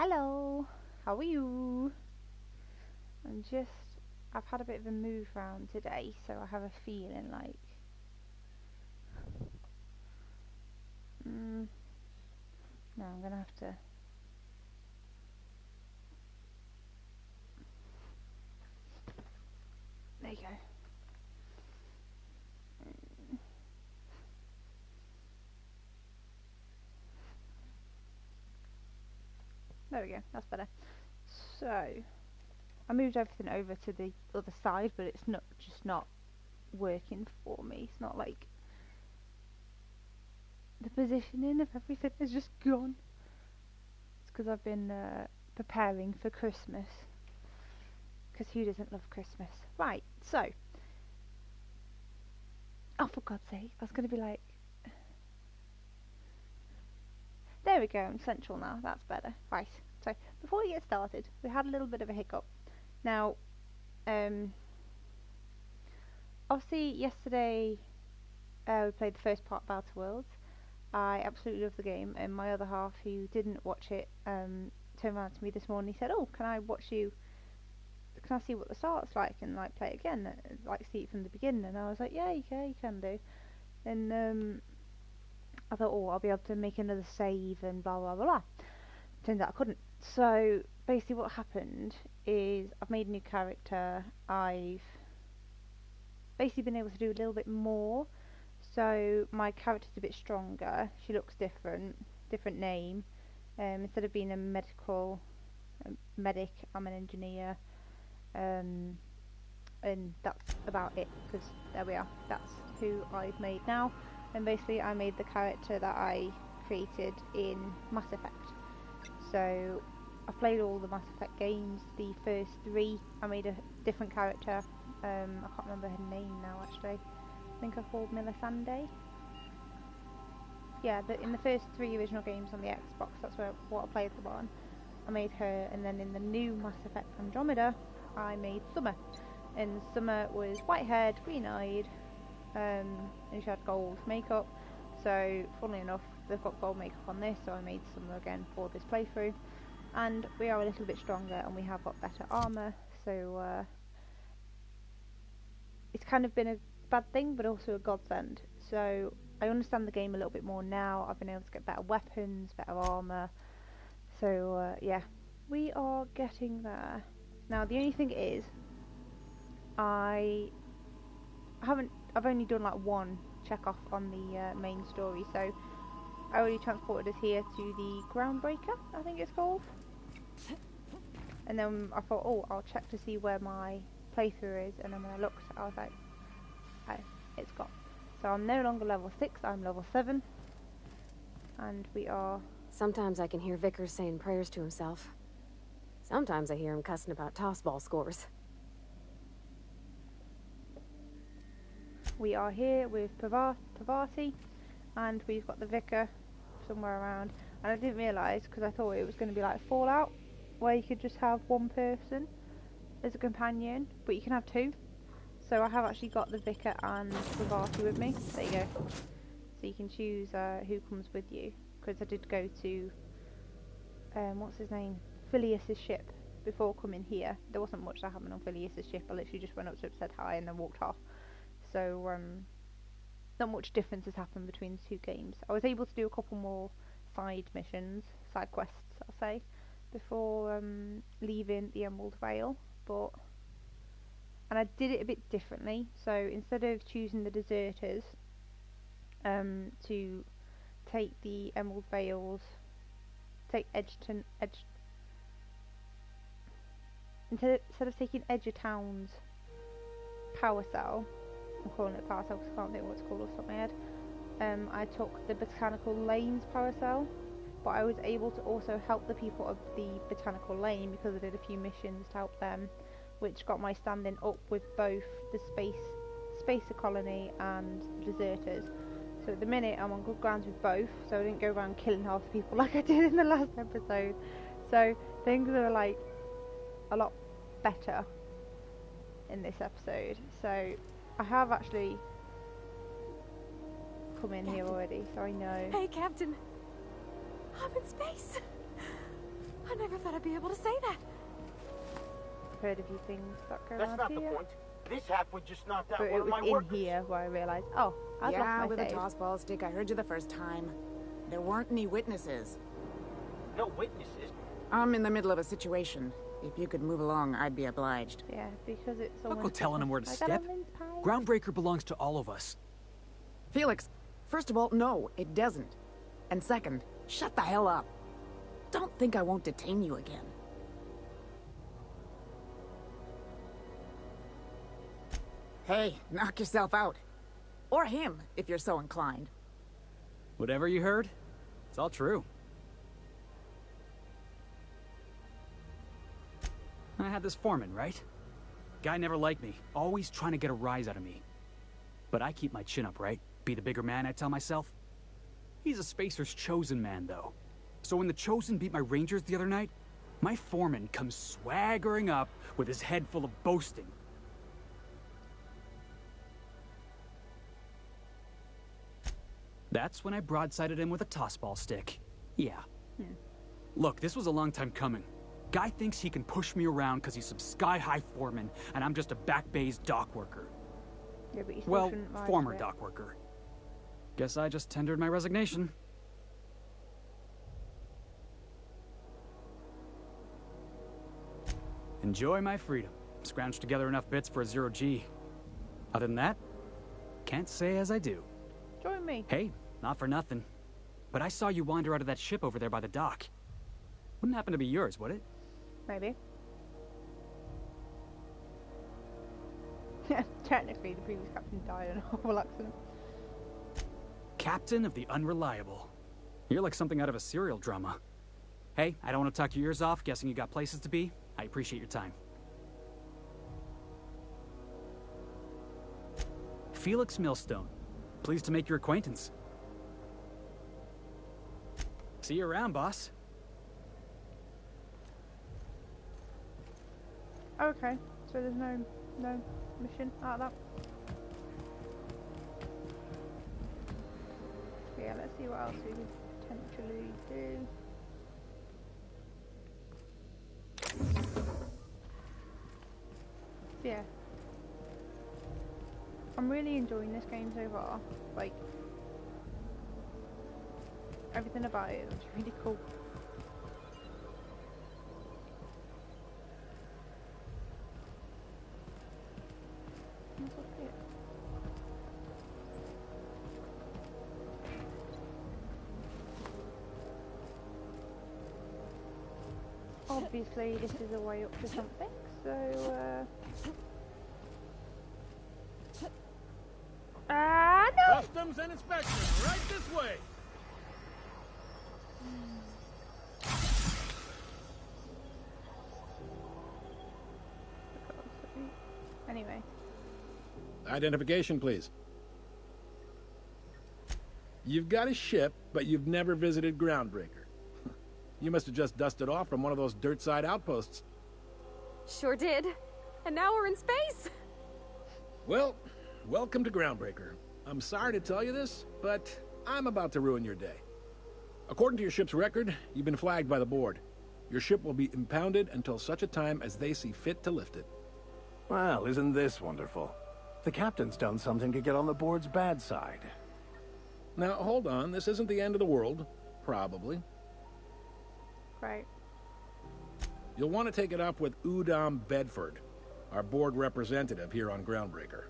Hello, how are you? I've had a bit of a move round today, so I have a feeling like, no, I'm gonna have to, there you go. There we go, that's better. So, I moved everything over to the other side, but it's not working for me. It's not like the positioning of everything is just gone. It's because I've been preparing for Christmas. Because who doesn't love Christmas? Right, so. Oh, for God's sake, I was going to be like. There we go, I'm central now, that's better. Right, so before we get started, we had a little bit of a hiccup. Now, obviously yesterday we played the first part of Outer Worlds. I absolutely love the game, and my other half, who didn't watch it, turned around to me this morning and said, "Oh, can I see what the start's like and like play it again, like see it from the beginning?" And I was like, yeah, you can do. And I thought, oh, I'll be able to make another save and blah blah blah blah. Turns out I couldn't. So basically what happened is I've made a new character. I've basically been able to do a little bit more. So my character's a bit stronger. She looks different name. Instead of being a medic, I'm an engineer. And that's about it, because there we are, that's who I've made now. And basically I made the character that I created in Mass Effect. So I've played all the Mass Effect games, the first 3 I made a different character. I can't remember her name now actually. I think I called Melisande. Yeah, but in the first 3 original games on the Xbox, that's what I played them on. I made her, and then in the new Mass Effect Andromeda I made Summer. And Summer was white-haired, green-eyed, and she had gold makeup. So, funnily enough, they've got gold makeup on this, so I made Summer again for this playthrough. And we are a little bit stronger, and we have got better armour, so it's kind of been a bad thing, but also a godsend. So, I understand the game a little bit more now. I've been able to get better weapons, better armour. So, yeah, we are getting there. Now, the only thing is, I've only done like one check off on the main story, so I already transported us here to the Groundbreaker, I think it's called. And then I thought, oh, I'll check to see where my playthrough is, and then when I looked, I was like, oh, it's gone. So I'm no longer level 6, I'm level 7. And we are... Sometimes I can hear Vickers saying prayers to himself. Sometimes I hear him cussing about tossball scores. We are here with Parvati, and we've got the vicar somewhere around. And I didn't realise, because I thought it was going to be like Fallout, where you could just have one person as a companion, but you can have 2. So I have actually got the vicar and Parvati with me. There you go. So you can choose who comes with you, because I did go to, what's his name? Phileas's ship before coming here. There wasn't much that happened on Phileas's ship. I literally just went up to it, said hi, and then walked off. So, not much difference has happened between the 2 games. I was able to do a couple more side missions, side quests, I'll say, before leaving the Emerald Vale, and I did it a bit differently. So instead of choosing the deserters to take the Emerald Vales, instead of taking Edgertown's power cell, I'm calling it power cell because I can't think what it's called off the top of my head. I took the Botanical Lane's power cell, but I was able to also help the people of the Botanical Lane because I did a few missions to help them, which got my standing up with both the Spacer Colony and deserters. So at the minute I'm on good grounds with both, so I didn't go around killing half the people like I did in the last episode. So things are like a lot better in this episode. So I have actually come in here already, so I know. Hey, Captain. I'm in space. And never thought I'd be able to say that. I've heard a few things that go That's around not here. the point. This halfwit just knocked out But one it of my was in workers. here where I realised, oh, I've Yeah, lost my with save. a tossball stick. I heard you the first time. There weren't any witnesses. No witnesses. I'm in the middle of a situation. If you could move along, I'd be obliged. Yeah, because it's Don't go almost telling him where to I got step. a mince pie. Groundbreaker belongs to all of us. Felix, first of all, no, it doesn't. And second, shut the hell up. Don't think I won't detain you again. Hey, knock yourself out. Or him, if you're so inclined. Whatever you heard, it's all true. I had this foreman, right? Guy never liked me, always trying to get a rise out of me. But I keep my chin up, right? Be the bigger man, I tell myself. He's a Spacer's chosen man, though. So when the Chosen beat my Rangers the other night, my foreman comes swaggering up with his head full of boasting. That's when I broadsided him with a tossball stick. Yeah. Look, this was a long time coming. Guy thinks he can push me around because he's some sky-high foreman, and I'm just a back bay's dock worker. Yeah, but you still Well, shouldn't rise former to it. dock worker. Guess I just tendered my resignation. Enjoy my freedom. Scrounged together enough bits for a 0G. Other than that, can't say as I do. Join me. Hey, not for nothing. But I saw you wander out of that ship over there by the dock. Wouldn't happen to be yours, would it? Maybe. Technically, the previous captain died in a horrible accident. Captain of the Unreliable. You're like something out of a serial drama. Hey, I don't want to talk your ears off, guessing you got places to be. I appreciate your time. Felix Millstone. Pleased to make your acquaintance. See you around, boss. Okay, so there's no mission out of that. Yeah, let's see what else we could potentially do. Yeah. I'm really enjoying this game so far. Like, everything about it looks really cool. What's up here? Obviously, this is a way up to something, so, no! Customs and inspection, right this way. Anyway. Identification, please. You've got a ship, but you've never visited Groundbreaker. You must have just dusted off from one of those dirt-side outposts. Sure did. And now we're in space. Well, welcome to Groundbreaker. I'm sorry to tell you this, but I'm about to ruin your day. According to your ship's record, you've been flagged by the board. Your ship will be impounded until such a time as they see fit to lift it. Well, isn't this wonderful? The captain's done something to get on the board's bad side. Now, hold on. This isn't the end of the world. Probably. Right. You'll want to take it up with Udom Bedford, our board representative here on Groundbreaker.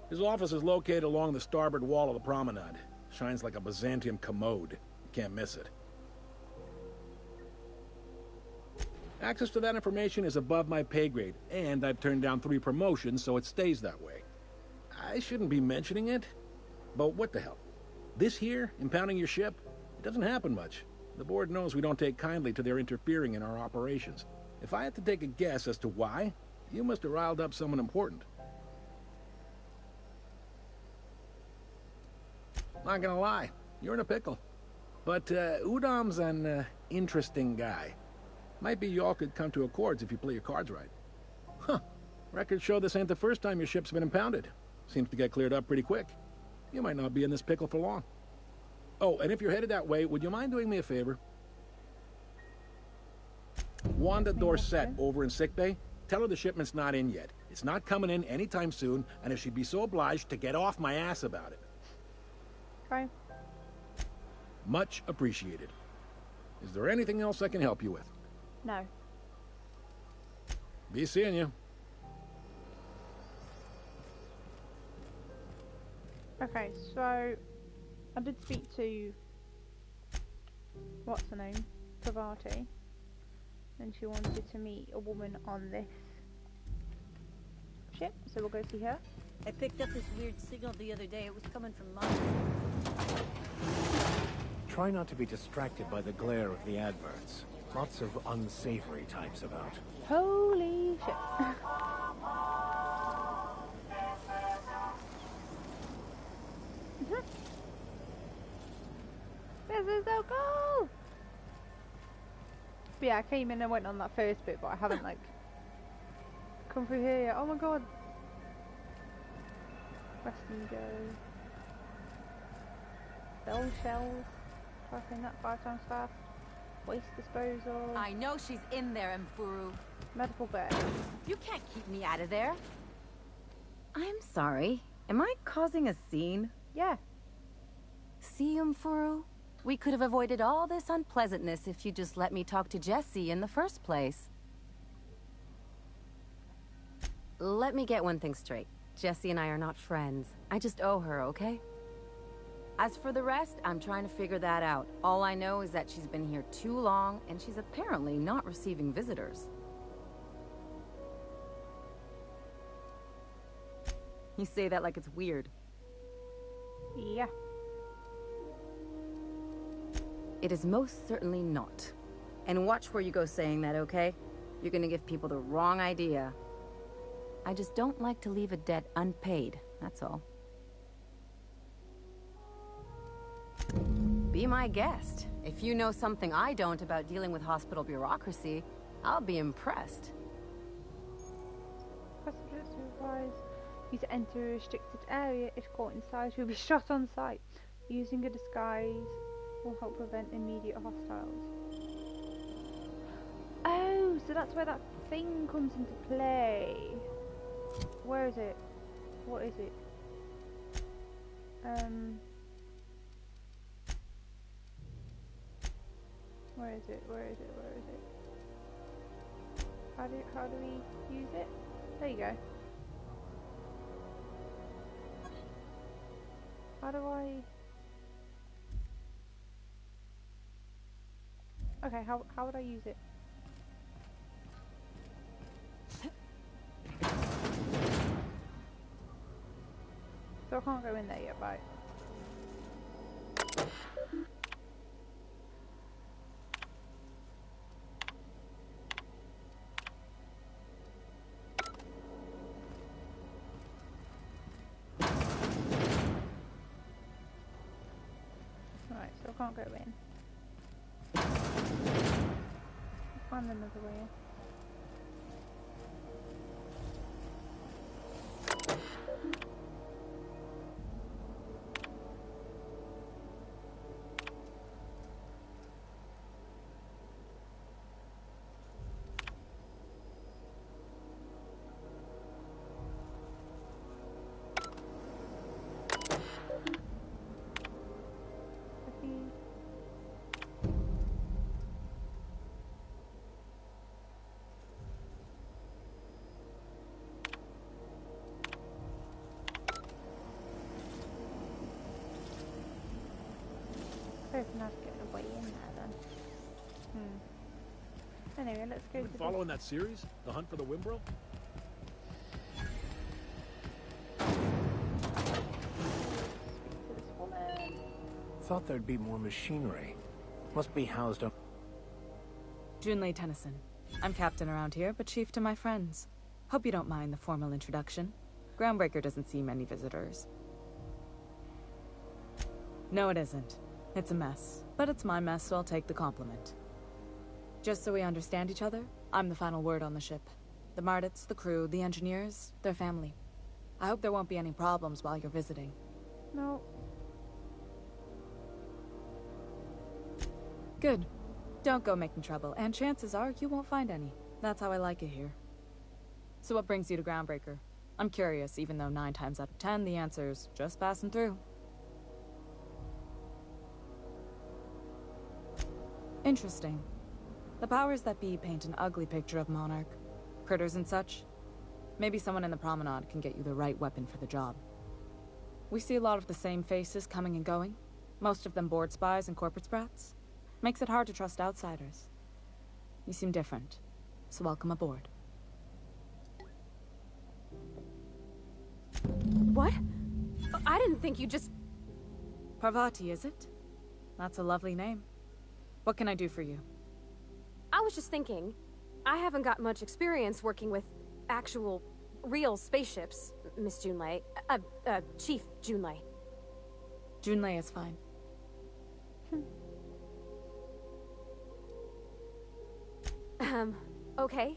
His office is located along the starboard wall of the promenade. Shines like a Byzantium commode. You can't miss it. Access to that information is above my pay grade, and I've turned down 3 promotions, so it stays that way. I shouldn't be mentioning it, but what the hell? This here, impounding your ship, it doesn't happen much. The board knows we don't take kindly to their interfering in our operations. If I had to take a guess as to why, you must have riled up someone important. Not gonna lie, you're in a pickle. But Udom's an interesting guy. Might be y'all could come to accords if you play your cards right. Huh. Records show this ain't the first time your ship's been impounded. Seems to get cleared up pretty quick. You might not be in this pickle for long. Oh, and if you're headed that way, would you mind doing me a favor? Wanda Nothing Dorset happened. over in sickbay. Tell her the shipment's not in yet. It's not coming in anytime soon, and if she'd be so obliged to get off my ass about it. Okay. Much appreciated. Is there anything else I can help you with? No. Be seeing you. Okay, so I did speak to what's her name? Parvati. And she wanted to meet a woman on this ship, so we'll go see her. I picked up this weird signal the other day. It was coming from Magritte. Try not to be distracted by the glare of the adverts. Lots of unsavory types about. Holy shit. This is so cool! But yeah, I came in and went on that first bit, but I haven't like come through here yet. Oh my god. Western Go. Bell shells. Try saying that 5 times fast. Waste disposal. I know she's in there, Mfuru. Medical bed. You can't keep me out of there. I'm sorry. Am I causing a scene? Yeah. See, Mfuru? We could have avoided all this unpleasantness if you just let me talk to Jessie in the first place. Let me get one thing straight. Jessie and I are not friends. I just owe her, okay? As for the rest, I'm trying to figure that out. All I know is that she's been here too long, and she's apparently not receiving visitors. You say that like it's weird. Yeah. It is most certainly not. And watch where you go saying that, okay? You're gonna give people the wrong idea. I just don't like to leave a debt unpaid, that's all. Be my guest. If you know something I don't about dealing with hospital bureaucracy, I'll be impressed. Passengers to advise you to enter a restricted area. If caught inside, you'll be shot on sight. Using a disguise will help prevent immediate hostiles. Oh, so that's where that thing comes into play. Where is it? What is it? Where is it? Where is it? Where is it? How do we use it? There you go. How do I? Okay, how would I use it? So I can't go in there yet, right? Right, so I can't go in. Find another way in. Hoping I'd get a way in there then. Anyway, let's go You to been following that series? The Hunt for the Wimbrel? speak to this woman. Thought there'd be more machinery. Must be housed up. Junlei Tennyson. I'm captain around here, but chief to my friends. Hope you don't mind the formal introduction. Groundbreaker doesn't see many visitors. No, it isn't. It's a mess. But it's my mess, so I'll take the compliment. Just so we understand each other, I'm the final word on the ship. The Mardits, the crew, the engineers, their family. I hope there won't be any problems while you're visiting. No. Good. Don't go making trouble, and chances are you won't find any. That's how I like it here. So what brings you to Groundbreaker? I'm curious, even though 9 times out of 10 the answer's just passing through. Interesting. The powers that be paint an ugly picture of Monarch. Critters and such. Maybe someone in the promenade can get you the right weapon for the job. We see a lot of the same faces coming and going. Most of them board spies and corporate sprats. Makes it hard to trust outsiders. You seem different, so welcome aboard. What? I didn't think you just... Parvati, is it? That's a lovely name. What can I do for you? I was just thinking, I haven't got much experience working with actual, real spaceships, Miss Junlei. Chief Junlei. Junlei is fine. Okay.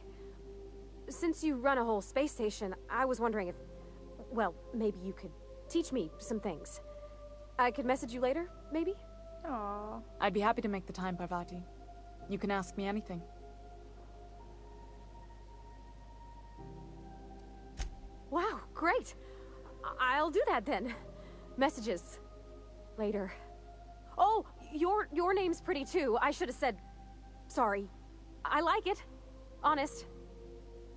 Since you run a whole space station, I was wondering if... Well, maybe you could teach me some things. I could message you later, maybe? Aww. I'd be happy to make the time, Parvati. You can ask me anything. Wow, great! I'll do that then. Messages. Later. Oh, your name's pretty too. I should have said... Sorry. I like it. Honest.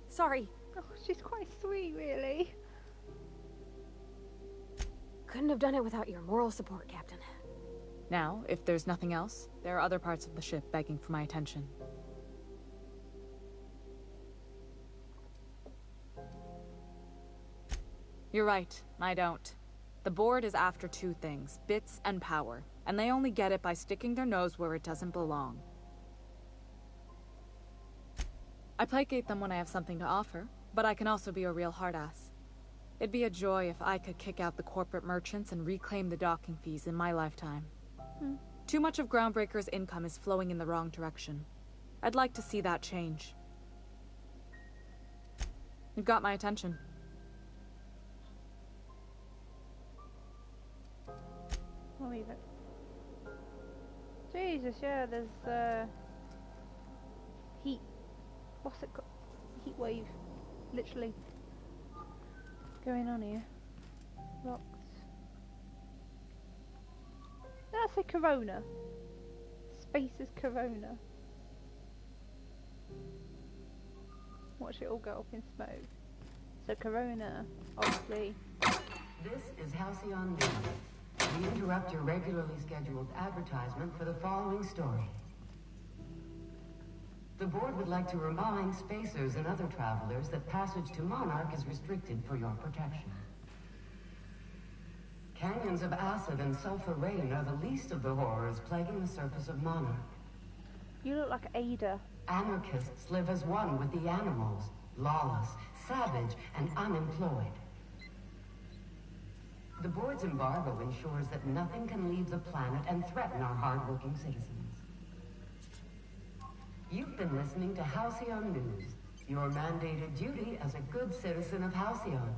Sorry. Oh, she's quite sweet, really. Couldn't have done it without your moral support, Captain. Now, if there's nothing else, there are other parts of the ship begging for my attention. You're right, I don't. The board is after 2 things, bits and power, and they only get it by sticking their nose where it doesn't belong. I placate them when I have something to offer, but I can also be a real hard-ass. It'd be a joy if I could kick out the corporate merchants and reclaim the docking fees in my lifetime. Too much of Groundbreaker's income is flowing in the wrong direction. I'd like to see that change. You've got my attention. I'll leave it. Jesus, yeah, there's heat. What's it called? Heat wave. Literally. Going on here. Rocks. That's a Korona. Space is Korona. Watch it all go up in smoke. So Korona, obviously. This is Halcyon News. We interrupt your regularly scheduled advertisement for the following story. The board would like to remind spacers and other travelers that passage to Monarch is restricted for your protection. Canyons of acid and sulfur rain are the least of the horrors plaguing the surface of Monarch. You look like Ada. Anarchists live as one with the animals, lawless, savage, and unemployed. The board's embargo ensures that nothing can leave the planet and threaten our hard-working citizens. You've been listening to Halcyon News, your mandated duty as a good citizen of Halcyon.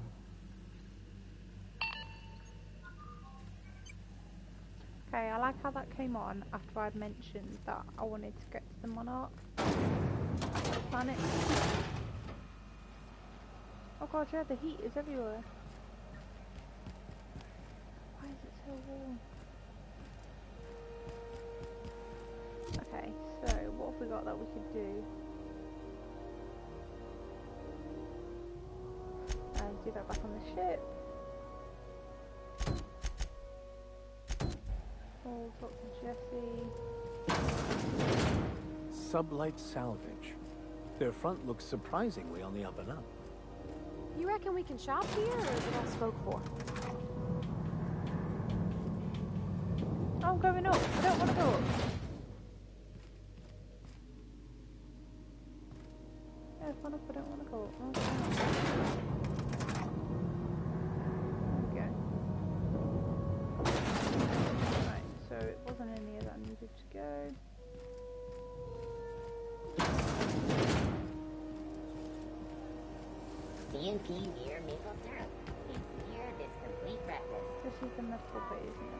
Okay, I like how that came on after I'd mentioned that I wanted to get to the Monarch planet. Oh god, yeah, the heat is everywhere. Why is it so warm? Okay, so what have we got that we could do? Do that back on the ship. Oh, talk to Jessie. Sublight salvage. Their front looks surprisingly on the up and up. You reckon we can shop here, or is it all spoke for? I'm going up. I don't want to go up. Yeah, I've gone up. I don't want to go up. Oh, there we go. Right, so it wasn't in here that I needed to go. CNP near maple syrup. It's near this complete breakfast. This is the medical bay, isn't it?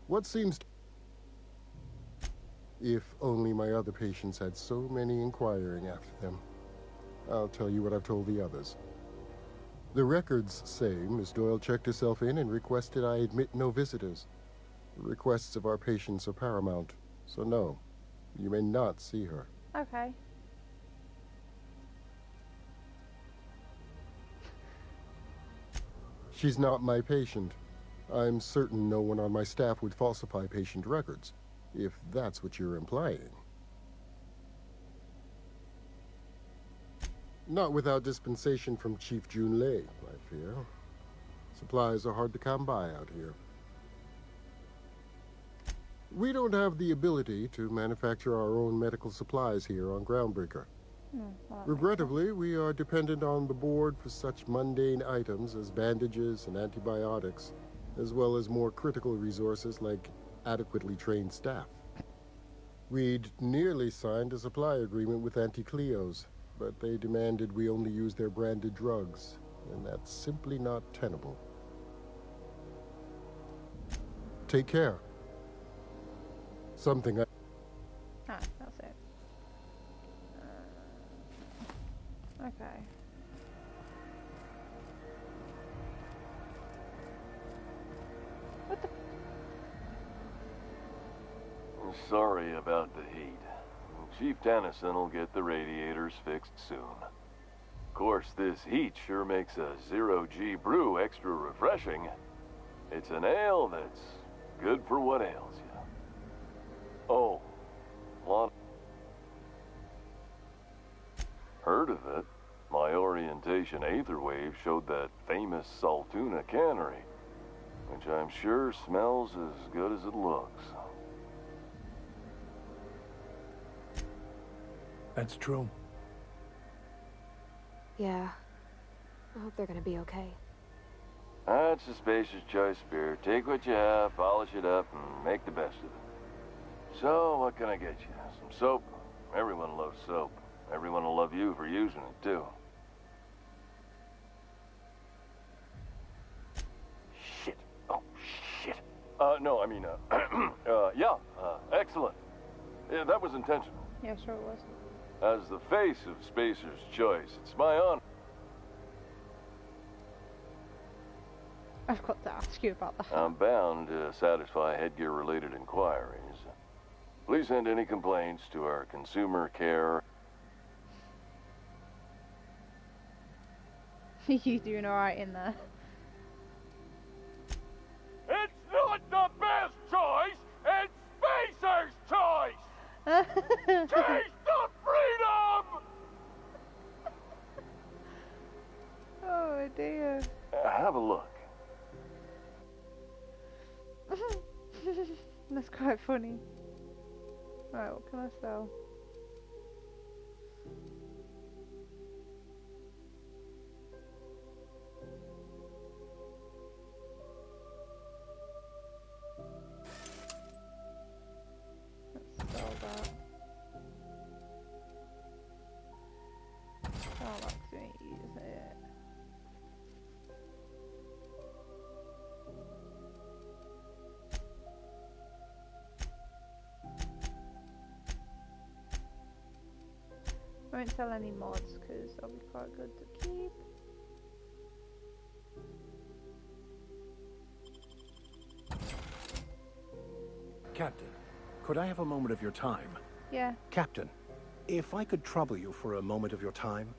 What seems... If only my other patients had so many inquiring after them. I'll tell you what I've told the others. The records say Miss Doyle checked herself in and requested I admit no visitors. The requests of our patients are paramount, so no, you may not see her. Okay. She's not my patient. I'm certain no one on my staff would falsify patient records, if that's what you're implying. Not without dispensation from Chief Junlei, I fear. Supplies are hard to come by out here. We don't have the ability to manufacture our own medical supplies here on Groundbreaker. Regrettably, we are dependent on the board for such mundane items as bandages and antibiotics, as well as more critical resources like adequately trained staff. We'd nearly signed a supply agreement with Anti-Cleos, but they demanded we only use their branded drugs, and that's simply not tenable. Take care. Something I... Ah, that's it. Okay. What the... I'm sorry about the heat. Chief Tennyson will get the radiators fixed soon. Of course, this heat sure makes a zero-G brew extra refreshing. It's an ale that's good for what ails you. Oh, lot. Heard of it? My orientation aether wave showed that famous Saltuna cannery, which I'm sure smells as good as it looks. That's true. Yeah. I hope they're gonna be okay. That's a spacer's choice beer. Take what you have, polish it up, and make the best of it. So, what can I get you? Some soap? Everyone loves soap. Everyone will love you for using it, too. Shit. Oh, shit. No, I mean, yeah, excellent. Yeah, that was intentional. Yeah, sure it was. As the face of Spacer's Choice, it's my honor. I've got to ask you about that. I'm bound to satisfy headgear-related inquiries. Please send any complaints to our consumer care. You doing alright in there? It's not the best choice, it's Spacer's Choice! Taste the freedom! Oh dear. Have a look. That's quite funny. Alright, what can I sell? Let's sell that. Oh, that's going to use it. I won't sell any mods because they'll be quite good to keep. Captain, could I have a moment of your time? Yeah. Captain, if I could trouble you for a moment of your time,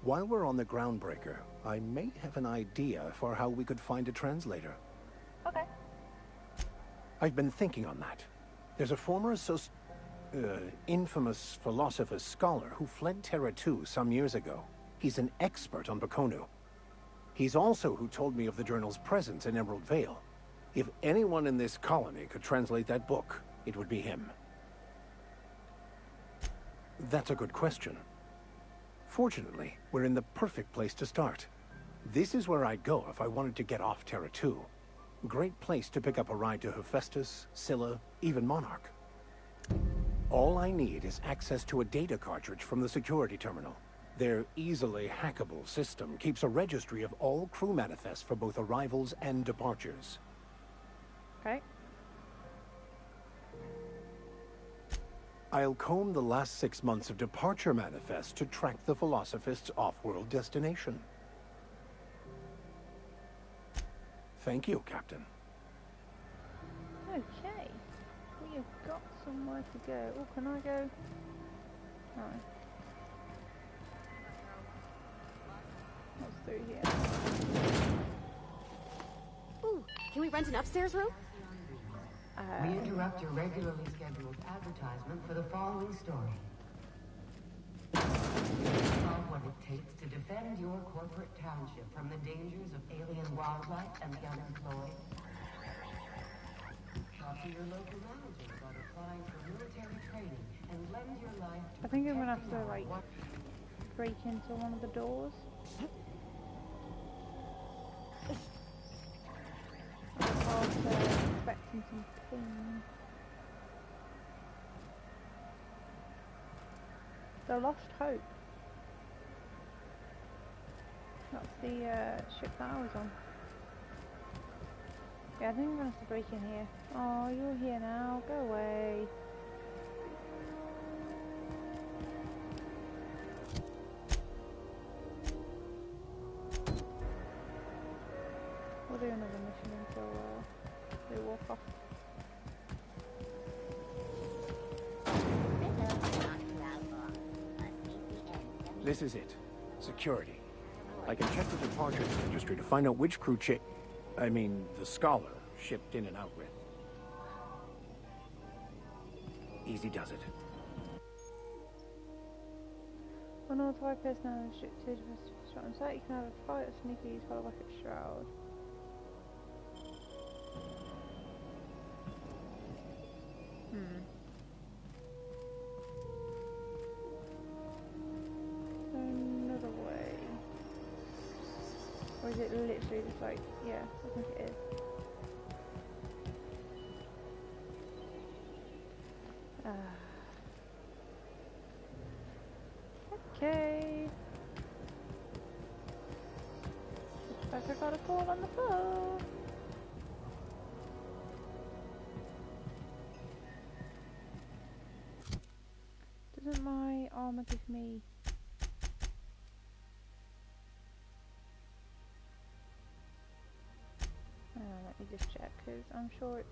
while we're on the Groundbreaker, I may have an idea for how we could find a translator. Okay. I've been thinking on that. There's a former infamous philosopher scholar who fled Terra 2 some years ago. He's an expert on Bakonu. He's also who told me of the journal's presence in Emerald Vale. If anyone in this colony could translate that book, it would be him. That's a good question. Fortunately, we're in the perfect place to start. This is where I'd go if I wanted to get off Terra 2. Great place to pick up a ride to Hephaestus, Scylla, even Monarch. All I need is access to a data cartridge from the security terminal. Their easily hackable system keeps a registry of all crew manifests for both arrivals and departures. Okay. I'll comb the last 6 months of departure manifest to track the Philosophist's off-world destination. Thank you, Captain. Okay. We have got somewhere to go. Oh, can I go? No. What's through here? Ooh, can we rent an upstairs room? We interrupt your regularly scheduled advertisement for the following story. Solve what it takes to defend your corporate township from the dangers of alien wildlife and the unemployed. Talk to your local manager about applying for military training and lend your life to I think I'm gonna have to like break into one of the doors. I was expecting some ping. The Lost Hope. That's the ship that I was on. Yeah, I think I'm gonna have to break in here. Oh, you're here now. Go away. We'll do another mission until they walk off. This is it. Security. I can check the departures registry to find out which crew the Scholar shipped in and out with. Easy does it. Unauthorized personnel restricted for shot on sight. You can have a fight or sneaky use holographic shroud. Another way. Or is it literally just like, yeah, I think it is. Okay. Looks like I got a call on the phone. Doesn't my armor give me... let me just check, because I'm sure it...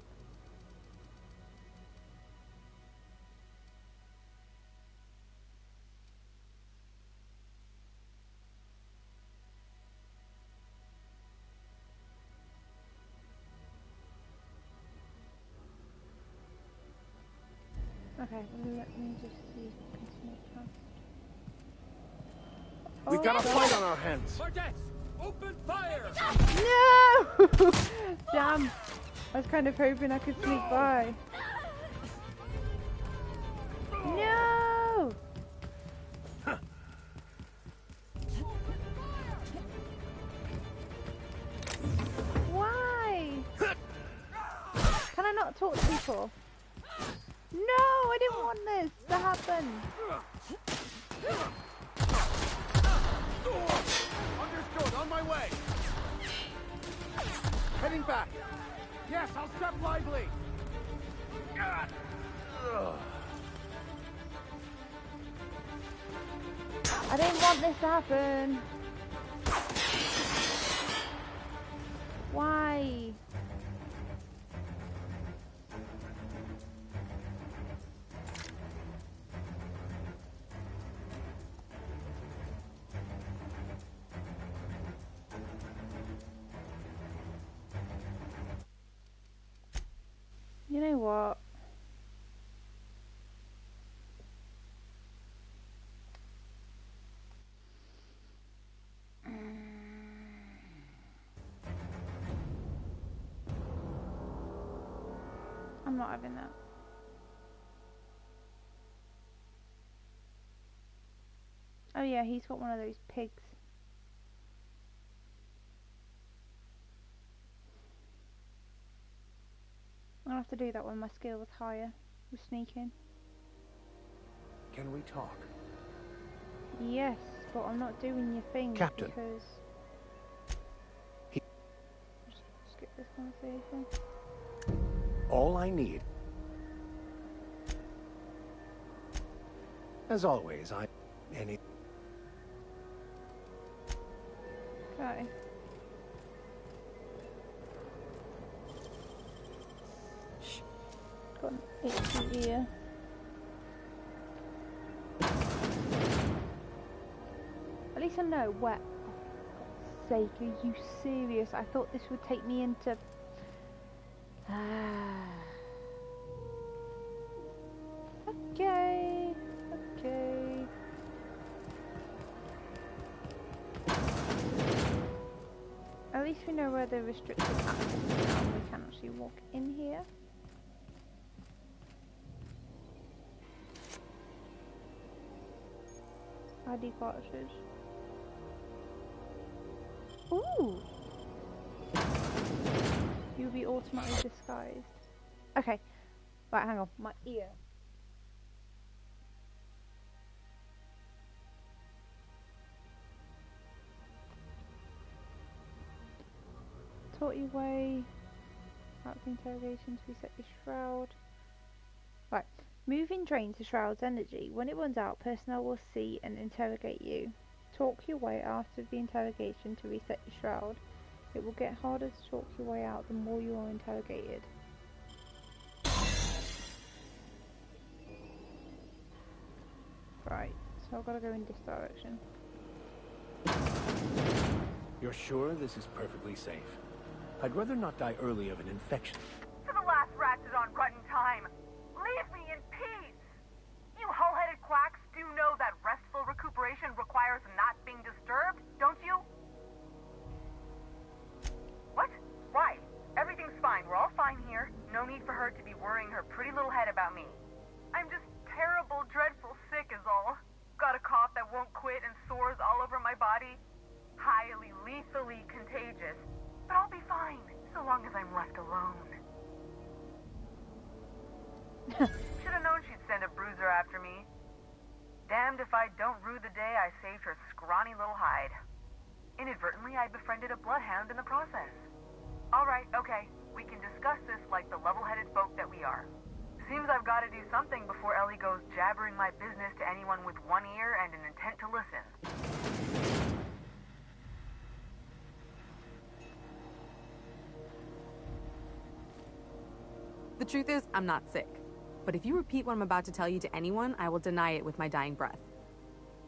Okay, let me just see if I can sneak past. We've got a fight on our hands. Marquettes, open fire! No! Damn. I was kind of hoping I could sneak by. No! Why? Can I not talk to people? No, I didn't want this to happen. Understood, on my way. Heading back. Yes, I'll step lively. I didn't want this to happen. Why? You know what? I'm not having that. Oh yeah, he's got one of those pigs. I'll have to do that when my skill is higher with sneaking. Can we talk? Yes, but I'm not doing your thing, Captain. Because... Just skip this conversation. All I need... As always, Okay. Got an itchy ear. At least I know where. For God's sake, are you serious? I thought this would take me into. Okay. Okay. At least we know where the restricted access is now. We can actually walk in here. ID cartridges. Ooh! You'll be automatically disguised. Okay. Right, hang on. My ear. Taught your way out the interrogation to reset your shroud. Right. Moving drains the shroud's energy. When it runs out, personnel will see and interrogate you. Talk your way out of the interrogation to reset your shroud. It will get harder to talk your way out the more you are interrogated. Right, so I've got to go in this direction. You're sure this is perfectly safe? I'd rather not die early of an infection. For the last ratchet on rotten time, leave me in peace! You hull-headed quacks do know that restful recuperation requires not being disturbed, don't you? What? Why? Everything's fine. We're all fine here. No need for her to be worrying her pretty little head about me. I'm just terrible, dreadful sick is all. Got a cough that won't quit and sores all over my body. Highly, lethally contagious. But I'll be fine, so long as I'm left alone. Should have known she'd send a bruiser after me. Damned if I don't rue the day I saved her scrawny little hide. Inadvertently, I befriended a bloodhound in the process. Alright, okay. We can discuss this like the level-headed folk that we are. Seems I've got to do something before Ellie goes jabbering my business to anyone with one ear and an intent to listen. The truth is, I'm not sick. But if you repeat what I'm about to tell you to anyone, I will deny it with my dying breath.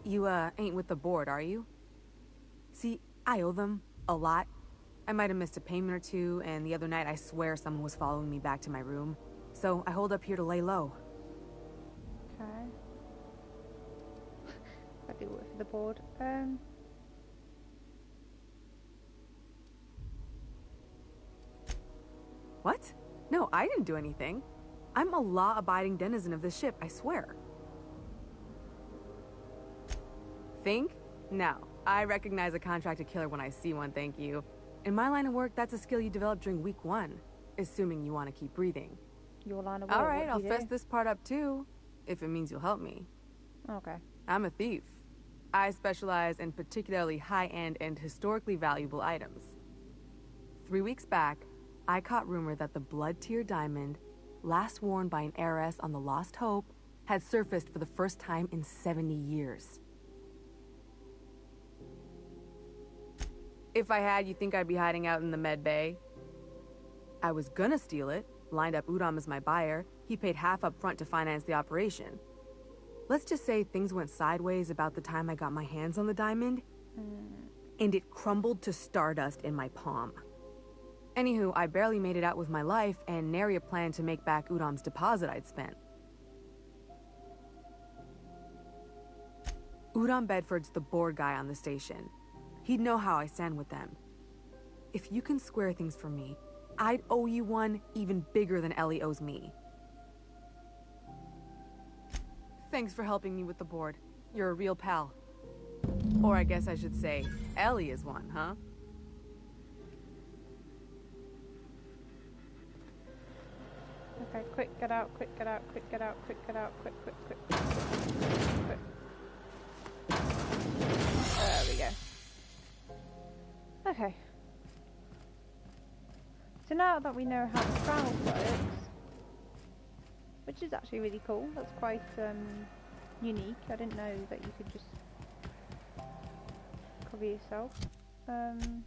You, ain't with the board, are you? See, I owe them a lot. I might have missed a payment or two, and the other night I swear someone was following me back to my room. So I hold up here to lay low. Okay. I do work for the board. What? No, I didn't do anything. I'm a law-abiding denizen of this ship, I swear. Think? No. I recognize a contracted killer when I see one, thank you. In my line of work, that's a skill you develop during week 1. Assuming you want to keep breathing. Your line of work, alright, I'll fess this part up too. If it means you'll help me. Okay. I'm a thief. I specialize in particularly high-end and historically valuable items. 3 weeks back, I caught rumor that the blood-tier diamond, last worn by an heiress on the Lost Hope, had surfaced for the first time in 70 years. If I had, you think I'd be hiding out in the med bay? I was gonna steal it, lined up Udom as my buyer. He paid half up front to finance the operation. Let's just say things went sideways about the time I got my hands on the diamond, and it crumbled to stardust in my palm. Anywho, I barely made it out with my life, and nary a plan to make back Udom's deposit I'd spent. Udom Bedford's the board guy on the station. He'd know how I stand with them. If you can square things for me, I'd owe you one even bigger than Ellie owes me. Thanks for helping me with the board. You're a real pal. Or I guess I should say, Ellie is one, huh? Okay, quick, get out, quick, get out, quick, get out, quick, get out, quick, quick, quick, quick, quick, quick. There we go. Okay. So now that we know how the shroud works, which is actually really cool, that's quite unique. I didn't know that you could just cover yourself. Can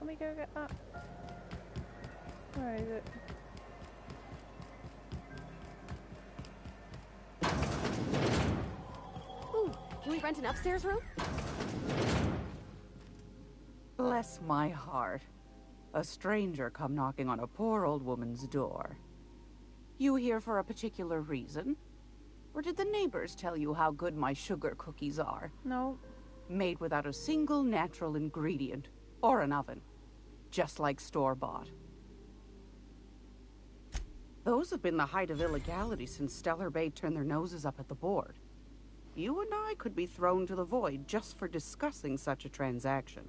we go get that? Where is it? Ooh, can we rent an upstairs room? Bless my heart. A stranger come knocking on a poor old woman's door. You here for a particular reason? Or did the neighbors tell you how good my sugar cookies are? No. Made without a single natural ingredient, or an oven. Just like store-bought. Those have been the height of illegality since Stellar Bay turned their noses up at the board. You and I could be thrown to the void just for discussing such a transaction.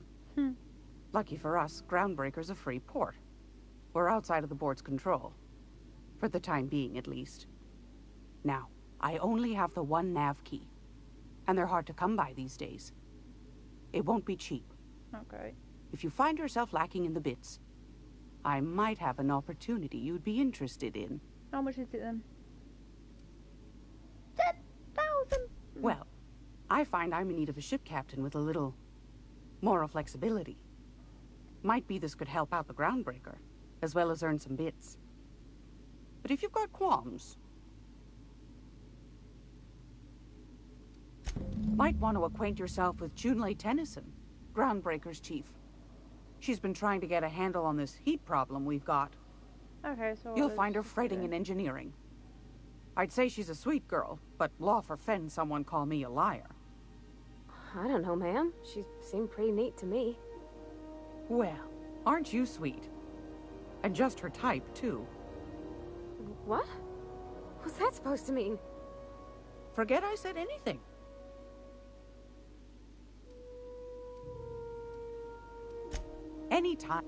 Lucky for us, Groundbreaker's a free port. We're outside of the board's control. For the time being, at least. Now, I only have the one nav key. And they're hard to come by these days. It won't be cheap. Okay. If you find yourself lacking in the bits, I might have an opportunity you'd be interested in. How much is it then? 10,000! Well, I find I'm in need of a ship captain with a little moral flexibility. Might be this could help out the Groundbreaker, as well as earn some bits. But if you've got qualms, might want to acquaint yourself with Junlei Tennyson, Groundbreaker's chief. She's been trying to get a handle on this heat problem we've got. Okay, so you'll find her fretting in engineering. I'd say she's a sweet girl, but law forfend someone call me a liar. I don't know, ma'am. She seemed pretty neat to me. Well, aren't you sweet? And just her type, too. What? What's that supposed to mean? Forget I said anything. Anytime.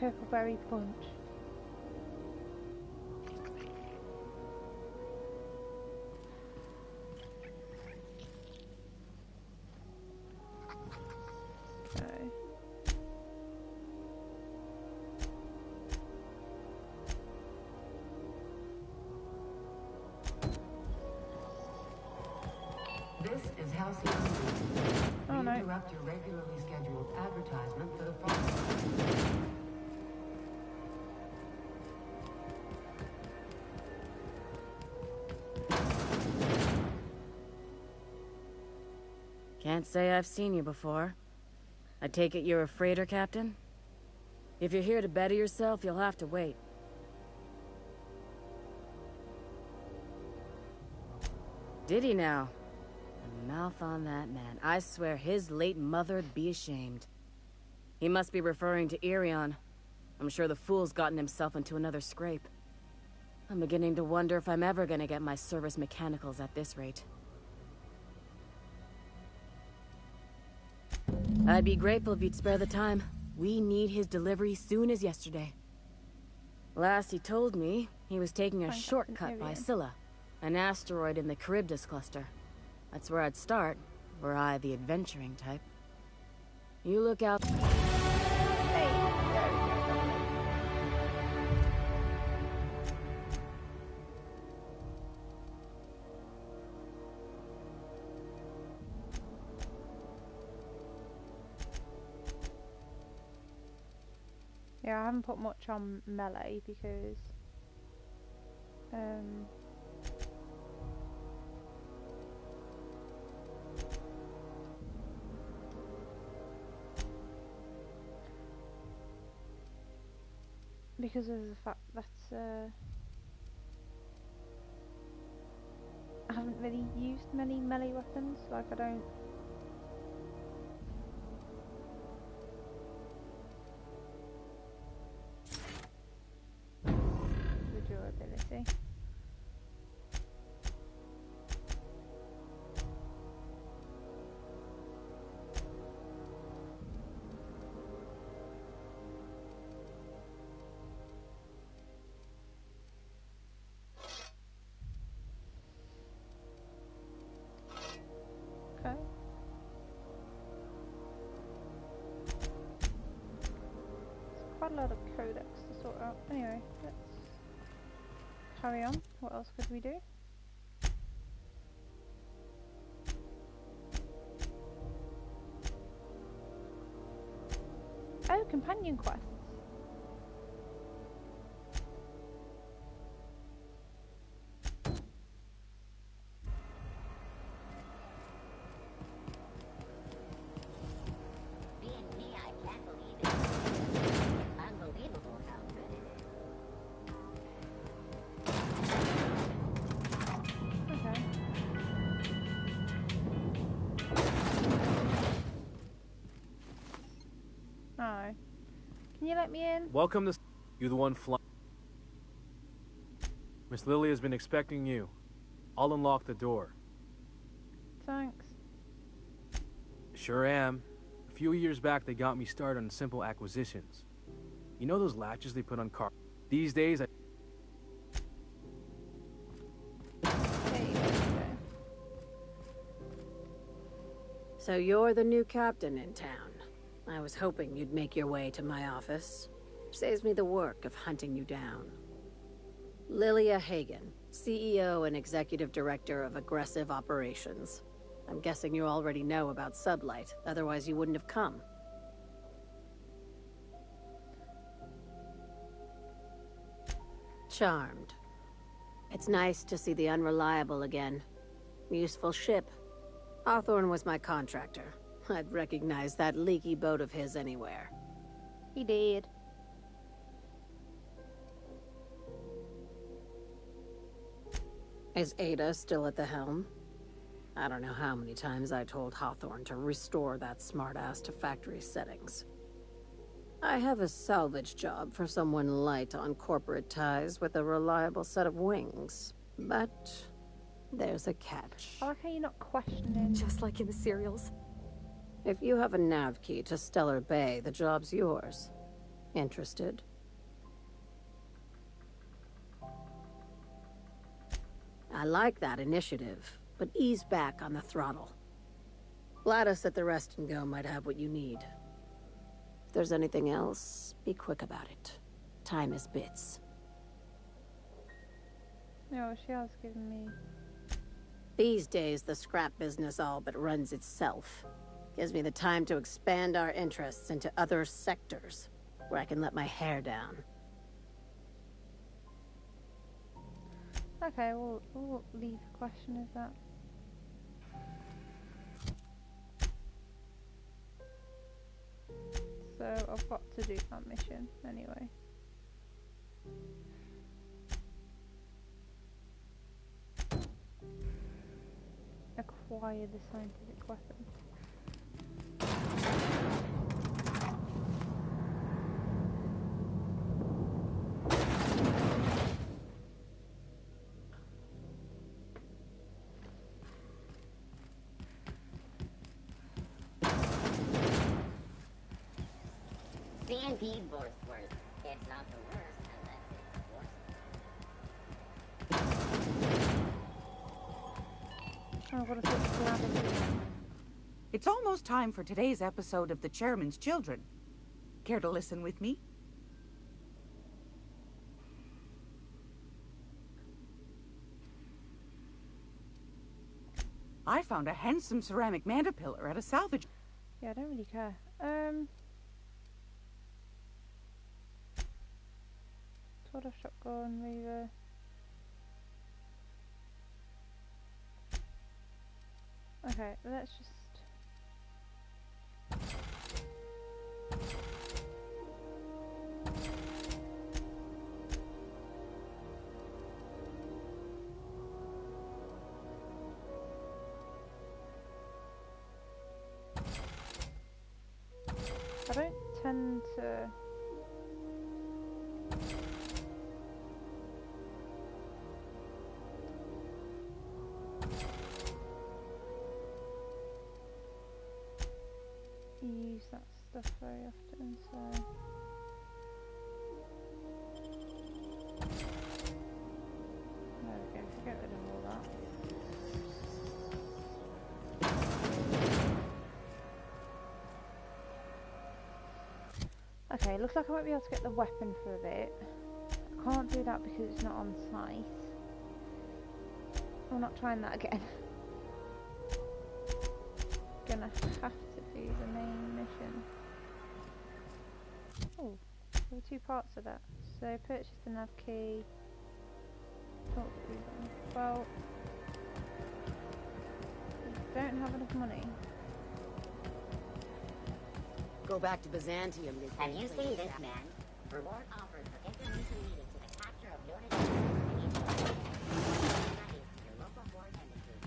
Purpleberry punch. Okay. This is Halcyon. Oh, no. Interrupt your regularly scheduled advertisement for the following. Can't say I've seen you before. I take it you're a freighter captain? If you're here to better yourself, you'll have to wait. Did he now? The mouth on that man. I swear his late mother'd be ashamed. He must be referring to Irion. I'm sure the fool's gotten himself into another scrape. I'm beginning to wonder if I'm ever gonna get my service mechanicals at this rate. I'd be grateful if you'd spare the time. We need his delivery soon as yesterday. Last he told me, he was taking a shortcut by Scylla, an asteroid in the Charybdis cluster. That's where I'd start, were I the adventuring type. You look out. Yeah, I haven't put much on melee because because of the fact that I haven't really used many melee weapons. Like, I don't. The durability. Okay. quite a lot of codex to sort out. Anyway, let's carry on. What else could we do? Oh, companion quests. Can you let me in? Welcome to... You the one flying. Miss Lilia's been expecting you. I'll unlock the door. Thanks. Sure am. A few years back, they got me started on simple acquisitions. You know those latches they put on cars? These days, I... So you're the new captain in town. I was hoping you'd make your way to my office. Saves me the work of hunting you down. Lilia Hagen, CEO and Executive Director of Aggressive Operations. I'm guessing you already know about Sublight, otherwise you wouldn't have come. Charmed. It's nice to see the Unreliable again. Useful ship. Hawthorne was my contractor. I'd recognize that leaky boat of his anywhere. He did. Is Ada still at the helm? I don't know how many times I told Hawthorne to restore that smartass to factory settings. I have a salvage job for someone light on corporate ties with a reliable set of wings, but there's a catch. I like how you're not questioning. Just like in the serials. If you have a nav key to Stellar Bay, the job's yours. Interested? I like that initiative, but ease back on the throttle. Gladys at the Rest and Go might have what you need. If there's anything else, be quick about it. Time is bits. No, she has given me... These days, the scrap business all but runs itself. Gives me the time to expand our interests into other sectors, where I can let my hair down. Okay, we'll leave the question as that. So I've got to do that mission anyway. Acquire the scientific weapon. C&P Borsworth. It's not the worst unless it's Oh, what a such gravity. It's almost time for today's episode of The Chairman's Children. Care to listen with me? I found a handsome ceramic mandapillar at a salvage... Yeah, I don't really care. Sort of shotgun, reaver. Okay, let's just... I don't tend to... use that stuff very often, so... There we go, get rid of all that. Okay, looks like I won't be able to get the weapon for a bit. I can't do that because it's not on site. I'm not trying that again. Gonna have to do the main mission. Oh, there were 2 parts of that. So purchase the nav key. Talk to them. Well, I don't have enough money. Go back to Byzantium. Have you seen this man? Reward offered for information needed to the capture of Youre and each studies to your local foreign embassy.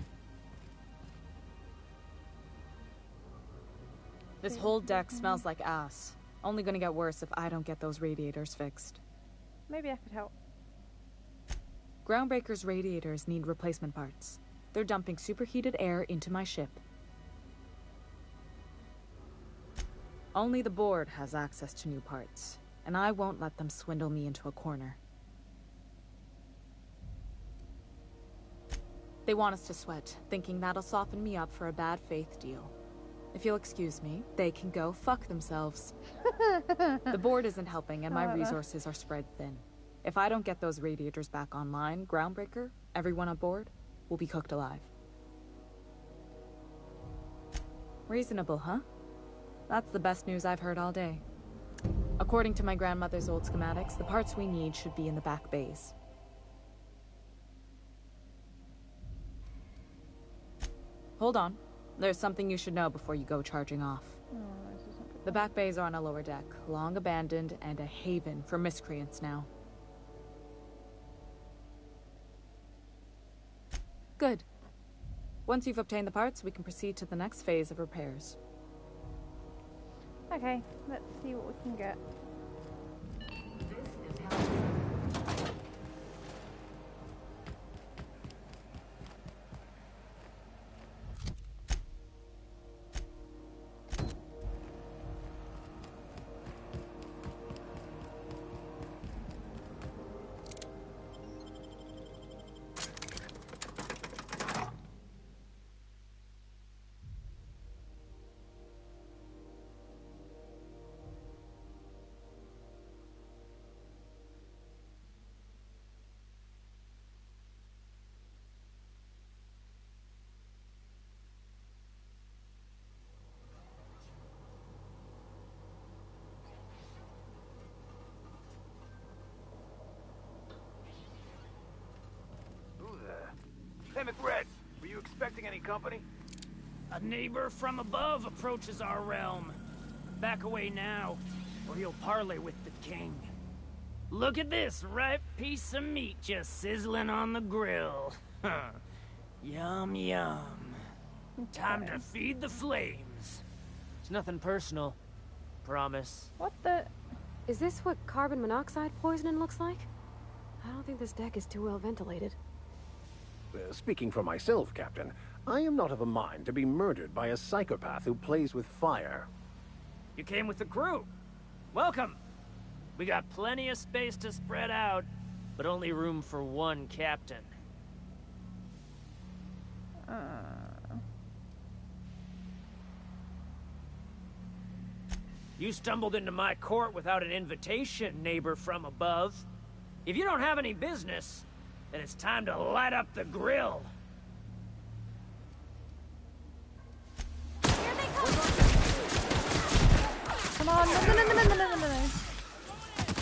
This whole deck smells like ass. Only gonna get worse if I don't get those radiators fixed. Maybe I could help. Groundbreaker's radiators need replacement parts. They're dumping superheated air into my ship. Only the board has access to new parts, and I won't let them swindle me into a corner. They want us to sweat, thinking that'll soften me up for a bad faith deal. If you'll excuse me, they can go fuck themselves. The board isn't helping, and my resources are spread thin. If I don't get those radiators back online, Groundbreaker, everyone on board, will be cooked alive. Reasonable, huh? That's the best news I've heard all day. According to my grandmother's old schematics, the parts we need should be in the back bays. Hold on. There's something you should know before you go charging off. The back bays are on a lower deck, long abandoned and a haven for miscreants now. Good. Once you've obtained the parts, we can proceed to the next phase of repairs. Okay, let's see what we can get. Hey, Magritte, were you expecting any company? A neighbor from above approaches our realm. Back away now, or you'll parley with the king. Look at this ripe piece of meat just sizzling on the grill. Yum, yum. Time to feed the flames. It's nothing personal. Promise. What the? Is this what carbon monoxide poisoning looks like? I don't think this deck is too well ventilated. Speaking for myself, Captain, I am not of a mind to be murdered by a psychopath who plays with fire. You came with the crew. Welcome. We got plenty of space to spread out, but only room for one captain. You stumbled into my court without an invitation, neighbor from above. If you don't have any business, then it's time to light up the grill. Come on, no.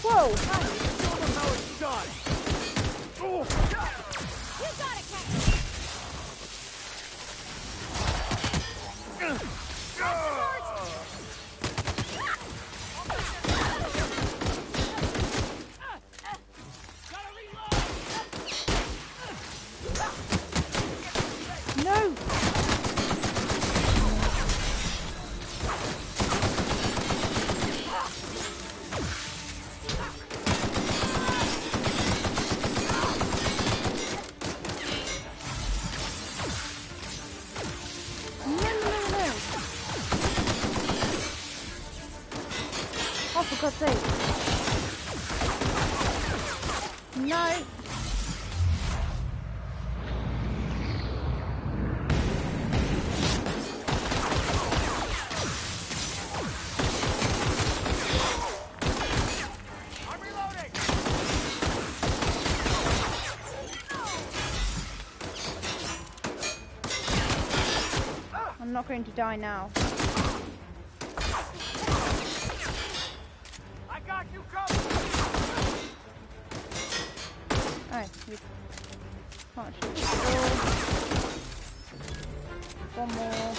Whoa! How it's done. Oh. You got it, No! Oh, for God's sake. No. not going to die now. I got you covered. Alright, we can't shoot the door. One more.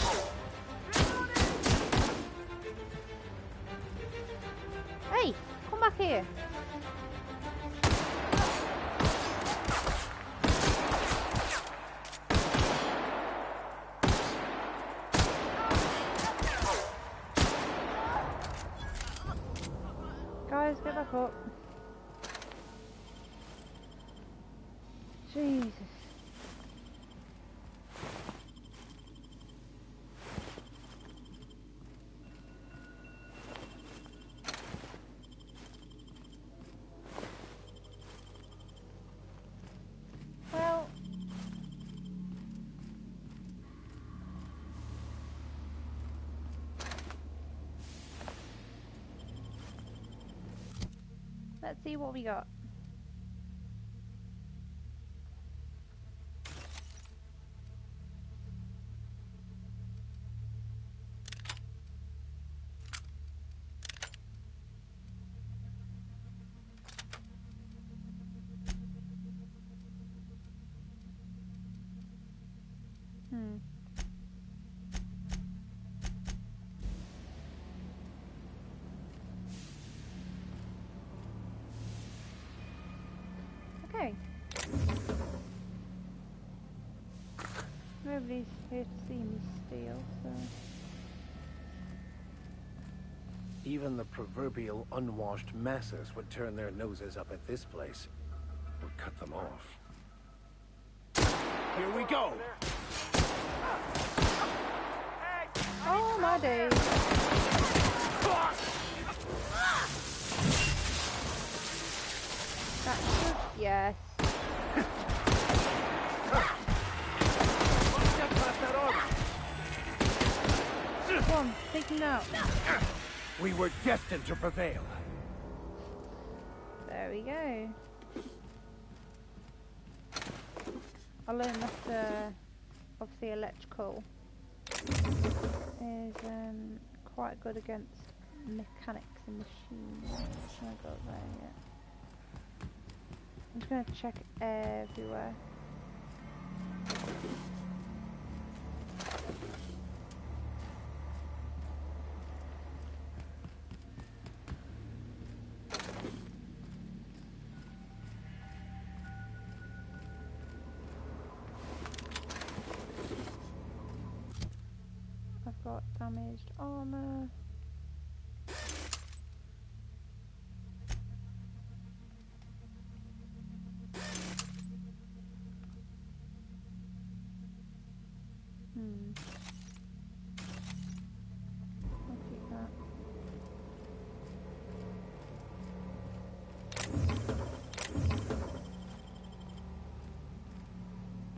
Hey, come back here. Guys, get back up. Jesus. Well, let's see what we got. Okay. Nobody's here to see me steal, so... Even the proverbial unwashed masses would turn their noses up at this place. Would cut them off. Here we go. Oh my days. That should, yes. Come on, take him out. We were destined to prevail. There we go. I learned that obviously electrical is quite good against mechanics and machines. I haven't got there yet. I'm just going to check everywhere. I've got damaged armor. I'll keep that.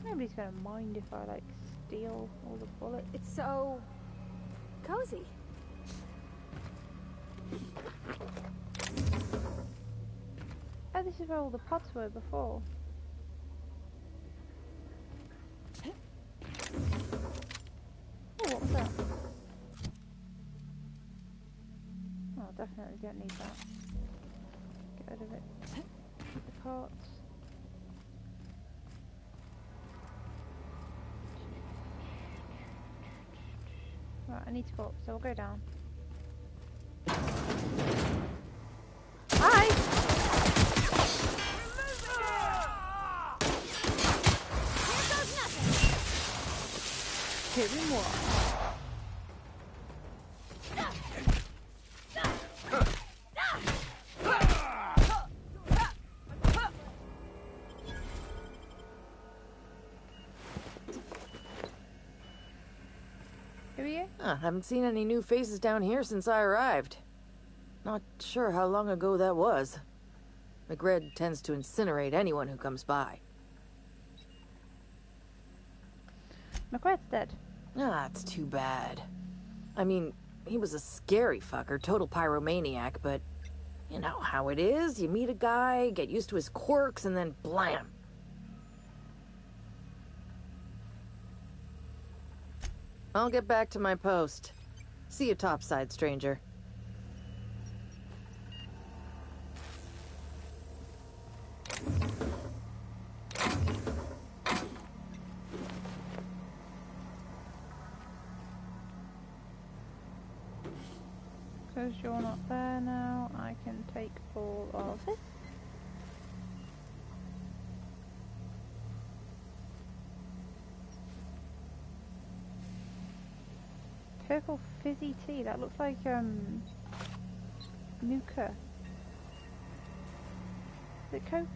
Nobody's gonna mind if I like steal all the bullets. It's so cozy. Oh, this is where all the pods were before. Oh, what was that? Oh, definitely don't need that. Get rid of it. The parts. Right, I need to go up, so we'll go down. Hi! Here we more. Haven't seen any new faces down here since I arrived. Not sure how long ago that was. Magritte tends to incinerate anyone who comes by. Magritte's dead. Ah, it's too bad. I mean, he was a scary fucker, total pyromaniac, but you know how it is. You meet a guy, get used to his quirks, and then blam. I'll get back to my post. See you topside, stranger. Because you're not there now, I can take all of this. Purple fizzy tea, that looks like Nuka. Is it Coke?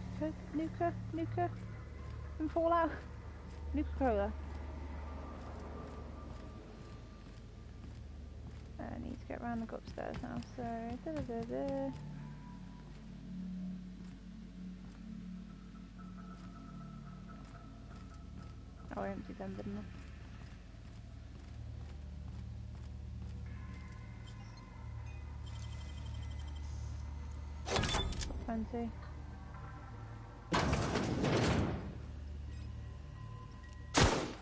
Nuka from Fallout? Nuka Cola. I need to get around and go upstairs now, so Oh, I emptied them, didn't I? Plenty.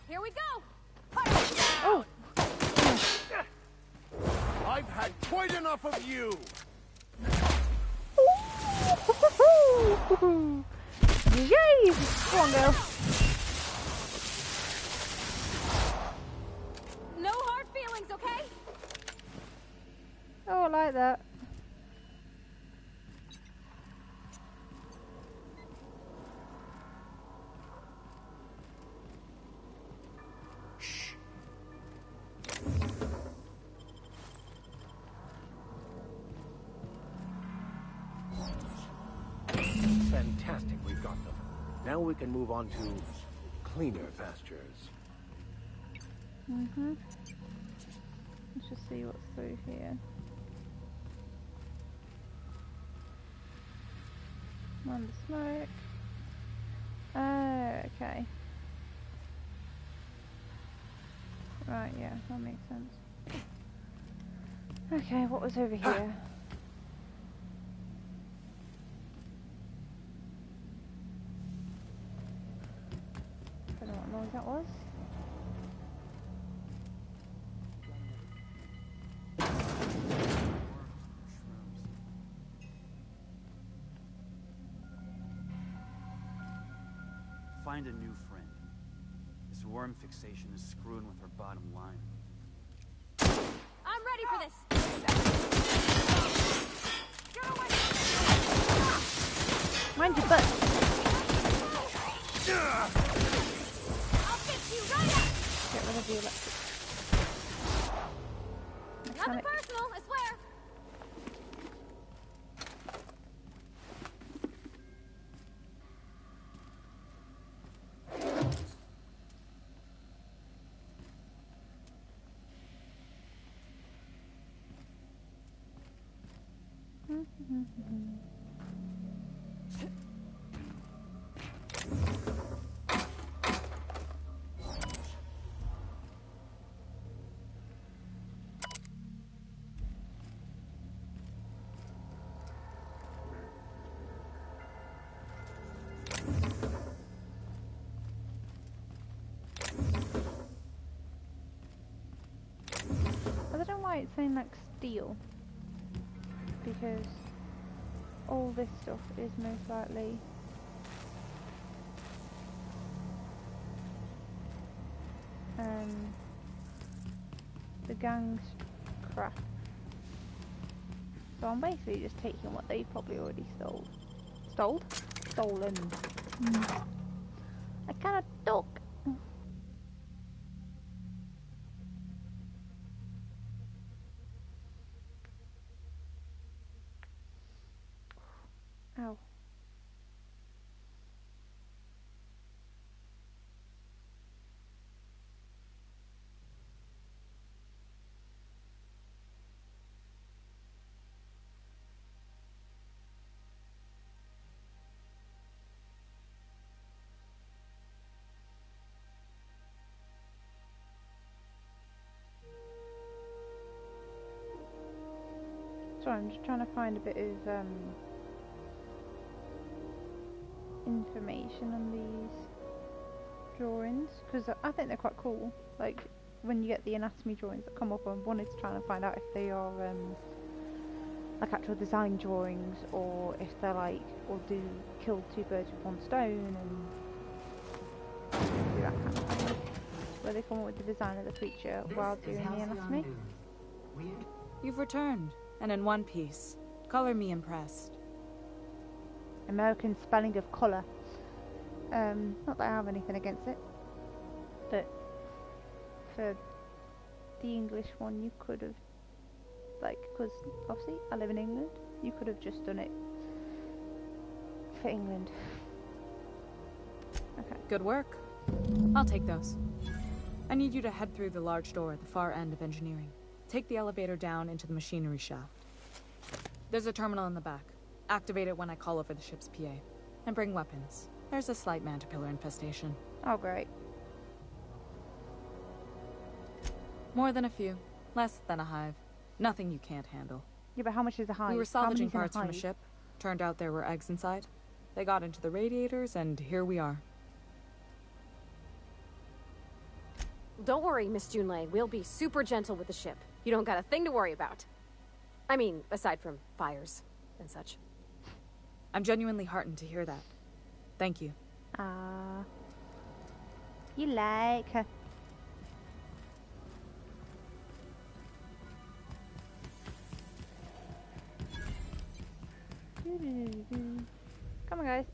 Here we go! Oh! I've had quite enough of you! Yay! Come on, girl. No hard feelings, okay? Oh, I like that. Fantastic, we've got them. Now we can move on to cleaner pastures. Let's just see what's through here. On the smoke. Okay. Right, yeah, that makes sense. Okay, what was over here? I don't know what noise that was. Find a new friend. This worm fixation is screwing with her bottom line. I'm ready for this! Get away! Mind your butt! I'll fix you right up! Get rid of the electric. Nothing personal, I swear! I don't know why it's saying like steel, because all this stuff is most likely the gang's crap. So I'm basically just taking what they probably already stole. Stolen. I cannot talk. Ow. Sorry, I'm just trying to find a bit of information on these drawings, because I think they're quite cool. Like, when you get the anatomy drawings that come up, I wanted to try and find out if they are like actual design drawings, or if they're like, or do kill two birds with one stone and do that kind of thing. Where they come up with the design of the creature while doing the anatomy. You've returned, and in one piece. Color me impressed. American spelling of colour. Not that I have anything against it, but for the English one, you could have, like, because obviously I live in England, you could have just done it for England. Okay. Good work. I'll take those. I need you to head through the large door at the far end of engineering. Take the elevator down into the machinery shaft. There's a terminal in the back. Activate it when I call over the ship's PA. And bring weapons. There's a slight mantipillar infestation. Oh, great. More than a few. Less than a hive. Nothing you can't handle. Yeah, but how much is a hive? We were salvaging parts from a ship. Turned out there were eggs inside. They got into the radiators, and here we are. Don't worry, Miss Junlei. We'll be super gentle with the ship. You don't got a thing to worry about. I mean, aside from fires and such. I'm genuinely heartened to hear that. Thank you. You like her. Come on, guys.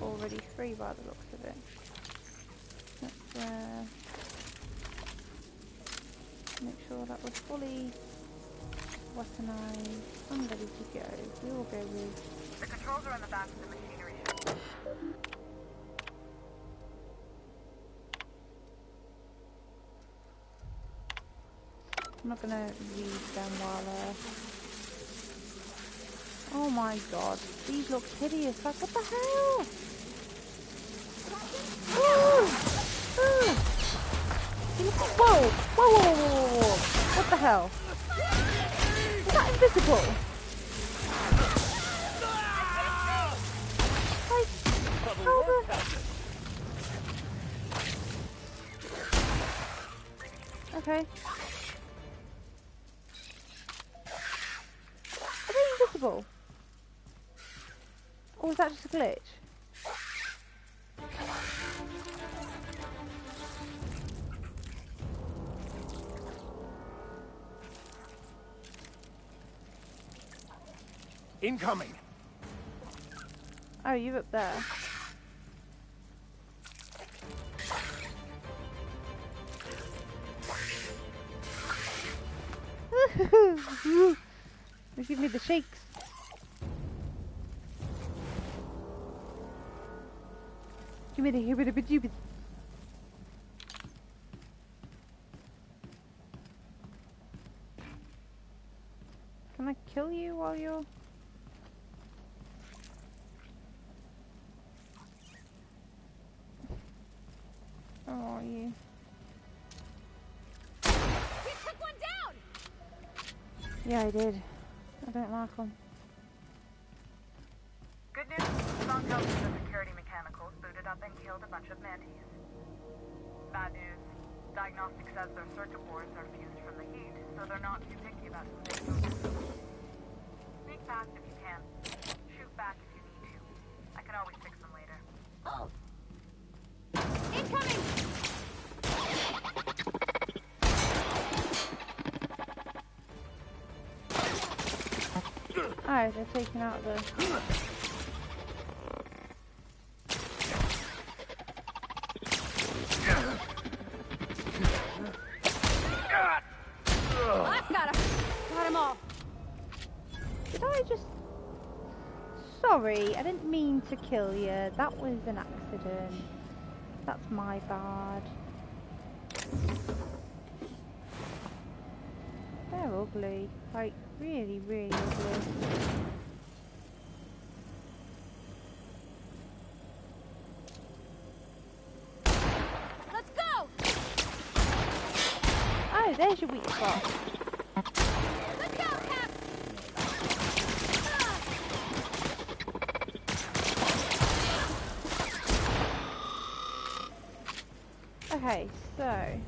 Already free by the looks of it. Let's make sure that we're fully weaponized and ready to go. We will go with... The controls are on the back of the machinery ship. I'm not gonna use them while oh my god, these look hideous. Like, what the hell? Whoa! Whoa! What the hell? Is that invisible? Like, how the... Okay. Are they invisible? Or was that just a glitch? Incoming! Oh, you're up there. They give me the shakes. Give me the hibbity-biddy-biddy. Can I kill you while you're... Where are you? We took one down! Yeah, I did. I don't like them. Good news, Song tells us the security mechanicals booted up and killed a bunch of mantis. Bad news, diagnostic says their circuit boards are fused from the heat, so they're not too picky about who they go to. Sneak fast if you can. Shoot back if you need to. I can always fix them later. Oh. Incoming! Oh, they're taking out the... I've got him all. Did I just... Sorry, I didn't mean to kill you. That was an accident. That's my bad. They're ugly. Like, really, really ugly. Let's go! Oh, there's your weak spot. Let's go, Cap! Okay, so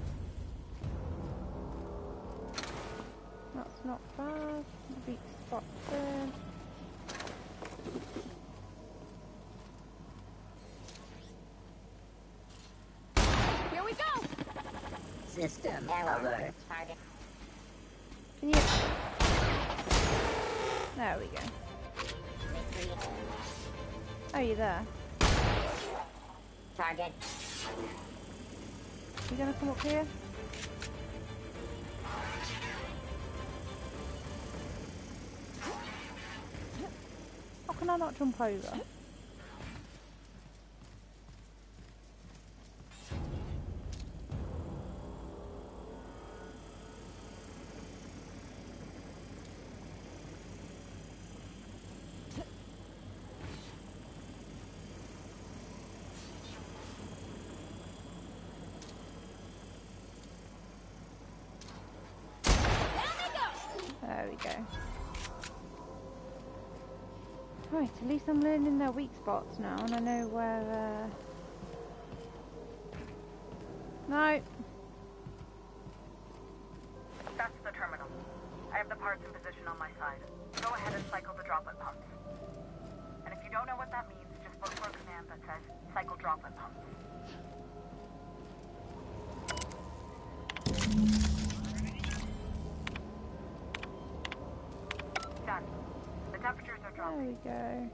that's not bad. Weak spot there. Here we go! System alert. Target. Can you? There we go. Oh, you there? Target. You gonna come up here? How can I not jump over? There we go. Right, at least I'm learning their weak spots now, and I know where. No. That's the terminal. I have the parts in position on my side. Go ahead and cycle the droplet pumps. And if you don't know what that means, just look for a command that says cycle droplet pumps. Done. The temperatures are dropping. There we go.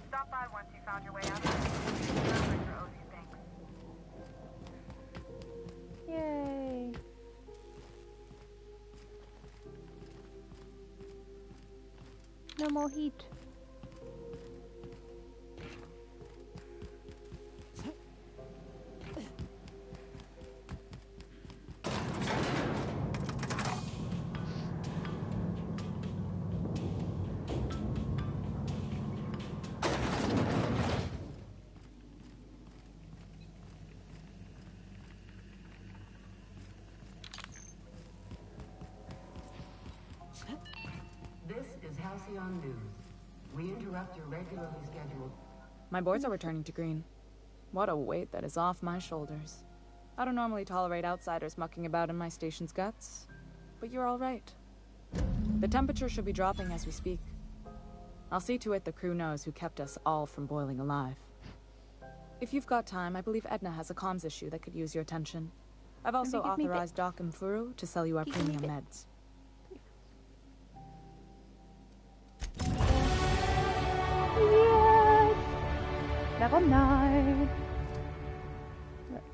Stop by once you found your way out. Groundbreaker owes you thanks. Yay. No more heat. This is Halcyon News. We interrupt your regularly scheduled... My boards are returning to green. What a weight that is off my shoulders. I don't normally tolerate outsiders mucking about in my station's guts, but you're all right. The temperature should be dropping as we speak. I'll see to it the crew knows who kept us all from boiling alive. If you've got time, I believe Edna has a comms issue that could use your attention. I've also authorized Doc and Furu to sell you our premium meds. Yes! Level 9. Let's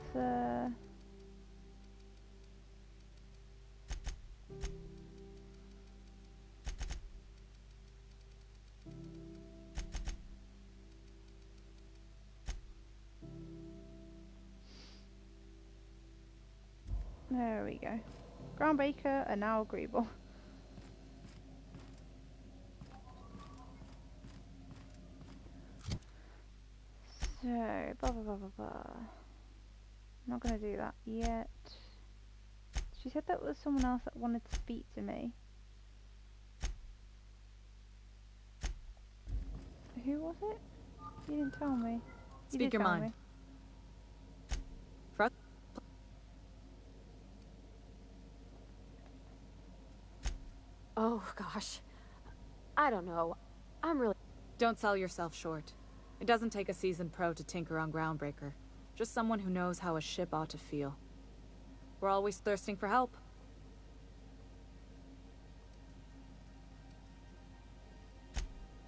there we go. Groundbreaker are now agreeable. So, blah blah blah blah blah. I'm not gonna do that yet. She said that was someone else that wanted to speak to me. Who was it? You didn't tell me. You Speak did your tell mind. me. Oh, gosh. I don't know. I'm really... Don't sell yourself short. It doesn't take a seasoned pro to tinker on Groundbreaker. Just someone who knows how a ship ought to feel. We're always thirsting for help.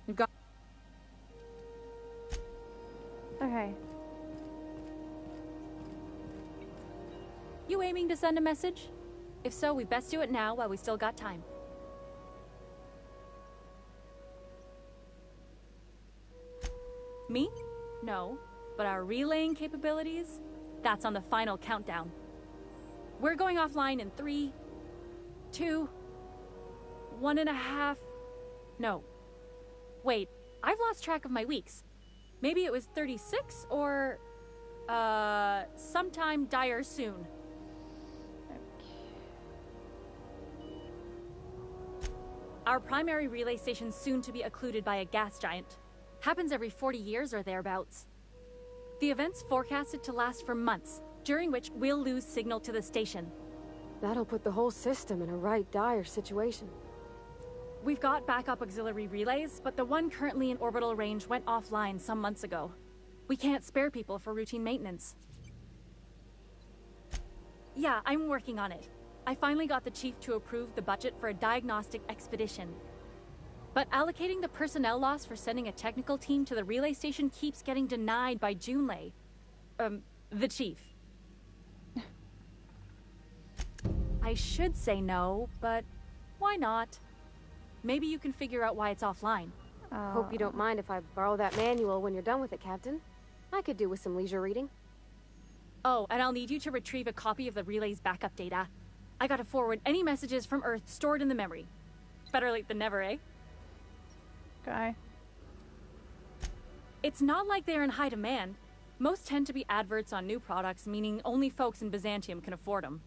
You've got... Okay. You aiming to send a message? If so, we best do it now while we still got time. Me? No. But our relaying capabilities? That's on the final countdown. We're going offline in 3, 2, 1.5... No. Wait, I've lost track of my weeks. Maybe it was 36 or... sometime dire soon. Our primary relay station's soon to be occluded by a gas giant. Happens every 40 years or thereabouts. The event's forecasted to last for months, during which we'll lose signal to the station. That'll put the whole system in a right dire situation. We've got backup auxiliary relays, but the one currently in orbital range went offline some months ago. We can't spare people for routine maintenance. Yeah, I'm working on it. I finally got the chief to approve the budget for a diagnostic expedition. But allocating the personnel loss for sending a technical team to the relay station keeps getting denied by Junlei. The chief. I should say no, but why not? Maybe you can figure out why it's offline. Hope you don't mind if I borrow that manual when you're done with it, Captain. I could do with some leisure reading. Oh, and I'll need you to retrieve a copy of the relay's backup data. I gotta forward any messages from Earth stored in the memory. Better late than never, eh? Okay. It's not like they're in high demand. Most tend to be adverts on new products, meaning only folks in Byzantium can afford them.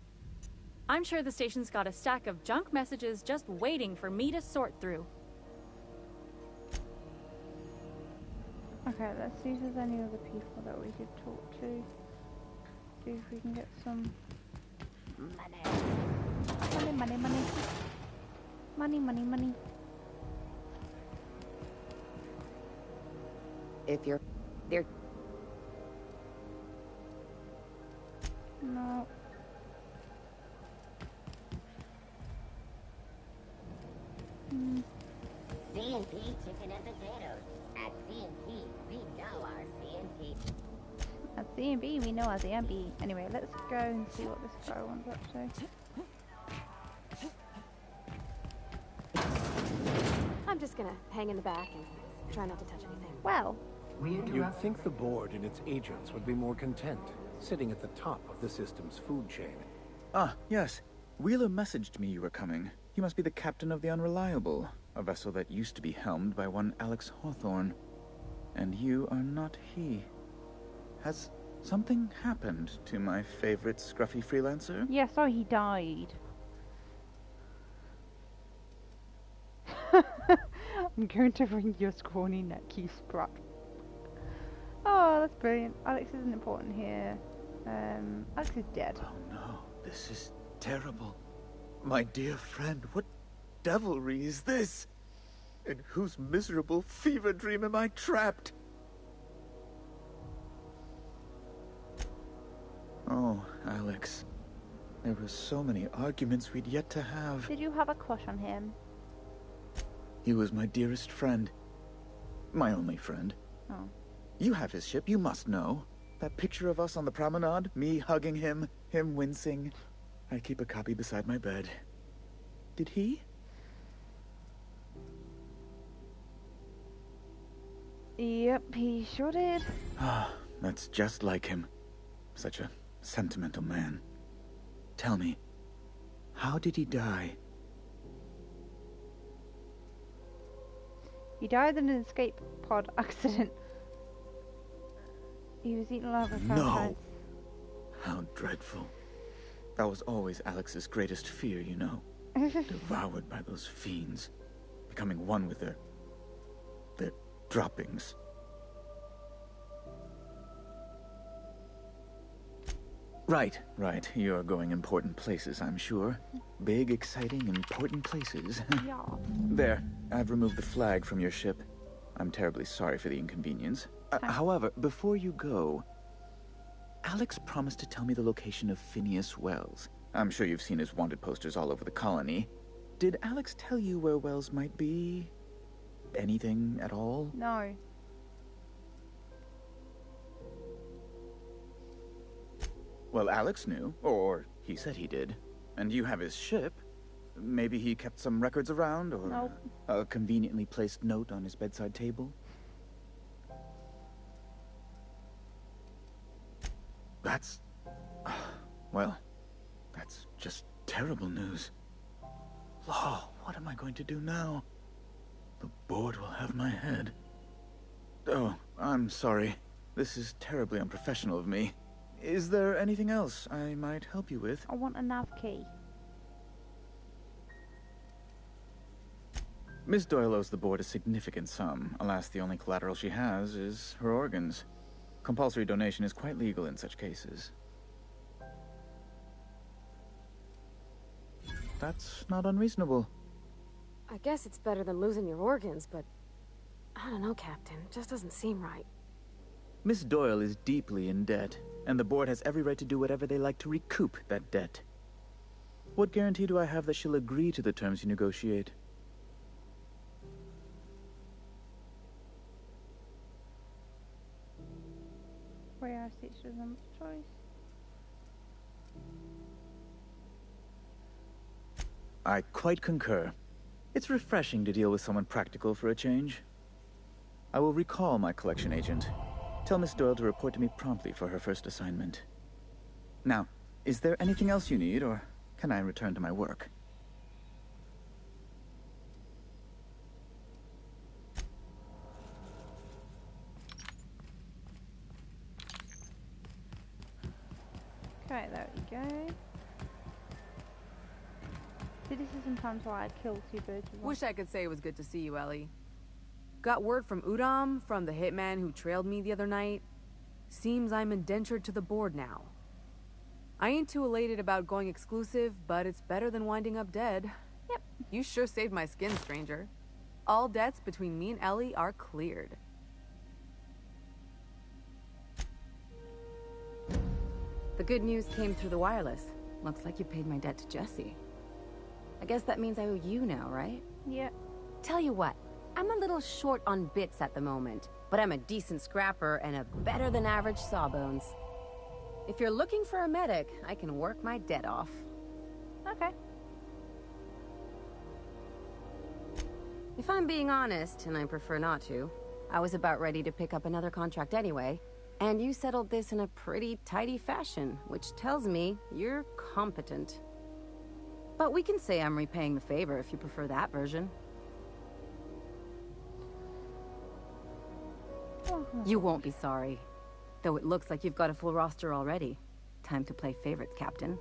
I'm sure the station's got a stack of junk messages just waiting for me to sort through. Okay, let's see if there's any other people that we could talk to. See if we can get some money. Money. If you're there. No. C&P chicken and potatoes. At C&P, we know our C&P. At C&B, we know our C&B. Anyway, let's go and see what this guy wants up to. I'm just gonna hang in the back and try not to touch anything. Well, you'd think the board and its agents would be more content, sitting at the top of the system's food chain. Ah, yes. Wheeler messaged me you were coming. He must be the captain of the Unreliable, a vessel that used to be helmed by one Alex Hawthorne. And you are not he. Has something happened to my favorite scruffy freelancer? yeah, so he died. I'm going to ring your scrawny neck, you sprat. Oh, that's brilliant. Alex isn't important here. Alex is dead. Oh no, this is terrible. My dear friend, what devilry is this? In whose miserable fever dream am I trapped? Oh, Alex. There were so many arguments we'd yet to have. Did you have a crush on him? He was my dearest friend. My only friend. Oh. You have his ship, you must know. That picture of us on the promenade, me hugging him, him wincing. I keep a copy beside my bed. Did he? Yep, he sure did. Ah, that's just like him. Such a sentimental man. Tell me, how did he die? He died in an escape pod accident. He was eaten alive by parasites. No! How dreadful. That was always Alex's greatest fear, you know. Devoured by those fiends. Becoming one with their droppings. Right. You're going important places, I'm sure. Big, exciting, important places. Yeah. There, I've removed the flag from your ship. I'm terribly sorry for the inconvenience. However, before you go, Alex promised to tell me the location of Phineas Wells. I'm sure you've seen his wanted posters all over the colony. Did Alex tell you where Wells might be? Anything at all? No. Well, Alex knew, or he said he did. And you have his ship. Maybe he kept some records around, or nope. A conveniently placed note on his bedside table? That's... well, that's just terrible news. Law, what am I going to do now? The board will have my head. Oh, I'm sorry. This is terribly unprofessional of me. Is there anything else I might help you with? I want a nav key. Miss Doyle owes the board a significant sum. Alas, the only collateral she has is her organs. Compulsory donation is quite legal in such cases. That's not unreasonable. I guess it's better than losing your organs, but I don't know, Captain. It just doesn't seem right. Miss Doyle is deeply in debt, and the board has every right to do whatever they like to recoup that debt. What guarantee do I have that she'll agree to the terms you negotiate? Where teachers and choice. I quite concur. It's refreshing to deal with someone practical for a change. I will recall my collection agent. Tell Miss Doyle to report to me promptly for her first assignment. Now, is there anything else you need, or can I return to my work? Okay, there we go. See, this is sometimes why I kill two birds with one. Wish I could say it was good to see you, Ellie. Got word from Udom, from the hitman who trailed me the other night. Seems I'm indentured to the board now. I ain't too elated about going exclusive, but it's better than winding up dead. Yep. You sure saved my skin, stranger. All debts between me and Ellie are cleared. The good news came through the wireless. Looks like you paid my debt to Jessie. I guess that means I owe you now, right? Yep. Tell you what, I'm a little short on bits at the moment, but I'm a decent scrapper and a better-than-average sawbones. If you're looking for a medic, I can work my debt off. Okay. If I'm being honest, and I prefer not to, I was about ready to pick up another contract anyway, and you settled this in a pretty tidy fashion, which tells me you're competent. But we can say I'm repaying the favor if you prefer that version. You won't be sorry. Though it looks like you've got a full roster already. Time to play favorites, Captain.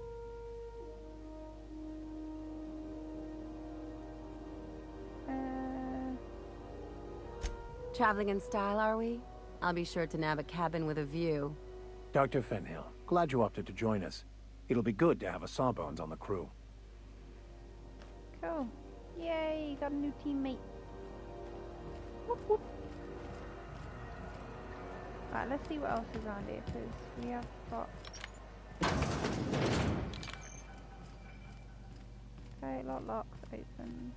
Traveling in style, are we? I'll be sure to nab a cabin with a view. Dr. Fenhill, glad you opted to join us. It'll be good to have a Sawbones on the crew. Cool. Yay, got a new teammate. Whoop, whoop. Right, let's see what else is around here, because we have got... Okay, locks open.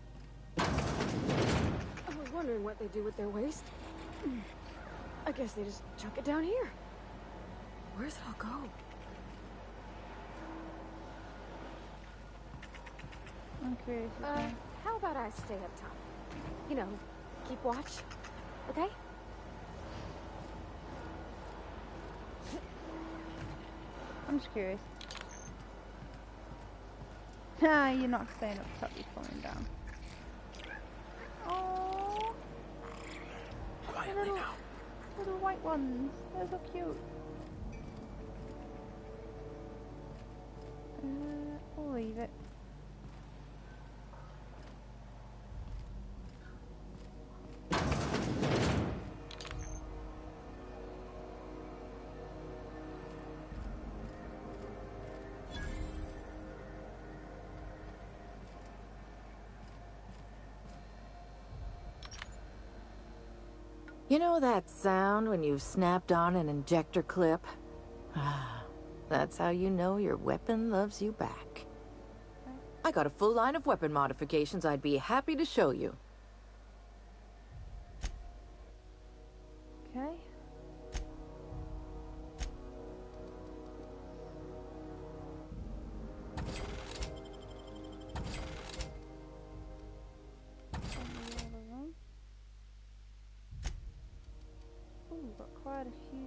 I was wondering what they do with their waste. I guess they just chuck it down here. Where's it all go? I'm curious. How about I stay up top? You know, keep watch, okay? I'm just curious. Ah, you're not staying up top, you're falling down. Oh, quietly now. Little white ones. They're so cute. We'll leave it. You know that sound when you've snapped on an injector clip? That's how you know your weapon loves you back. I got a full line of weapon modifications I'd be happy to show you. Okay. Ooh, got quite a few.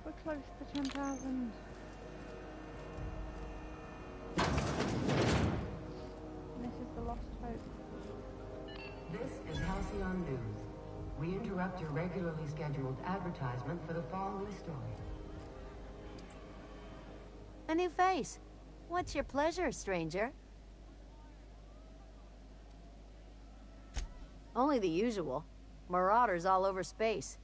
We're close to 10,000. This is Halcyon News. We interrupt your regularly scheduled advertisement for the following story. A new face. What's your pleasure, stranger? Only the usual. Marauders all over space.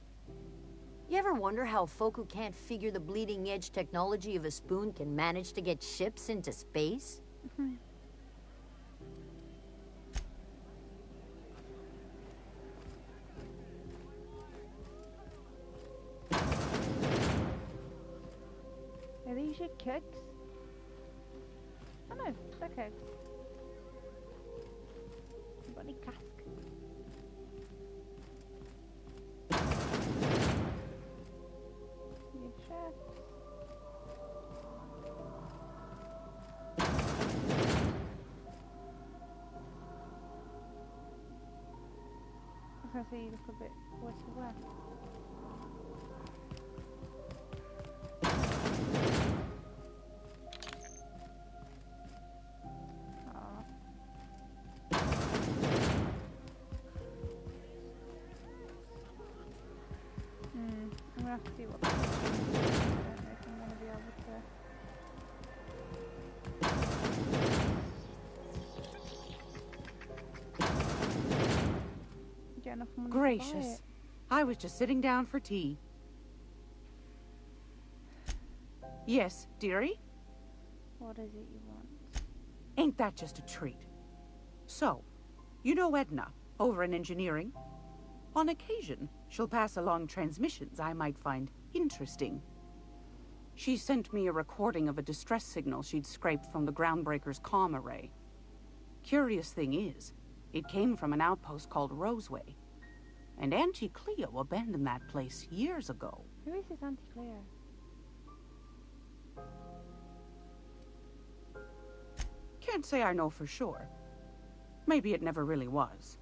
You ever wonder how folk who can't figure the bleeding edge technology of a spoon can manage to get ships into space? Are these your kids? Oh no, they're kids. Bunny cask. Your chest. I was gonna say you look a bit worse for wear. I'm gonna have to see what I don't know if I'm gonna be able to get enough money to buy Gracious. it. I was just sitting down for tea. Yes, dearie? What is it you want? Ain't that just a treat? So, you know Edna, over in engineering? On occasion, she'll pass along transmissions I might find interesting. She sent me a recording of a distress signal she'd scraped from the Groundbreaker's comm array. Curious thing is, it came from an outpost called Roseway. And Auntie Cleo abandoned that place years ago. Who is this Auntie Cleo? Can't say I know for sure. Maybe it never really was.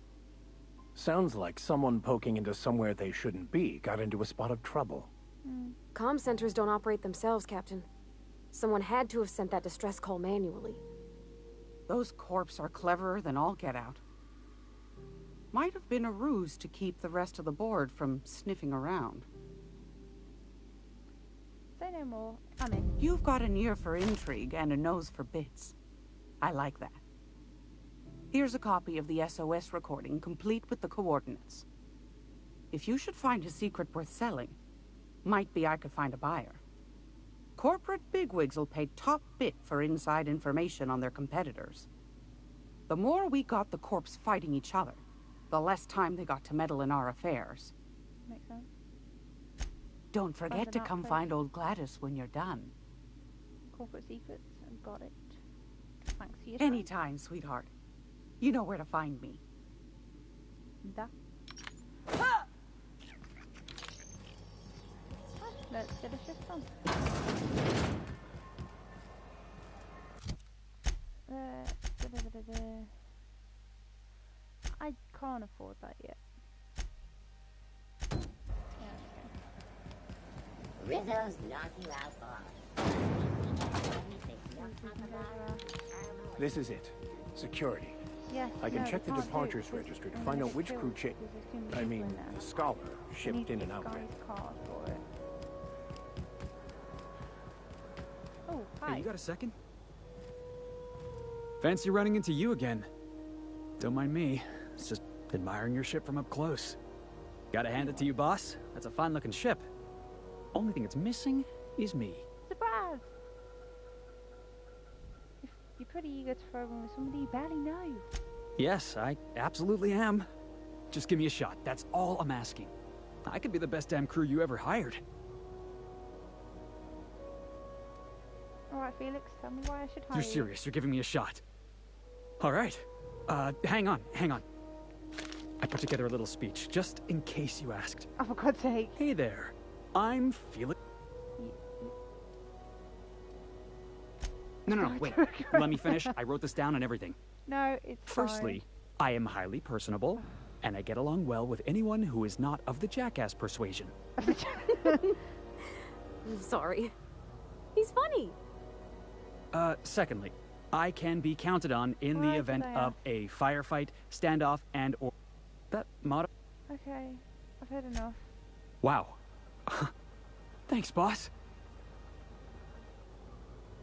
Sounds like someone poking into somewhere they shouldn't be got into a spot of trouble. Comm centers don't operate themselves, Captain. Someone had to have sent that distress call manually. Those corps are cleverer than all get out. Might have been a ruse to keep the rest of the board from sniffing around. Say no more. I'm in. You've got an ear for intrigue and a nose for bits. I like that. Here's a copy of the SOS recording, complete with the coordinates. If you should find a secret worth selling, might be I could find a buyer. Corporate bigwigs will pay top bit for inside information on their competitors. The more we got the corps fighting each other, the less time they got to meddle in our affairs. Makes sense. Don't forget to come find old Gladys when you're done. Corporate secrets. I've got it. Thanks for your time. Anytime, sweetheart. You know where to find me. Da. Let's get a shift on. I can't afford that yet. Rizzo's knock you out far. This is it. Security. Yes, I can no, check the we can't do departures it. registry to find out which crew the scholar shipped in and out with. Oh, hi. Hey, you got a second? Fancy running into you again. Don't mind me. It's just admiring your ship from up close. Gotta hand it to you, boss. That's a fine-looking ship. Only thing it's missing is me. Surprise! You're pretty eager to throw in with somebody you barely know. Yes, I absolutely am. Just give me a shot. That's all I'm asking. I could be the best damn crew you ever hired. Alright, Felix, tell me why I should hire You're serious. You're giving me a shot. Alright. Hang on. I put together a little speech, just in case you asked. Oh, for God's sake. Hey there. I'm Felix. No, wait. Let me finish. I wrote this down and everything. No, it's Firstly, I am highly personable, and I get along well with anyone who is not of the jackass persuasion. I'm sorry. He's funny. Secondly, I can be counted on in the event of a firefight, standoff, and/or... That motto. Okay, I've heard enough. Wow. Thanks, boss.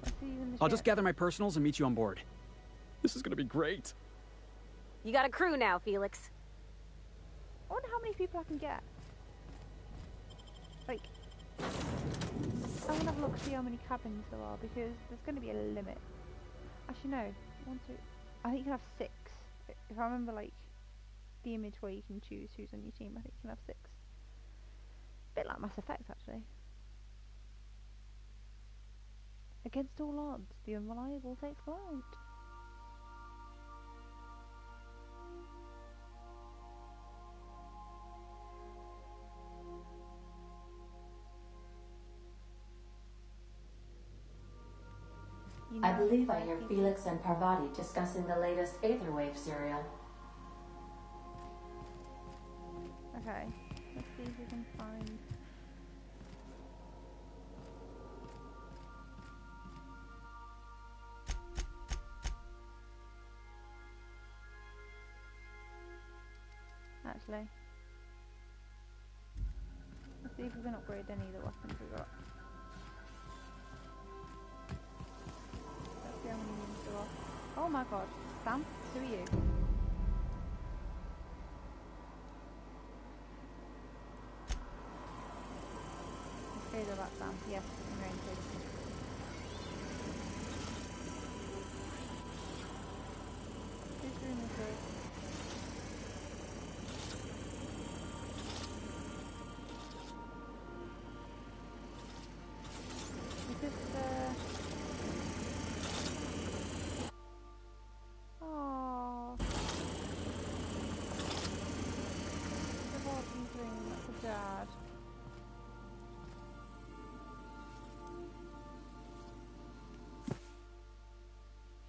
I'll see you in the I'll just ship. gather my personals and meet you on board. This is gonna be great. You got a crew now, Felix. I wonder how many people I can get. Like, I'm gonna have a look to see how many cabins there are, because there's gonna be a limit. Actually, no. 1, 2. I think you can have 6. If I remember, like, the image where you can choose who's on your team, I think you can have 6. Bit like Mass Effect, actually. Against all odds, the unreliable takes flight. I believe I hear Felix and Parvati discussing the latest Aetherwave serial. Okay, let's see if we can find... Actually, let's see if we can upgrade any of the weapons we got. Let's see how many units there are. Oh my god, Sam, who are you? Let's go to that, Sam. Yes, I'm going to. Whose room is this? Oh, the Parvati's room. That's a dad.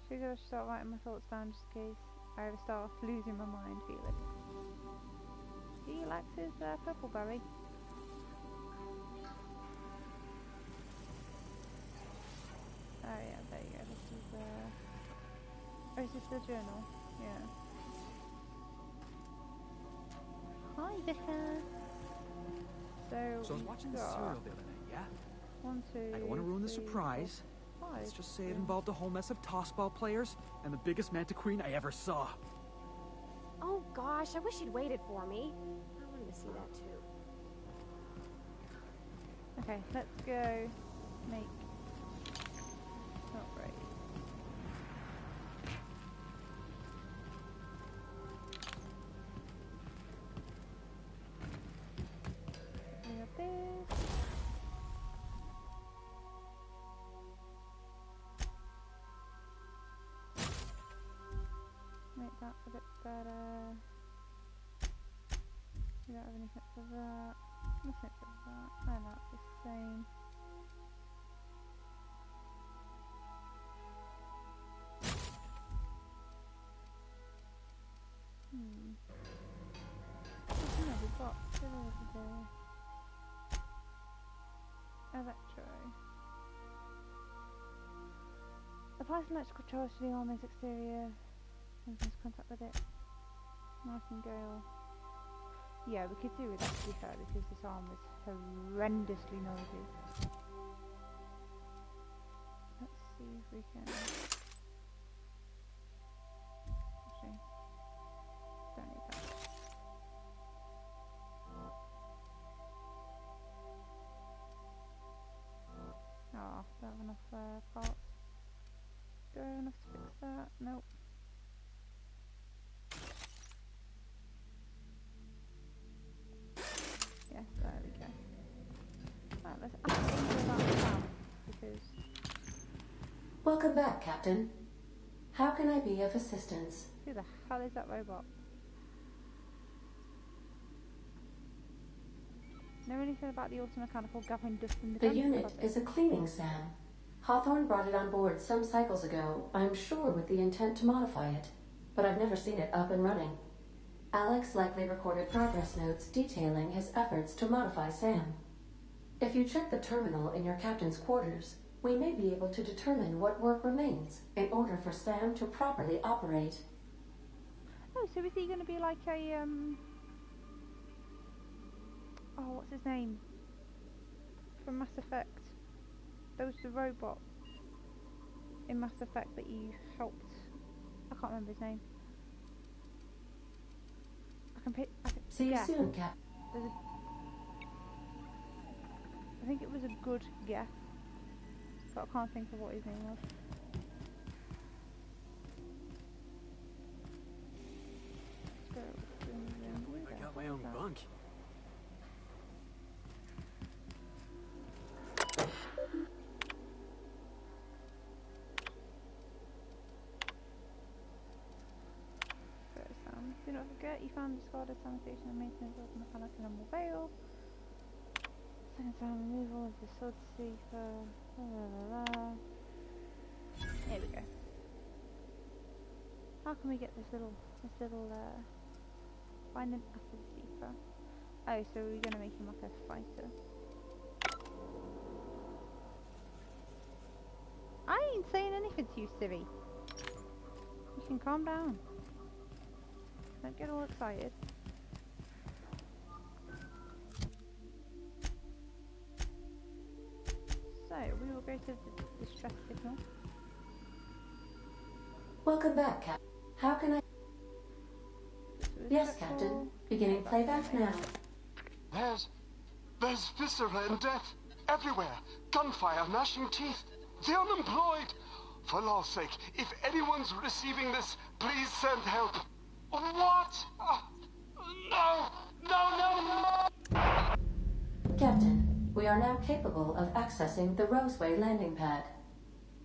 Should I start writing my thoughts down just in case I ever start losing my mind, Felix? He likes his purple berry. Oh yeah, there you go. This is oh, is this the journal? Yeah. Hi, Vicar. So I was watching the serial the other night, yeah? 1, 2. I don't want to ruin the 3, surprise. 4, 5. Let's just say it involved a whole mess of tossball players and the biggest Manta Queen I ever saw. Oh gosh, I wish you'd waited for me. I wanted to see that too. Okay, let's go make upgrade. We have this. Make that a bit better. We don't have anything for that. Nothing for that. And that's the same. We've got Electro. Applies an electrical charge to the armor's exterior. And lose contact with it. Nightingale. Yeah, we could do with that to be fair, because this arm is horrendously noisy. Let's see if we can... Actually, don't need that. Oh, don't have enough parts. Do I have enough to fix that? Nope. Yes, there we go. Right, let's ask Angel about the sound, because... Welcome back, Captain. How can I be of assistance? Who the hell is that robot? Know anything about the automechanical gathering dust in the The gun unit closet? is a cleaning SAM. Hawthorne brought it on board some cycles ago, I'm sure with the intent to modify it, but I've never seen it up and running. Alex likely recorded progress notes detailing his efforts to modify Sam. If you check the terminal in your captain's quarters, we may be able to determine what work remains in order for Sam to properly operate. Oh, so is he going to be like a, Oh, what's his name? From Mass Effect. There was the robot in Mass Effect that you helped. I can't remember his name. See you soon, Cap. I think it was a good guess, but I can't think of what his name was. I got my own bunk. Do not forget, you found discarded sanitation and maintenance of mechanical and veil. Second time removal of the sword seeker. Here we go. How can we get this little find an acid seeker? Oh, so we're gonna make him like a fighter. I ain't saying anything to you, Siri. You can calm down. Don't get all excited. So, we will go to the distress signal. Welcome back, Cap. How can I... Yes, Captain. Beginning playback now. There's viscera and death everywhere. Gunfire, gnashing teeth. The unemployed. For law's sake, if anyone's receiving this, please send help. What? No! Captain, we are now capable of accessing the Roseway landing pad.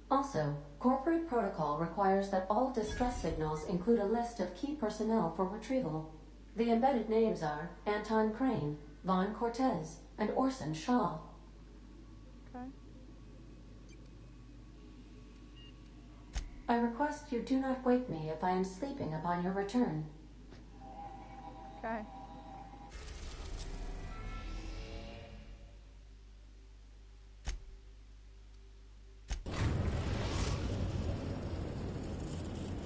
Also, corporate protocol requires that all distress signals include a list of key personnel for retrieval. The embedded names are Anton Crane, Vaughn Cortez, and Orson Shaw. Okay. I request you do not wake me if I am sleeping upon your return. Okay.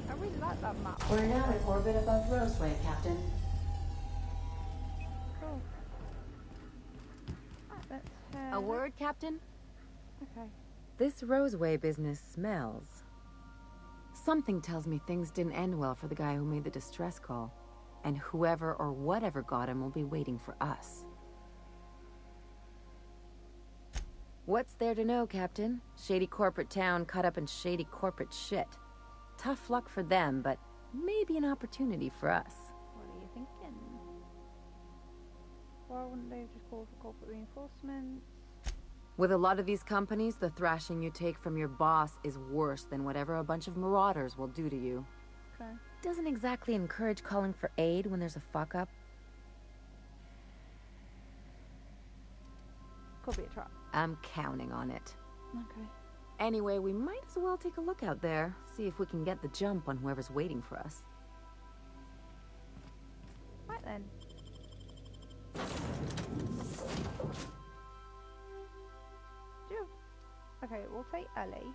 I really like that map. We're now in orbit above Roseway, Captain. Cool. Right, let's A word, Captain? Okay. This Roseway business smells. Something tells me things didn't end well for the guy who made the distress call. And whoever or whatever got him will be waiting for us. What's there to know, Captain? Shady corporate town caught up in shady corporate shit. Tough luck for them, but maybe an opportunity for us. What are you thinking? Why wouldn't they just call for corporate reinforcements? With a lot of these companies, the thrashing you take from your boss is worse than whatever a bunch of marauders will do to you. Okay. Doesn't exactly encourage calling for aid when there's a fuck-up. Could be a trap. I'm counting on it. Okay. Anyway, we might as well take a look out there, see if we can get the jump on whoever's waiting for us. Right then. Okay, we'll take Ellie.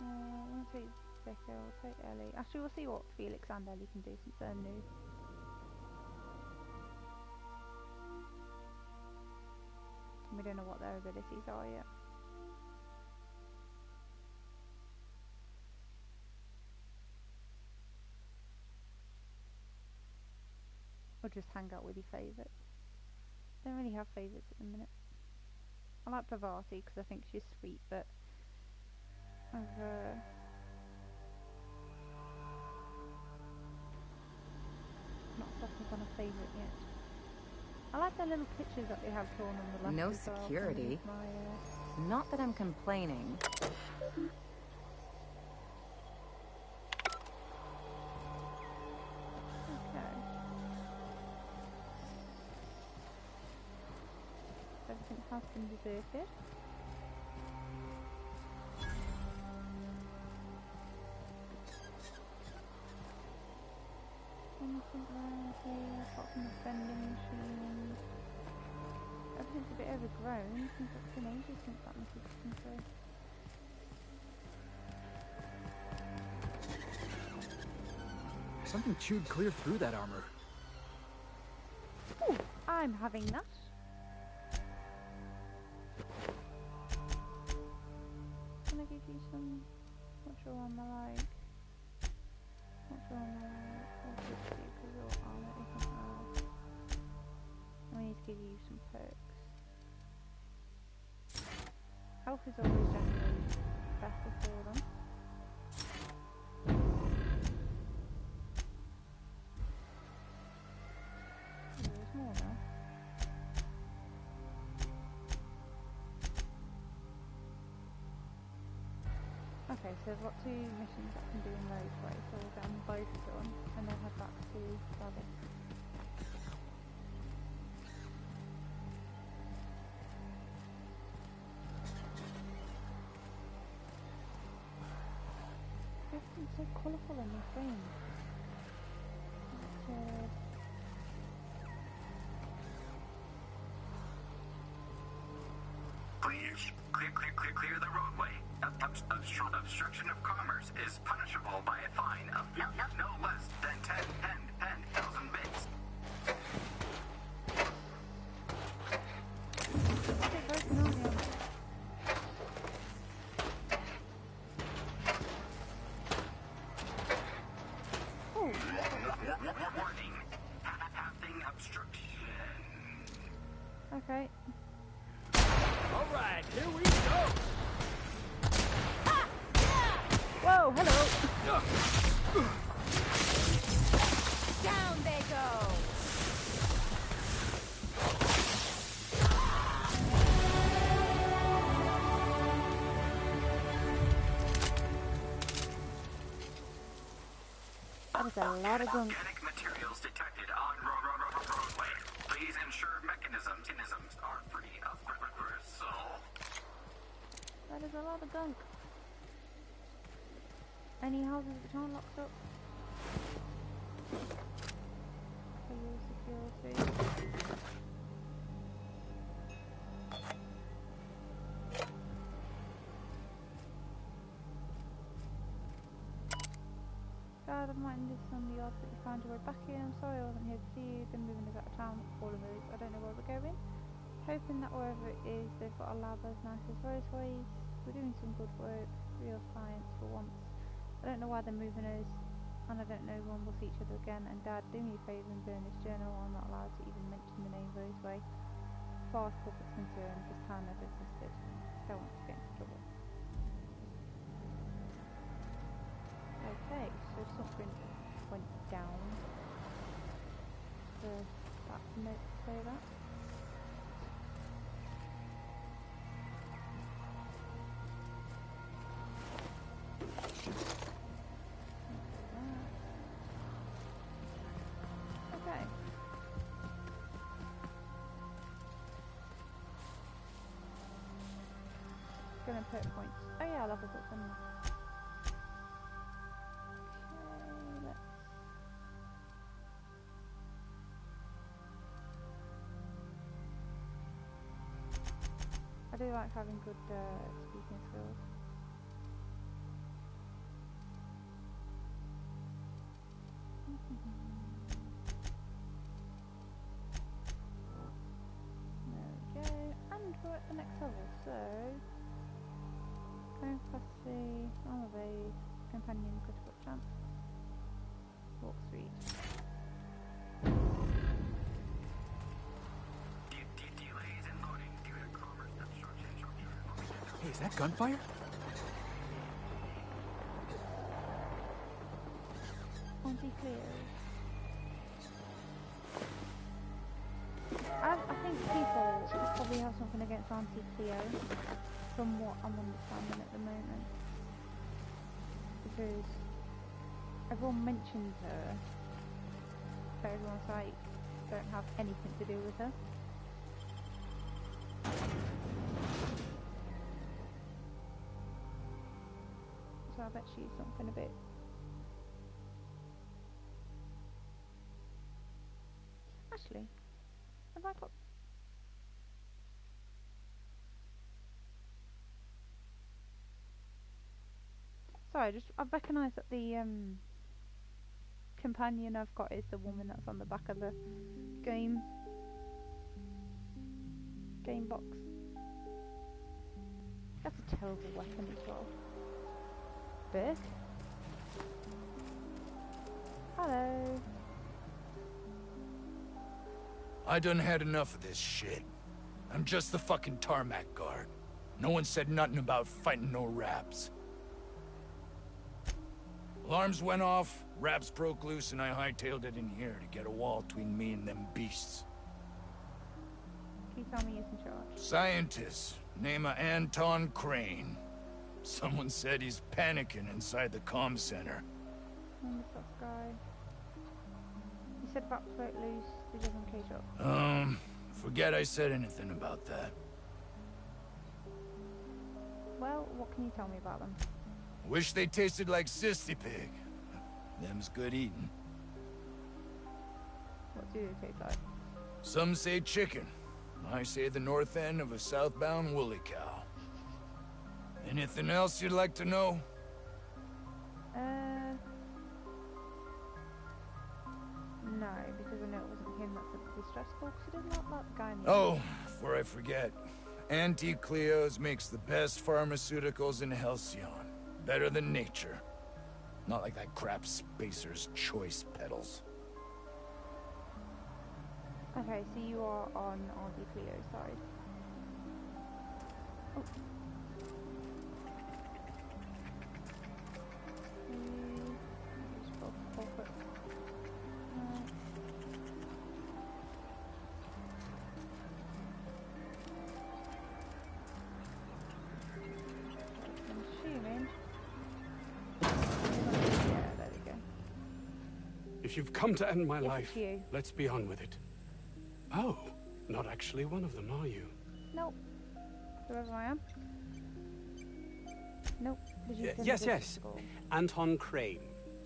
We'll take Becca, we'll take Ellie. Actually, we'll see what Felix and Ellie can do since they're new. We don't know what their abilities are yet. Or just hang out with your favourites. Don't really have favourites at the minute. I like Parvati because I think she's sweet, but I've not settled on a favourite yet. I like the little pictures that they have drawn on the left. No as well. security. Not that I'm complaining. Everything has been deserted. Anything around here apart from the vending machine? Everything's a bit overgrown. Seems like it's been ages since that message has come through. Something chewed clear through that armor. Ooh, I'm having that. Can I give you some? Not sure on the like. Not sure on the like. What should we do? Because your armor isn't ours. We need to give you some perks. Health is always generally better for them. There's more now. Okay, so I've got 2 missions that I can do in those ways, so we'll get them both done and then head back to Vasa. Everything's so colourful in this game. Please, clear the roadway. Obstruction of commerce is punishable by a fine of no less than 10,000 bits. Warning, having obstruction. Okay. All right, here we go. Whoa, hello. Down they go. That is a lot of gunk. Organic materials detected on roadway. Please ensure mechanisms are free of bristle. That is a lot of gunk. Any houses which aren't locked up? For your security. Dad, I've might this on the odds that you found your way back here. I'm sorry I wasn't here to see you. Been moving us out of town, all of us. I don't know where we're going. Hoping that wherever it is, they've got a lab as nice as Roseways. We're doing some good work, real science for once. I don't know why they're moving us, and I don't know when we'll see each other again. And Dad, do me a favour and burn this journal. I'm not allowed to even mention the name Roseway. As far as public's concerned, this town never existed. Don't want to get into trouble. Okay, so something went down. So that's a note to say that. Okay. Gonna put points. Oh yeah, I love the book. Okay, let's. I do like having good speaking skills. There we go, and we're at the next level, so going capacity, armor base, companion, critical chance, walk speed. Delays in loading due to commerce obstruction. Hey, is that gunfire? Anti-Cleo. I think people probably have something against Anti-Cleo, from what I'm understanding at the moment. Because everyone mentions her, but everyone's like, don't have anything to do with her. So I bet she's something a bit. Actually, have I got? Sorry, I've recognised that the companion I've got is the woman that's on the back of the game. Game box. That's a terrible weapon as well. Bird? Hello. I done had enough of this shit. I'm just the fucking tarmac guard. No one said nothing about fighting no raps. Alarms went off, raps broke loose, and I hightailed it in here to get a wall between me and them beasts. Can you tell me who's in charge? Scientist, name of Anton Crane. Someone said he's panicking inside the comm center. Who's that guy? You said raps broke loose. Did you have cage up? Forget I said anything about that. Well, what can you tell me about them? Wish they tasted like sissy pig. Them's good eating. What do they taste like? Some say chicken. I say the north end of a southbound woolly cow. Anything else you'd like to know? No, because I know it wasn't him that said the distress call, because I didn't like that guy in the Oh, before I forget. Auntie Cleo's makes the best pharmaceuticals in Halcyon. Better than nature. Not like that crap Spacer's Choice pedals. Okay, so you are on Auntie Cleo's side. Oh. If you've come to end my life, let's be on with it. Oh, not actually one of them, are you? Nope. Whoever I am. Nope. Yes. Anton Crane,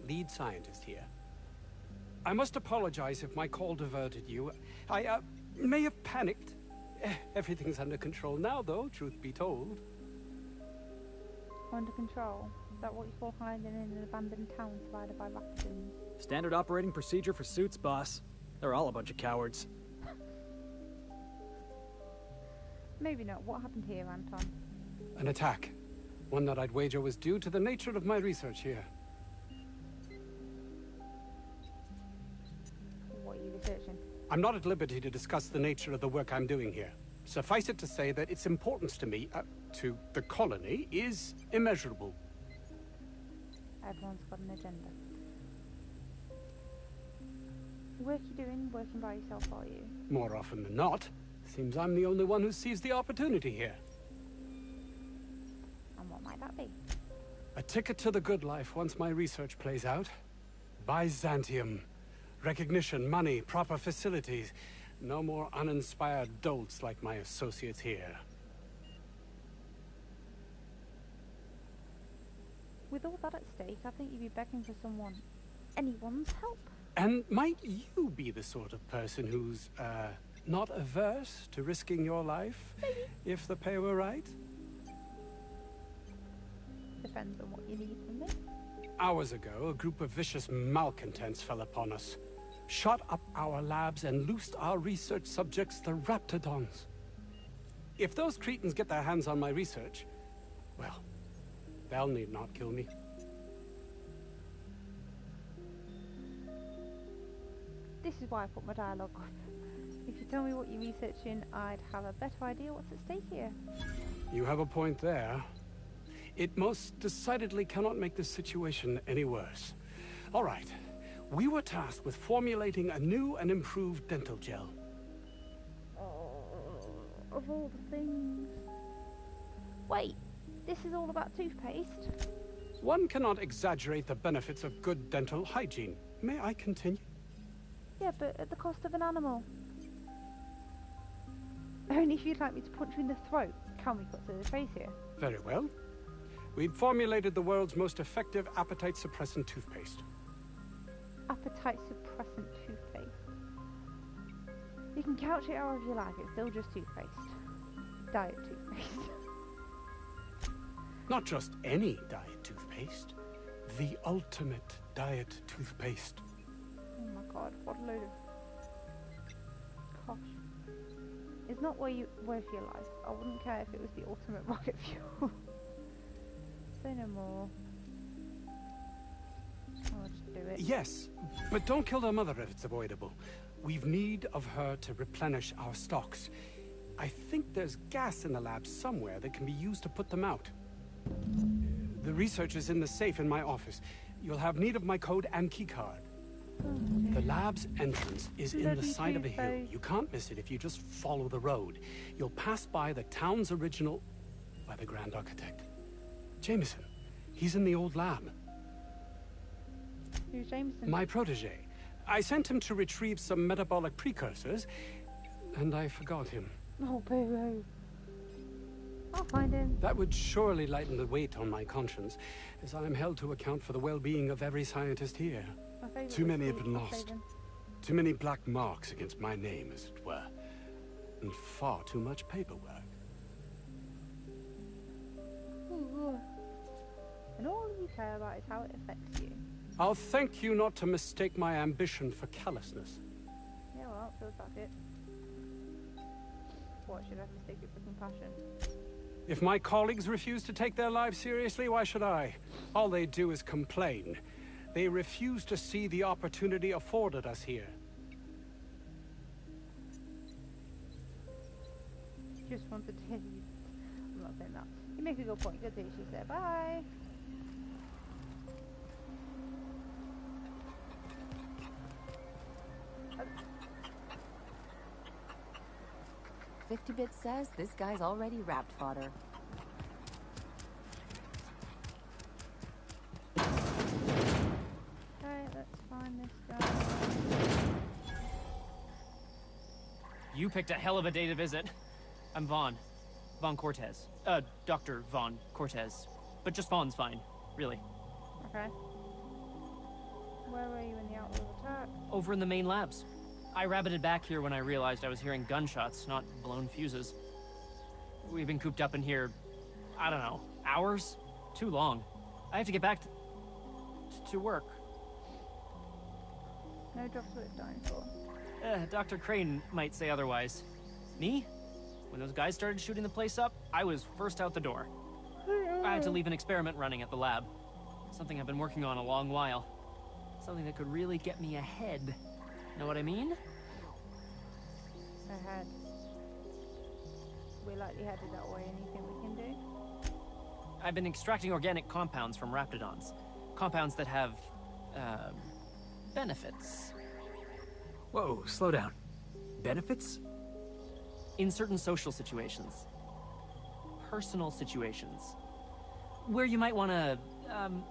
lead scientist here. I must apologize if my call diverted you. I may have panicked. Everything's under control now, though, truth be told. Under control? Is that what you call hiding in an abandoned town surrounded by raccoons? Standard operating procedure for suits, boss. They're all a bunch of cowards. Maybe not. What happened here, Anton? An attack. One that I'd wager was due to the nature of my research here. What are you researching? I'm not at liberty to discuss the nature of the work I'm doing here. Suffice it to say that its importance to me, to the colony, is immeasurable. Everyone's got an agenda. The work you're doing, working by yourself, are you? More often than not. Seems I'm the only one who sees the opportunity here. And what might that be? A ticket to the good life once my research plays out. Byzantium. Recognition, money, proper facilities. No more uninspired dolts like my associates here. With all that at stake, I think you'd be begging for anyone's help. And might you be the sort of person who's, not averse to risking your life, if the pay were right? Depends on what you need from me. Hours ago, a group of vicious malcontents fell upon us, shot up our labs and loosed our research subjects, the Raptidons. If those cretins get their hands on my research, well, they'll need not kill me. This is why I put my dialogue on. If you tell me what you're researching, I'd have a better idea what's at stake here. You have a point there. It most decidedly cannot make this situation any worse. All right. We were tasked with formulating a new and improved dental gel. Oh, of all the things. Wait, this is all about toothpaste? One cannot exaggerate the benefits of good dental hygiene. May I continue? Yeah, but at the cost of an animal. Only if you'd like me to punch you in the throat. Can we cut to the face here? Very well. We've formulated the world's most effective appetite-suppressant toothpaste. Appetite-suppressant toothpaste? You can couch it however you like, it's still just toothpaste. Diet toothpaste. Not just any diet toothpaste. The ultimate diet toothpaste. Oh my god, what a load of... Gosh. It's not worth your life. I wouldn't care if it was the ultimate rocket fuel. Say no more. I'll just do it. Yes, but don't kill her mother if it's avoidable. We've need of her to replenish our stocks. I think there's gas in the lab somewhere that can be used to put them out. The research is in the safe in my office. You'll have need of my code and keycard. The lab's entrance is in the side of a hill. You can't miss it if you just follow the road. You'll pass by the town's original... by the Grand Architect. Jameson. He's in the old lab. Who's Jameson? My protege. I sent him to retrieve some metabolic precursors, and I forgot him. Oh, boo-hoo. I'll find him. That would surely lighten the weight on my conscience, as I am held to account for the well-being of every scientist here. Too many have been lost. Too many black marks against my name, as it were. And far too much paperwork. Ooh. And all you care about is how it affects you. I'll thank you not to mistake my ambition for callousness. Yeah, well, feels like it. What, should I mistake it for compassion? If my colleagues refuse to take their lives seriously, why should I? All they do is complain. They refuse to see the opportunity afforded us here. Just wanted to hear you. I'm not saying that. You make a good point. Good to hear she said bye. Oh. 50-bit says this guy's already wrapped fodder. Let's find this guy. You picked a hell of a day to visit. I'm Vaughn. Vaughn Cortez. Dr. Vaughn Cortez. But just Vaughn's fine, really. Okay. Where were you in the outlaw attack? Over in the main labs. I rabbited back here when I realized I was hearing gunshots, not blown fuses. We've been cooped up in here, I don't know, hours? Too long. I have to get back to work. No job's worth dying for. Dr. Crane might say otherwise. Me? When those guys started shooting the place up, I was first out the door. I had to leave an experiment running at the lab. Something I've been working on a long while. Something that could really get me ahead. Know what I mean? Ahead. We're likely headed that way. Anything we can do? I've been extracting organic compounds from raptidons. Compounds that have, benefits. Whoa, slow down. Benefits? In certain social situations. Personal situations. Where you might want to,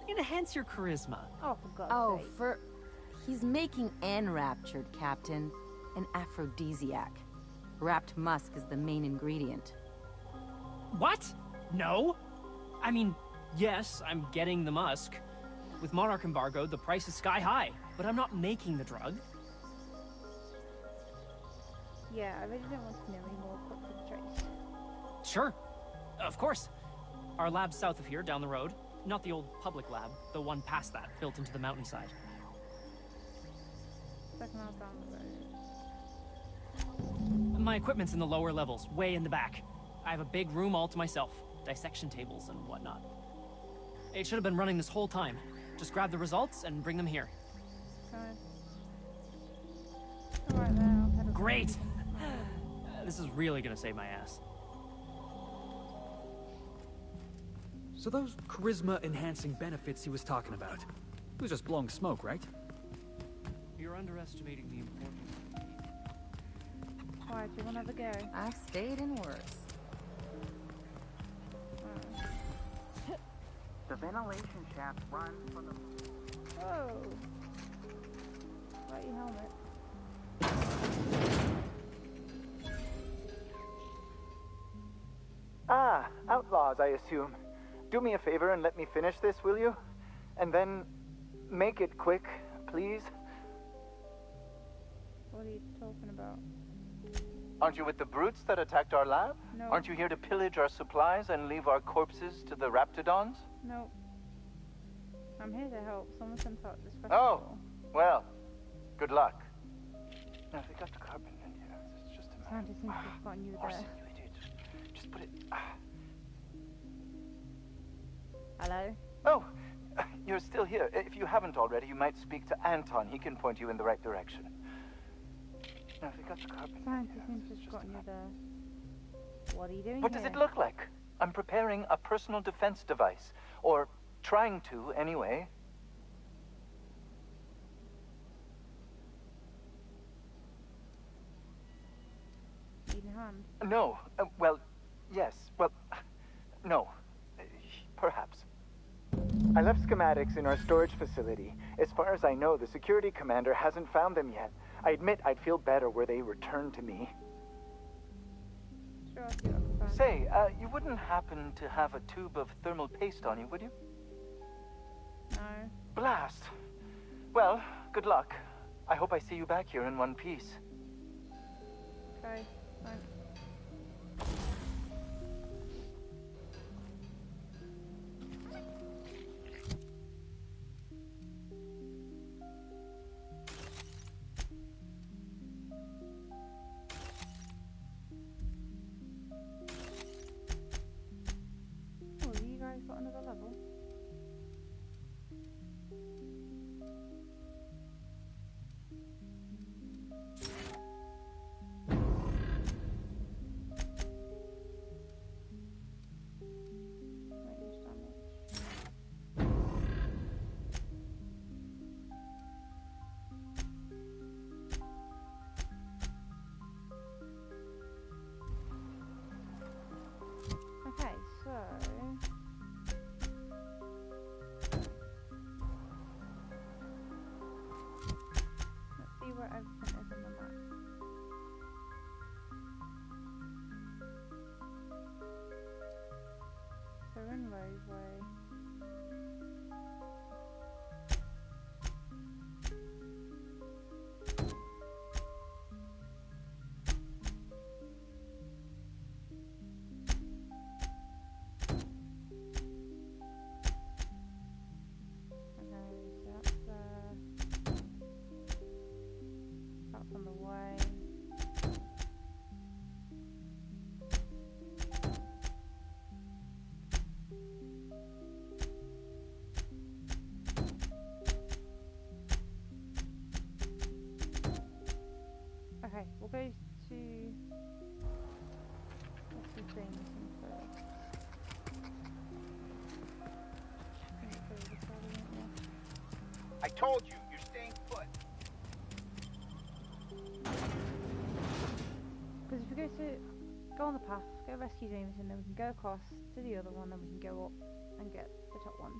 enhance your charisma. Oh, for God's sake. He's making enraptured, Captain. An aphrodisiac. Wrapped musk is the main ingredient. What? No? I mean, yes, I'm getting the musk. With Monarch embargo, the price is sky high, but I'm not making the drug. Yeah, I really don't want to know any more. Cut to the chase. Sure. Of course. Our lab's south of here, down the road. Not the old public lab, the one past that, built into the mountainside. Second house down the road. My equipment's in the lower levels, way in the back. I have a big room all to myself. Dissection tables and whatnot. It should have been running this whole time. Just grab the results and bring them here. Alright then, Great! This is really gonna save my ass. So those charisma-enhancing benefits he was talking about, it was just blowing smoke, right? You're underestimating the importance. Why, do you want to have a go? I've stayed in worse. The ventilation shaft runs from the... Whoa! Right, your helmet. Ah, outlaws, I assume. Do me a favor and let me finish this, will you? And then make it quick, please. What are you talking about? Aren't you with the brutes that attacked our lab? No. Aren't you here to pillage our supplies and leave our corpses to the raptidons? No. I'm here to help. Someone sent out this festival. Oh, well, good luck. Now, they got the carbon in here. It's just a Santa seems to have forgotten you were there. You idiot. Just put it... Hello? Oh, you're still here. If you haven't already, you might speak to Anton. He can point you in the right direction. Now, if you got the carpet... Santa seems to have forgotten you there. What are you doing What here? does it look like? I'm preparing a personal defense device. Or trying to, anyway. Need a hand? No. Well, yes. Well, no. Perhaps. I left schematics in our storage facility. As far as I know, the security commander hasn't found them yet. I admit I'd feel better were they returned to me. Sure, I'll see what I can find. Say, you wouldn't happen to have a tube of thermal paste on you, would you? No. Blast. Well, good luck. I hope I see you back here in one piece. Okay, thanks. Oh, you guys got another level? Reduce damage. Okay, so let's see where everything is on the map. So we're in Roseway. Okay, so that's there. That's on the way. Okay, we'll go to... Let's see things first. I told you, you're staying put. Because if we go on the path, go rescue Jameson, then we can go across to the other one, then we can go up and get the top one.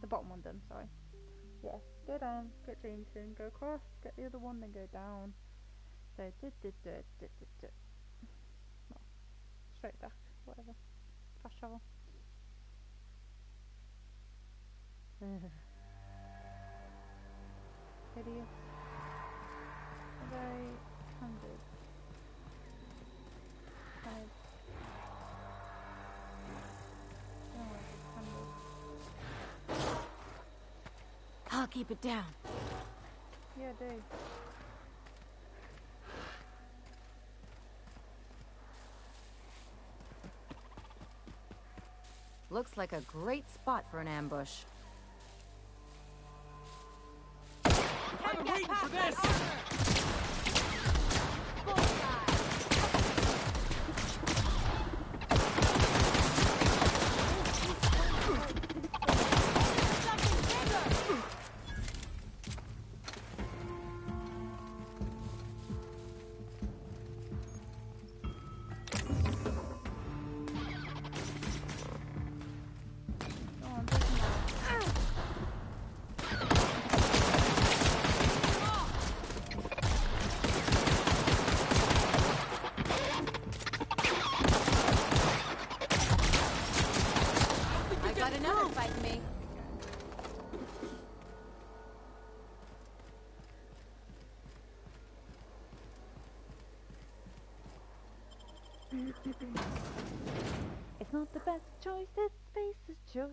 The bottom one done, sorry. Yeah, go down, get Jameson, go across, get the other one, then go down. So, well, straight back, whatever. Fast travel. Hideous. Very candid. Candid. Candid. I'll keep it down. Yeah, do. Looks like a great spot for an ambush. I've been waiting for this! It's not the best choice, it's Vasa's choice.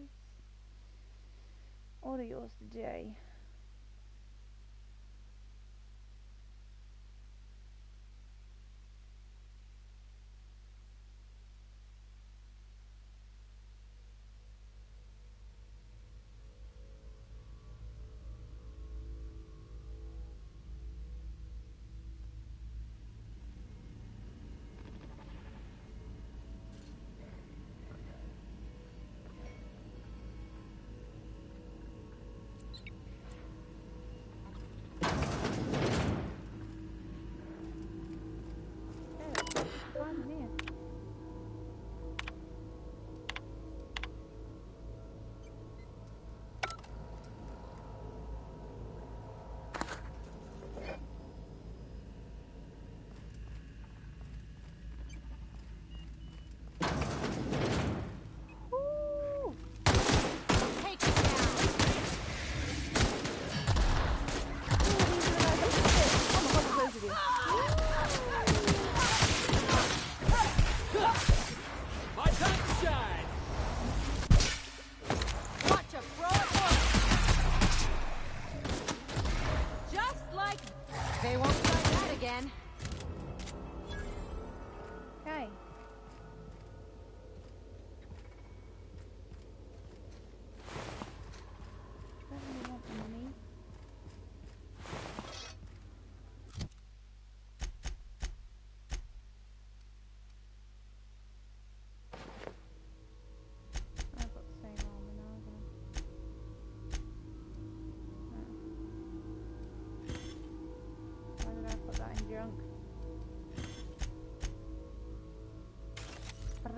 Order yours today.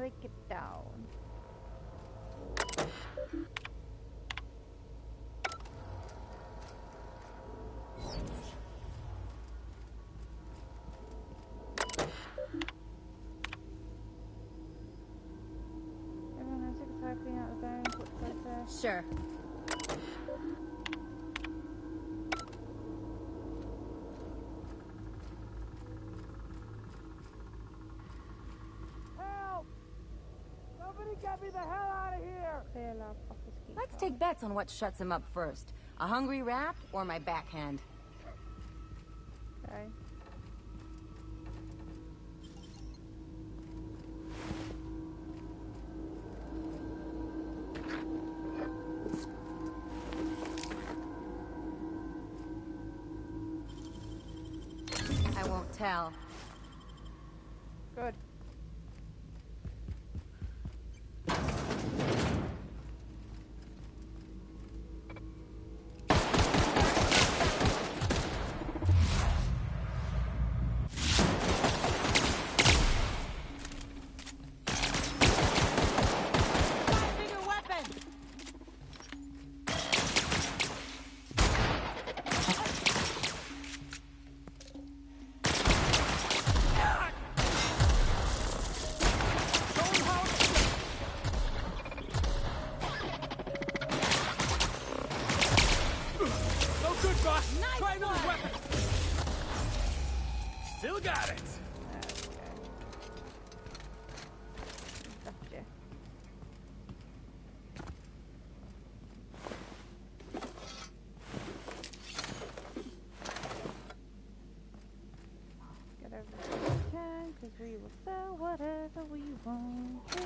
break it down. Everyone has a guitar clean out the bones. What's right there? Sure. Help! Somebody get me the hell out of here! Clear lab office key Let's card. take bets on what shuts him up first. A hungry rat or my backhand? Okay. I won't tell. Good. Bigger weapon! No good, boss! Try another weapon! Still got it! Gotcha. Get everything we can, cause we will sell whatever we want to.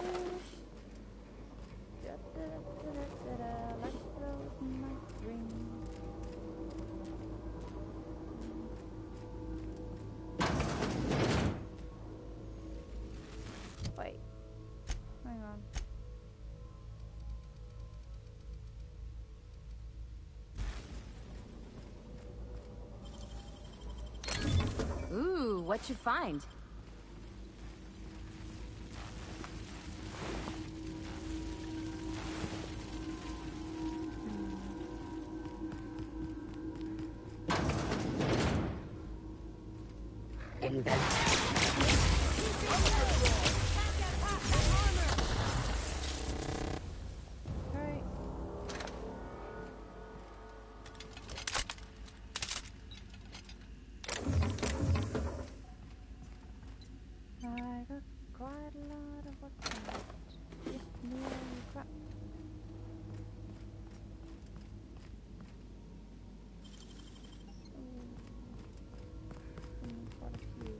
Da-da-da-da-da-da, like those nice rings. Wait. Hang on. Ooh, what you find? Right. I got quite a lot of what's left. Just nearly crap. Quite a few.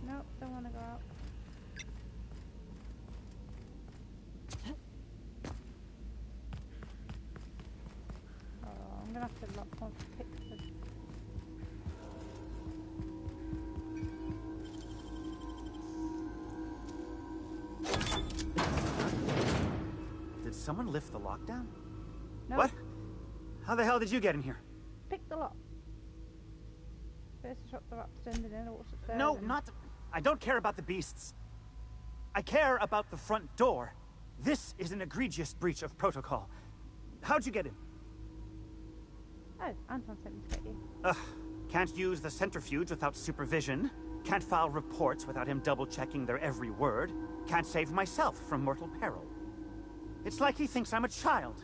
Nope, don't want to go out. Oh, I'm gonna have to lock one picture. Did someone lift the lockdown? No. What? How the hell did you get in here? Pick the lock. First shot the upstairs and then what's upstairs. No, and- not... I don't care about the beasts. I care about the front door. This is an egregious breach of protocol. How'd you get in? Oh, Anton sent me to get you. Ugh. Can't use the centrifuge without supervision. Can't file reports without him double-checking their every word. Can't save myself from mortal peril. It's like he thinks I'm a child.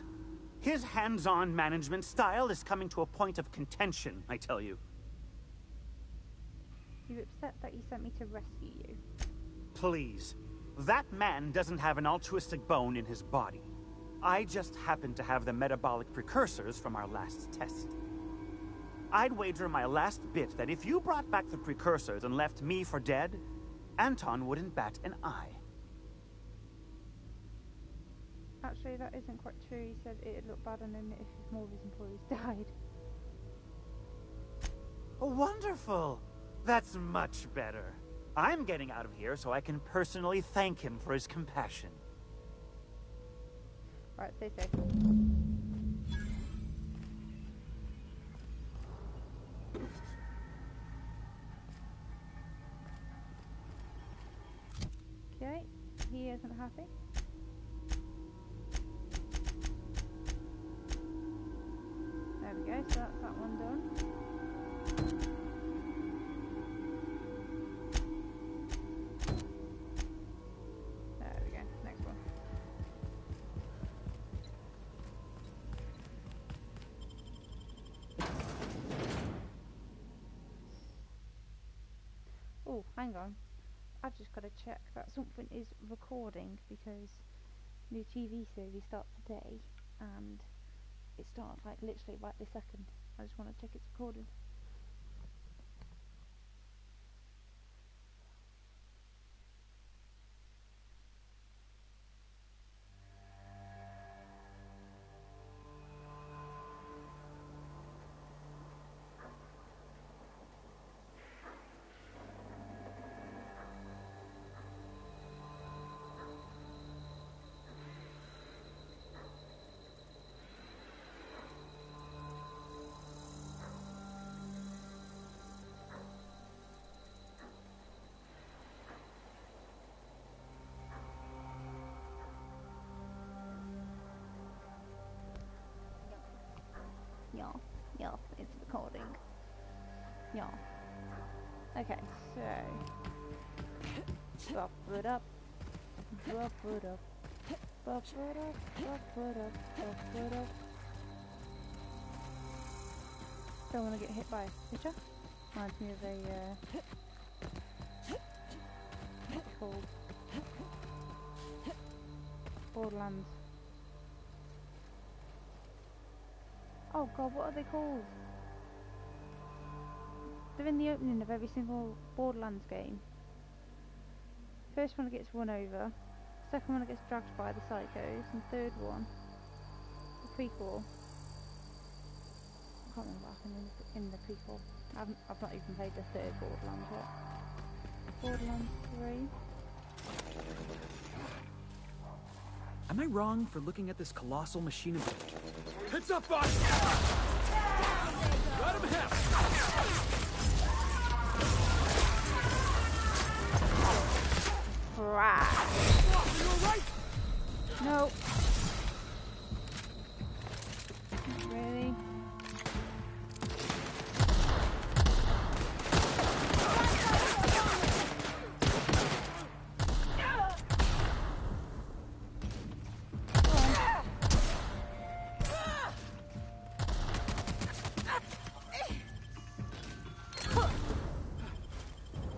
His hands-on management style is coming to a point of contention, I tell you. You upset that he sent me to rescue you? Please. That man doesn't have an altruistic bone in his body. I just happen to have the metabolic precursors from our last test. I'd wager my last bit that if you brought back the precursors and left me for dead, Anton wouldn't bat an eye. Actually, that isn't quite true. He said it'd look bad on him if more of his employees died. Oh, wonderful! That's much better. I'm getting out of here so I can personally thank him for his compassion. Right, stay safe. Okay, he isn't happy. There we go, so that's that one done. There we go, next one. Oh, hang on. I've just got to check that something is recording because new TV series starts today and it starts like literally right this second. I just want to check it's recorded. Yeah, it's recording. Yeah. Okay, so bop it up, bop it up, bop it up, bop it up, bop it up. Don't want to get hit by a pitcher. Reminds me of a what's it called? Borderlands. Oh god, what are they called? They're in the opening of every single Borderlands game. First one gets run over, second one gets dragged by the psychos, and third one, the prequel. I can't remember what happened in the prequel. I've not even played the third Borderlands yet. Borderlands 3. Am I wrong for looking at this colossal machine of... Heads up, boss! Let him hit! Right. Are you alright? No. Really?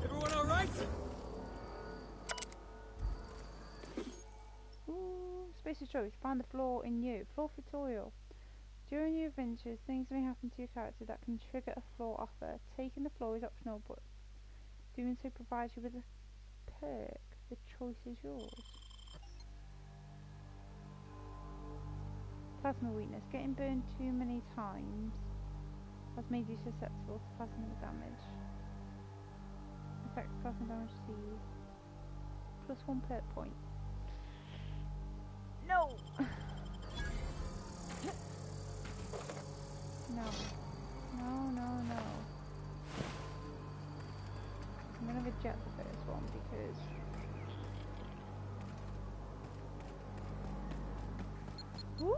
Everyone alright? Space choice. Find the flaw in you. Flaw tutorial. During your adventures, things may happen to your character that can trigger a flaw offer. Taking the flaw is optional, but doing so provides you with a perk. The choice is yours. Plasma weakness. Getting burned too many times has made you susceptible to plasma damage. Effect plasma damage received. +1 perk point. No! No. No, no, no. I'm gonna reject the first one because... Woo!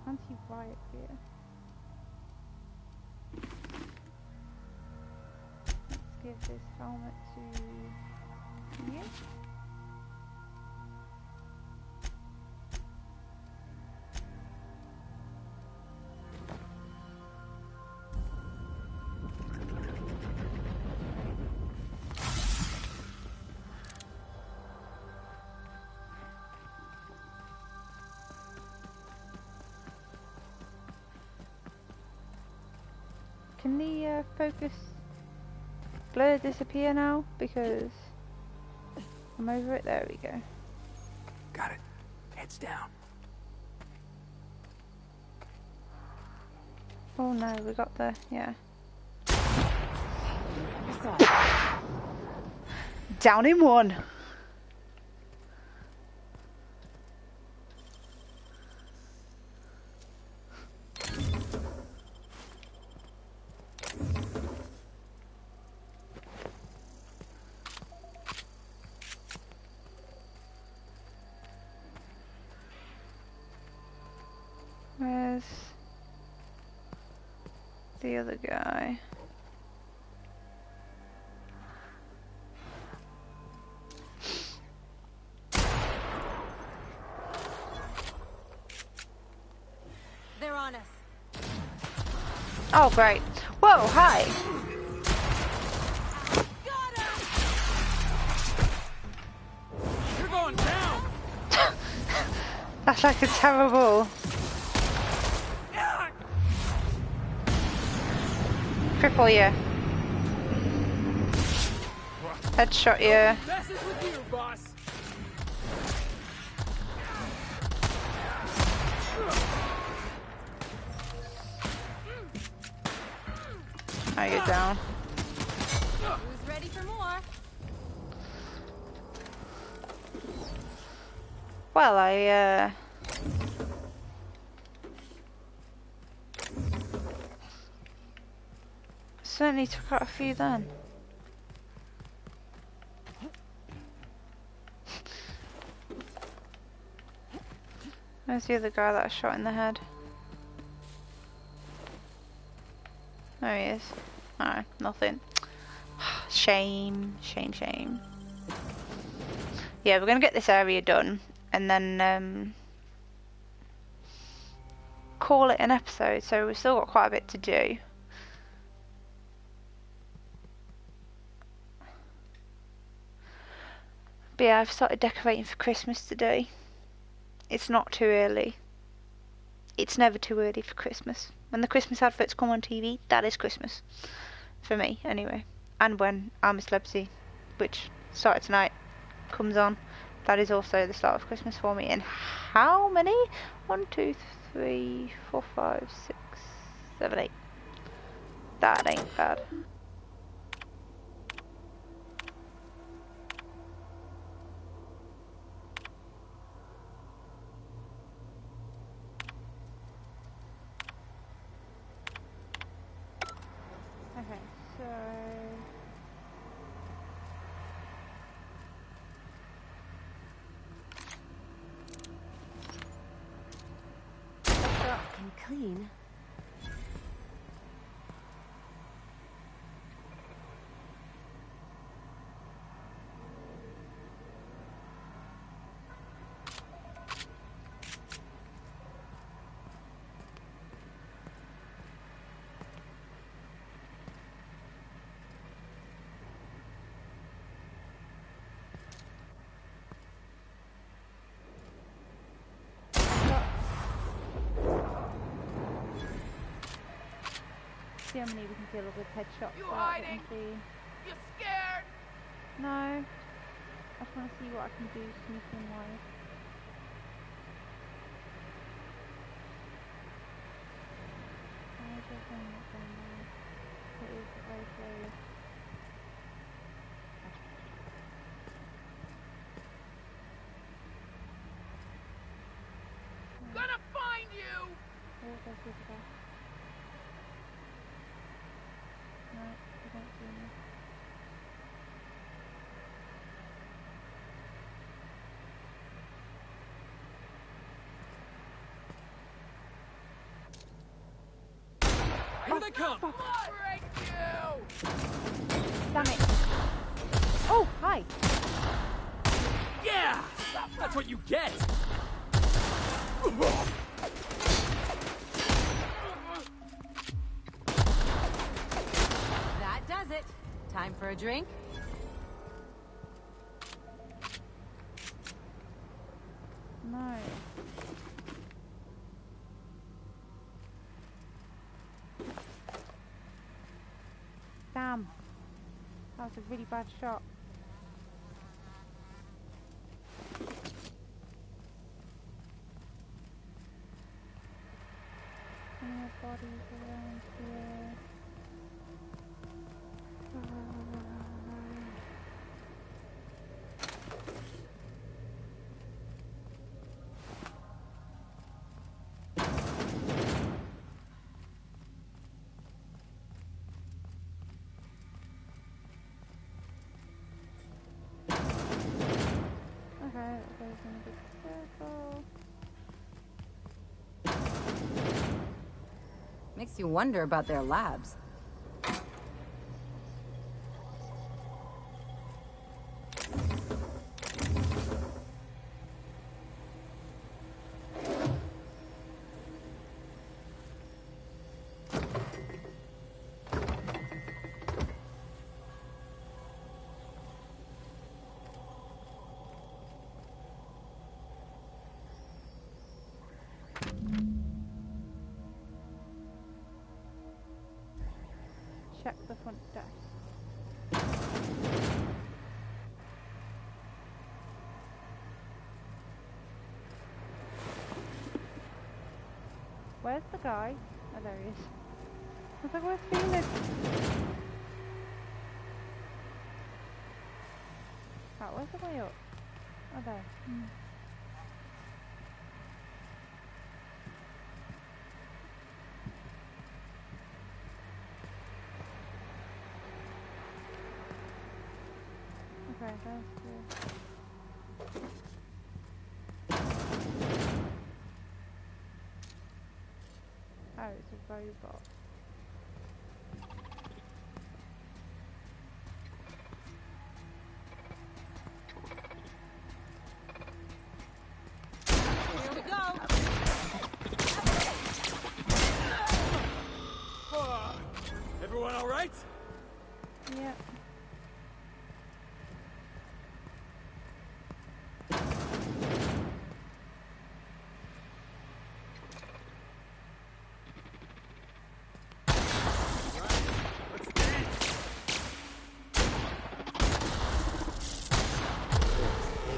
Anti-riot gear. Let's give this helmet to you. Can the focus blur disappear now? Because I'm over it. There we go. Got it. Heads down. Oh no, we got the, yeah. Down in one. Where's the other guy? They're on us. Oh, great. Whoa, hi. You're going down. That's like a terrible. Cripple you. Headshot you. Messes with you, boss. Now you're down. Who's ready for more? Well, I certainly took out a few then. Where's the other guy that I shot in the head? There he is. No, nothing. Shame, shame, shame. Yeah, we're gonna get this area done and then call it an episode, so we've still got quite a bit to do. But yeah, I've started decorating for Christmas today. It's not too early. It's never too early for Christmas. When the Christmas adverts come on TV, that is Christmas. For me, anyway. And when I'm a Celebrity, which started tonight, comes on, that is also the start of Christmas for me. And how many? 1, 2, 3, 4, 5, 6, 7, 8. That ain't bad. Okay, so Dark and clean. see how many we can kill with headshots. You hiding? You scared? No. I just want to see what I can do sneaking wise. It is very slowly. Gonna find you! Where is this guy? No, you don't see me. Here they come! Break you! Damn it! Oh, hi! Yeah! That's what you get! That does it. Time for a drink? No. Damn. That was a really bad shot. more bodies around here. Okay, that goes in a big circle. Makes you wonder about their labs. Check the front desk. Where's the guy? Oh, there he is. I was like, where's Felix? Oh, where's the way up? Oh, there. Okay, that's good. Oh, it's a robot. Here we go. Everyone all right? Yeah.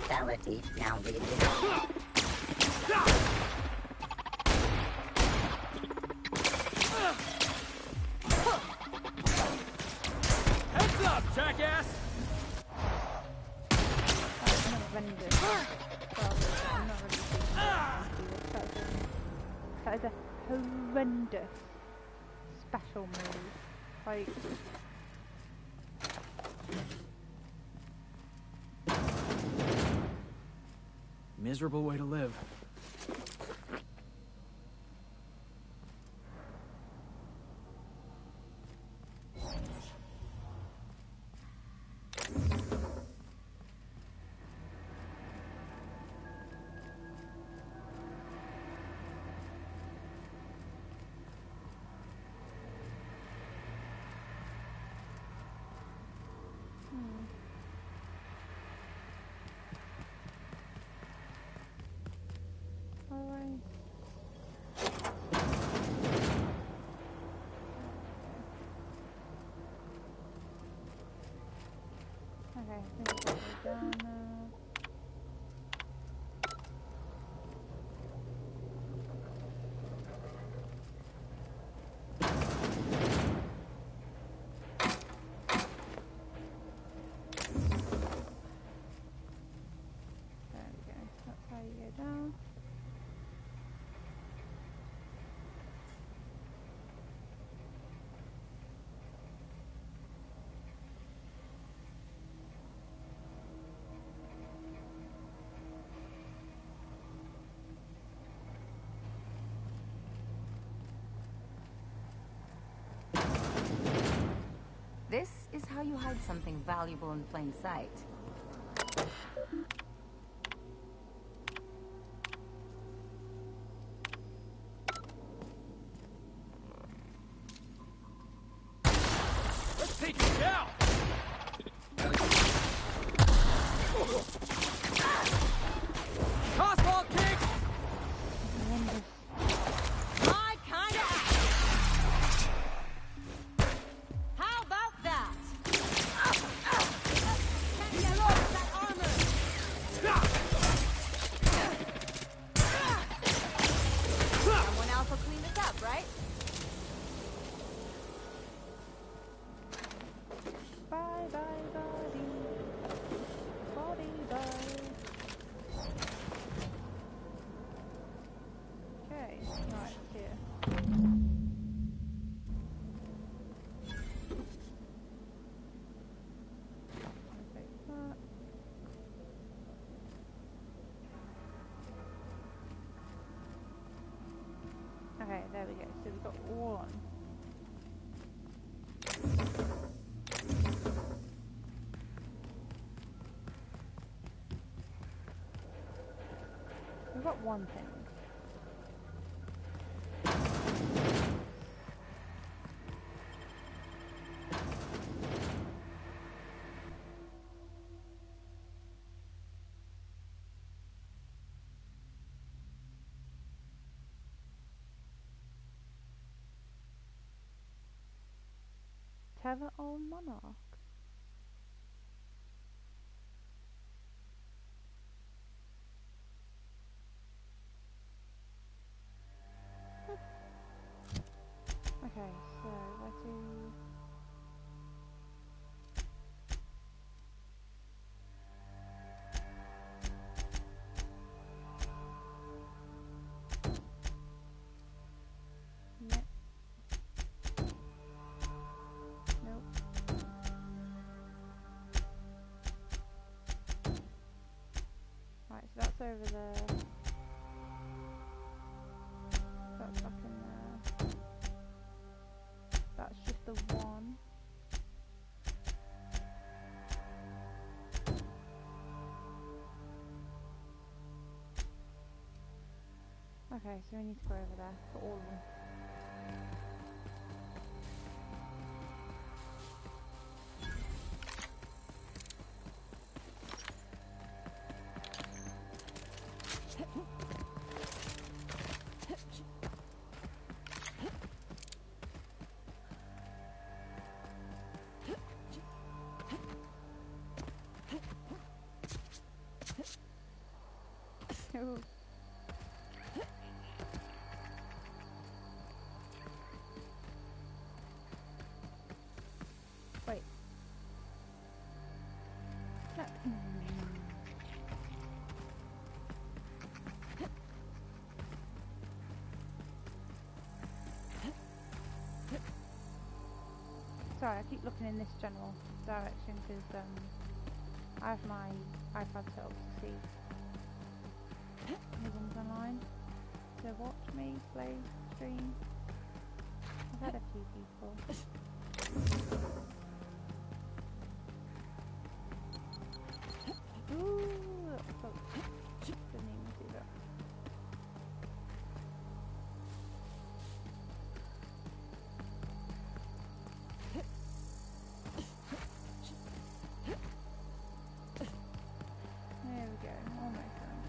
Fatality now reading. Heads up, jackass! That's not horrendous. Well, I'm not really thinking that is a horrendous special move. Like, Miserable way to live. alright. Okay, I think we'll go down now. There we go, that's how you go down. This is how you hide something valuable in plain sight. Let's take him down! Crossball kick! My kind of act. How about that? Can you load that armor? right? Bye, bye, body. Body, bye. Okay, right, here. Take that. Okay, there we go. So we've got one. We've got one thing. Tether on Monarch. Okay, so let's do. Yep. Nope. Right, so that's over there. That's up in there. That's just the one. Okay, so we need to go over there for all of them. Ooh. Wait. No. Sorry, I keep looking in this general direction because I have my iPad set up to see ones online to watch me play stream. I've had a few people. Ooh, that was close. Didn't even see that. There we go, almost done.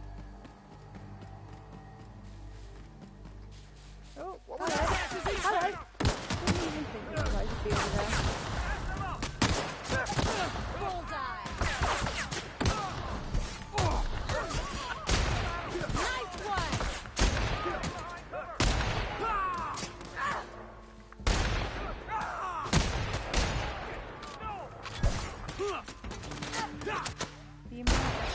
Oh, hello. Hello. Didn't even think you guys would be over there. Bullseye! Nice one! The amount of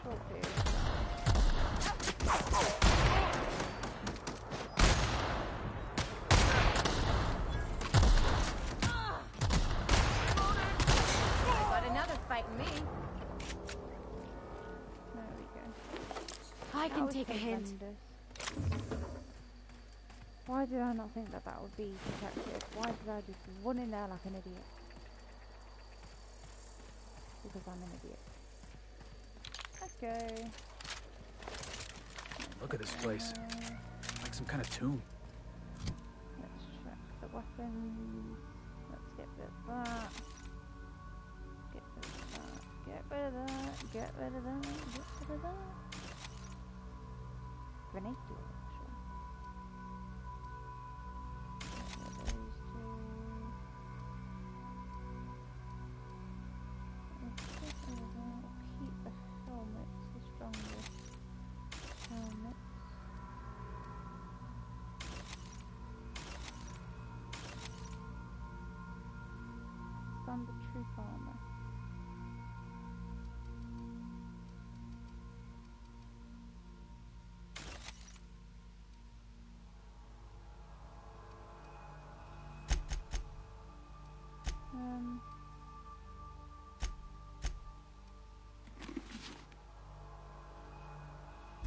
short period. Got another fighting me. There we go. I That can was take a hint. horrendous. Why did I not think that that would be protected? Why did I just run in there like an idiot? Because I'm an idiot. Okay. Look at this place. Like some kind of tomb. Let's check the weapons. Let's get rid of that. Get rid of that. Get rid of that. Get rid of that. Get rid of that. Grenade duel, actually. Get rid of those two. Let's get rid of that. Keep the helmet, the strongest helmet.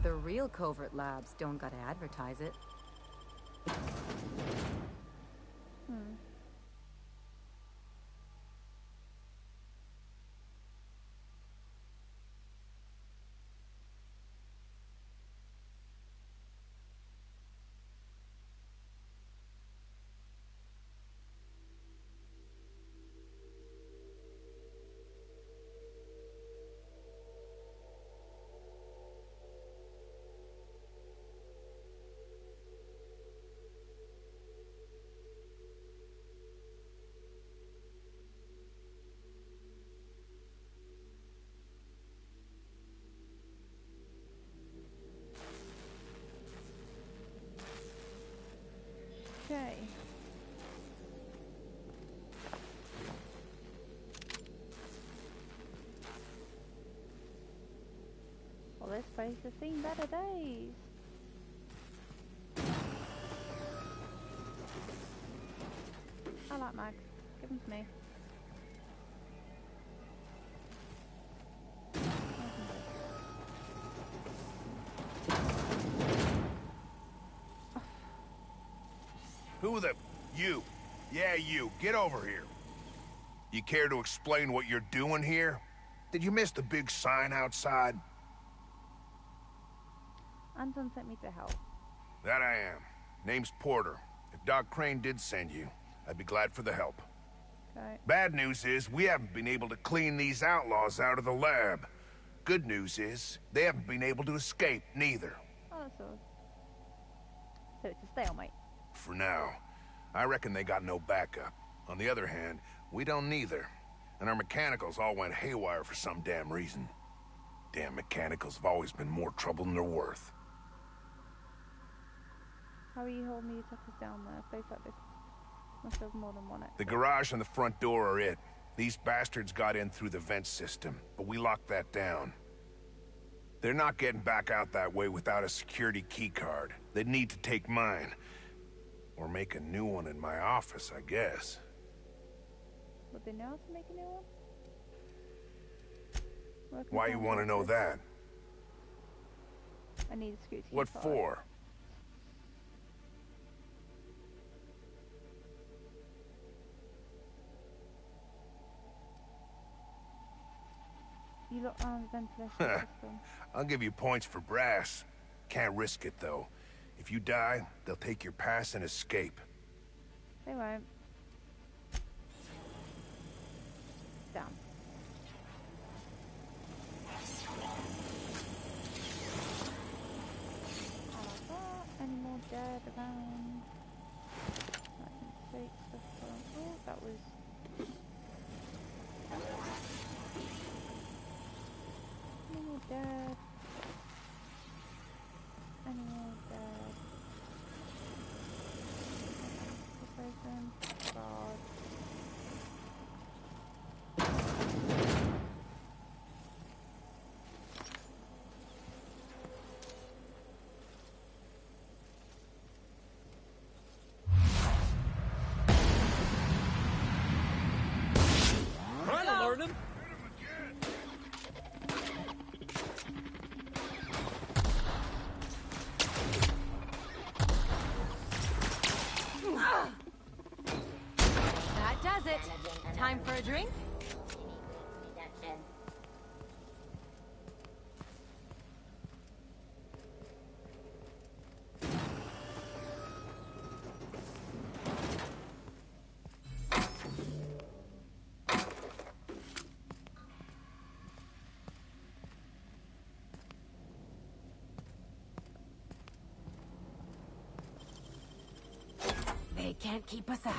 The real covert labs don't gotta advertise it. Okay. Well, this place has seen better days. I like Mag. Give them to me. Who the... You. Yeah, you. Get over here. You care to explain what you're doing here? Did you miss the big sign outside? Anton sent me to help. That I am. Name's Porter. If Doc Crane did send you, I'd be glad for the help. Okay. Bad news is, we haven't been able to clean these outlaws out of the lab. Good news is, they haven't been able to escape, neither. Oh, that's all. So it's a stalemate. For now. I reckon they got no backup. On the other hand, we don't neither. And our mechanicals all went haywire for some damn reason. Damn mechanicals have always been more trouble than they're worth. How are you holding these suckers down there? A place like this must have more than one exit. The garage and the front door are it. These bastards got in through the vent system, but we locked that down. They're not getting back out that way without a security keycard. They'd need to take mine. Or make a new one in my office, I guess. Would they know how to make a new one? Why you want to know that? I need a security What keycard. for? You look around the ventilation system. I'll give you points for brass. Can't risk it, though. If you die, they'll take your pass and escape. They won't. Down. I like that. Any more dead around? I can take stuff from... Oh, that was... Any more dead? Any more dead? This open. God. Trying to learn him. That does it. Time for a drink? They can't keep us out.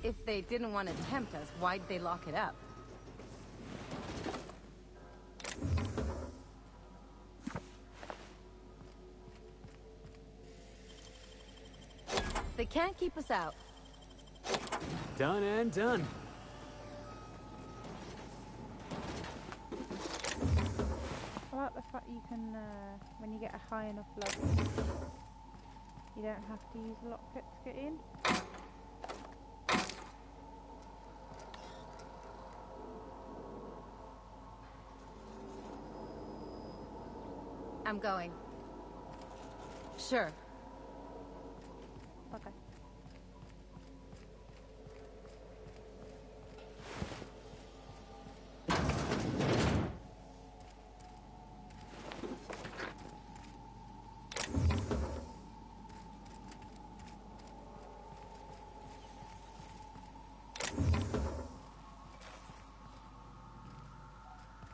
If they didn't want to tempt us, why'd they lock it up? They can't keep us out. Done and done. I like the fact you can, when you get a high enough level, you don't have to use a lockpick to get in. I'm going. Sure. Okay.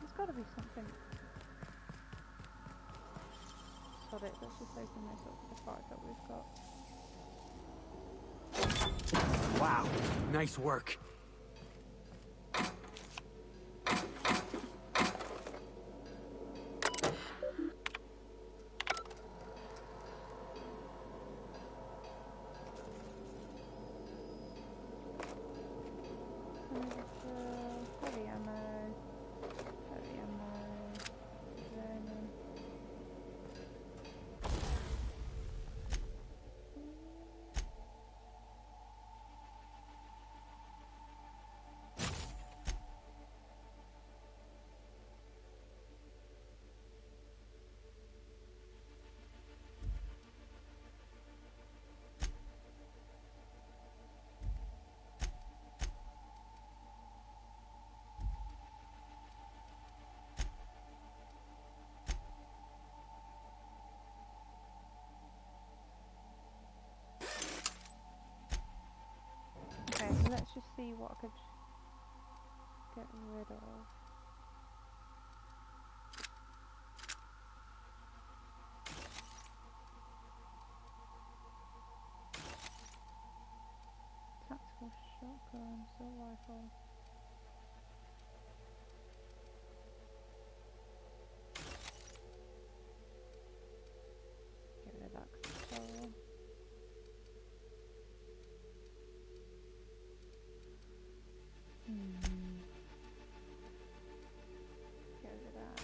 There's got to be something. Sod it, let's just open this up with the part that we've got. Wow, nice work. Heavy ammo. Okay, so let's just see what I could get rid of. Tactical shotgun, assault rifle. Get rid of that 'cause it's terrible. Get rid of that.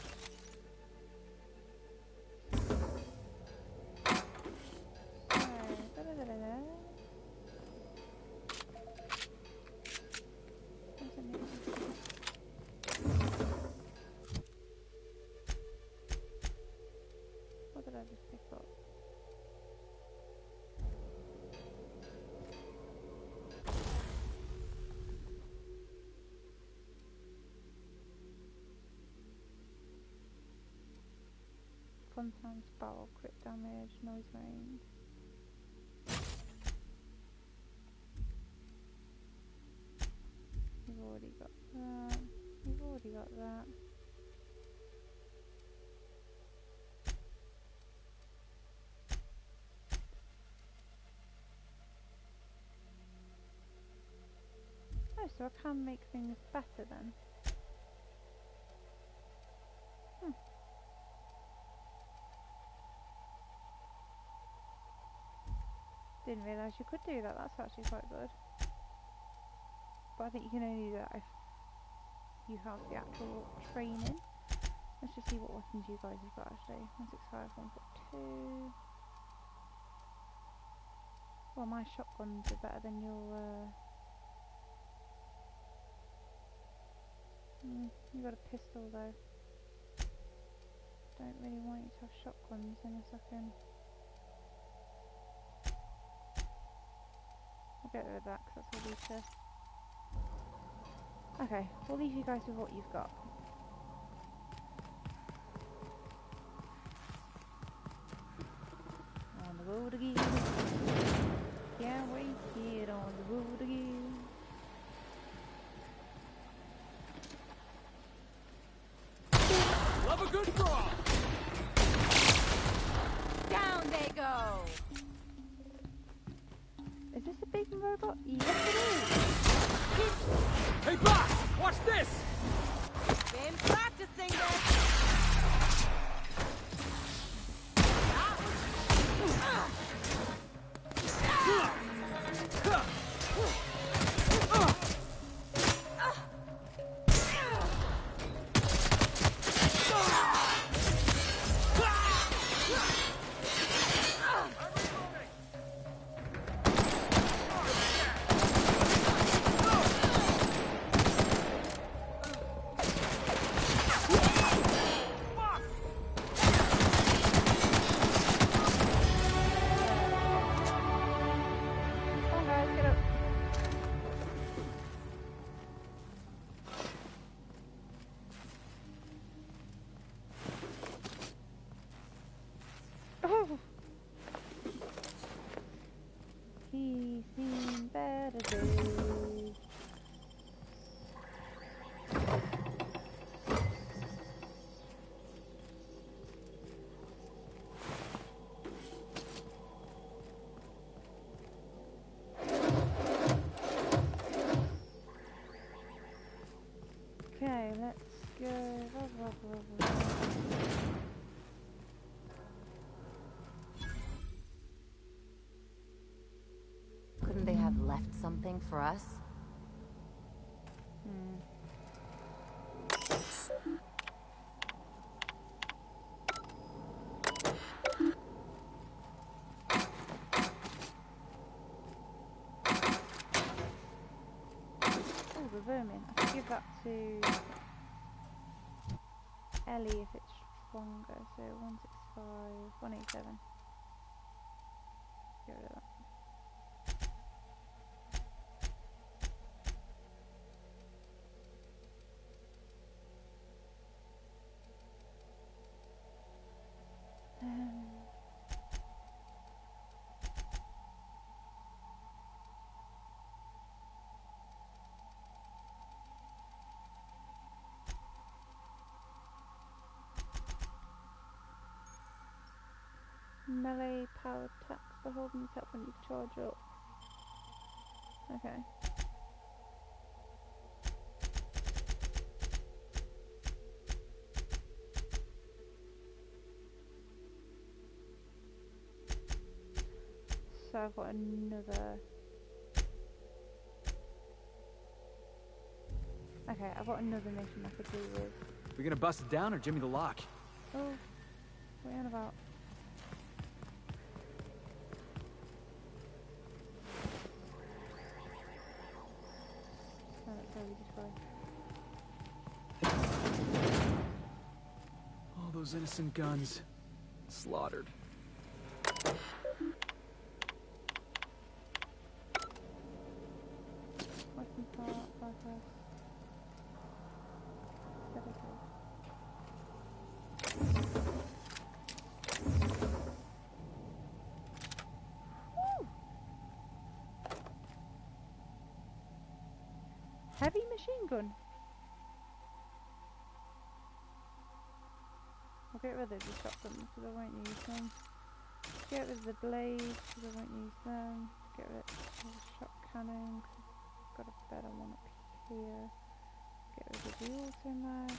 What did I just pick up? Fun times barrel, crit damage, noise range. We've already got that. We've already got that. Oh, so I can make things better then. Didn't realise you could do that, that's actually quite good. But I think you can only do that if you have the actual training. Let's just see what weapons you guys have got actually. 165, 142. Well, my shotguns are better than your... you got a pistol though. Don't really want you to have shotguns unless I can... I'll get rid of that because that's all weaker. Okay, we'll leave you guys with what you've got. On the road again. Can't wait to get on the road again. Love a good brawl! Down they go! Is this a big robot? Yes it is! Hey boss! Watch this! Been practicing this! Let's go. Couldn't they have left something for us? Oh, the vermin. I could give that to Ellie if it's stronger. So 165, 187. Get rid of that. Melee power attacks for holding this up when you charge up. Okay. So I've got another. Okay, I've got another mission I could do with. We gonna bust it down or jimmy the lock? Oh, what are you on about? Oh, that's how we destroy. All those innocent guns. Slaughtered. Weapon part, bypass. Heavy machine gun. I'll get rid of the shotguns because I won't use them. Get rid of the blades because I won't use them. Get rid of the shot cannon because I've got a better one up here. Get rid of the auto mag.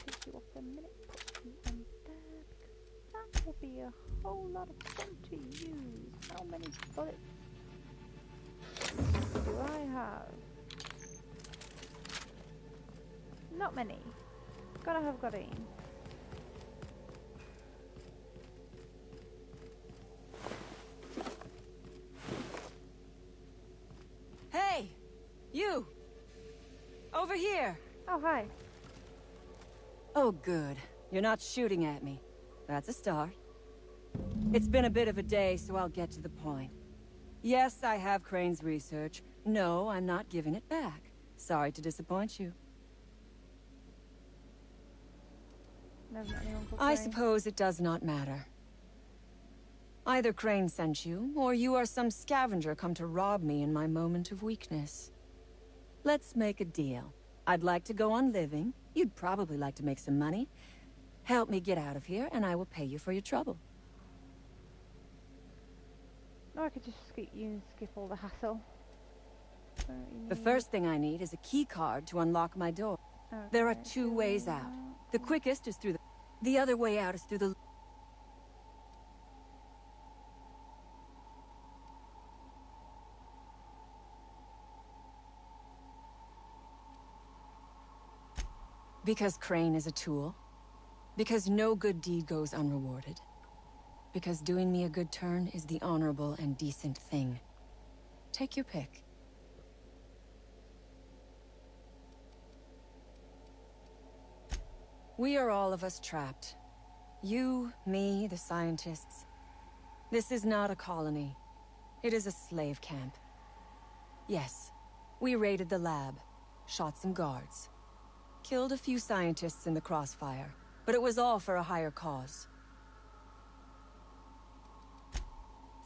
Take you off a minute. Put you on there because that will be a whole lot of fun to use. How many bullets do I have? Not many. Gotta have Godine. Hey! You! Over here! Oh, hi. Oh, good. You're not shooting at me. That's a start. It's been a bit of a day, so I'll get to the point. Yes, I have Crane's research. No, I'm not giving it back. Sorry to disappoint you. Never met anyone called I Crane. suppose it does not matter. Either Crane sent you, or you are some scavenger come to rob me in my moment of weakness. Let's make a deal. I'd like to go on living. You'd probably like to make some money. Help me get out of here, and I will pay you for your trouble. No, I could just skip you and skip all the hassle. The first thing I need is a key card to unlock my door. Okay. There are two ways out. The quickest is through the other way out is through the... Because Crane is a tool. Because no good deed goes unrewarded. Because doing me a good turn is the honorable and decent thing. Take your pick. We are all of us trapped. You, me, the scientists. This is not a colony. It is a slave camp. Yes, we raided the lab, shot some guards. Killed a few scientists in the crossfire, but it was all for a higher cause.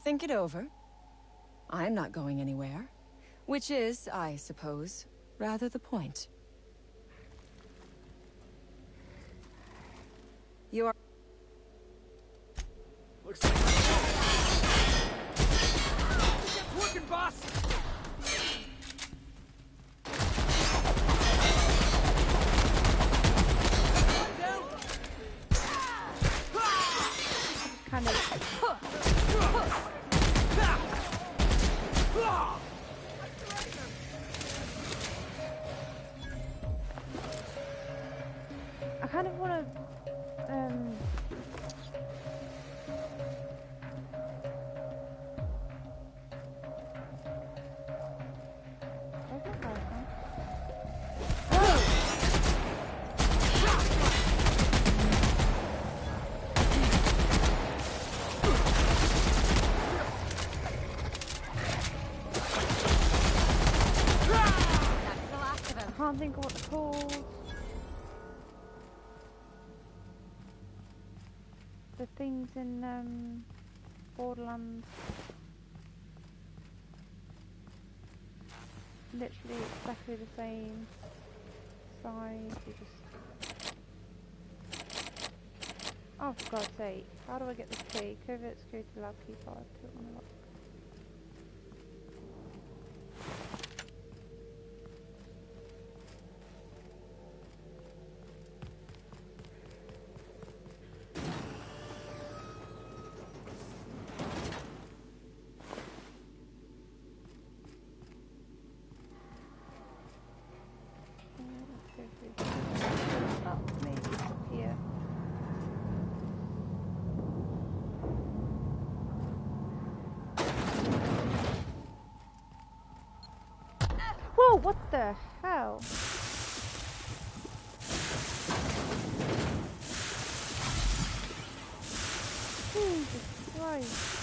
Think it over. I'm not going anywhere. Which is, I suppose, rather the point. You are... Looks like... kind of... I kind of want to... I can't think of what they're called. The things in Borderlands. Literally exactly the same size. You just... Oh, for God's sake! How do I get this key? Covert security lab key card. To unlock. Oh, maybe it's up here. Whoa, what the hell? Jesus Christ.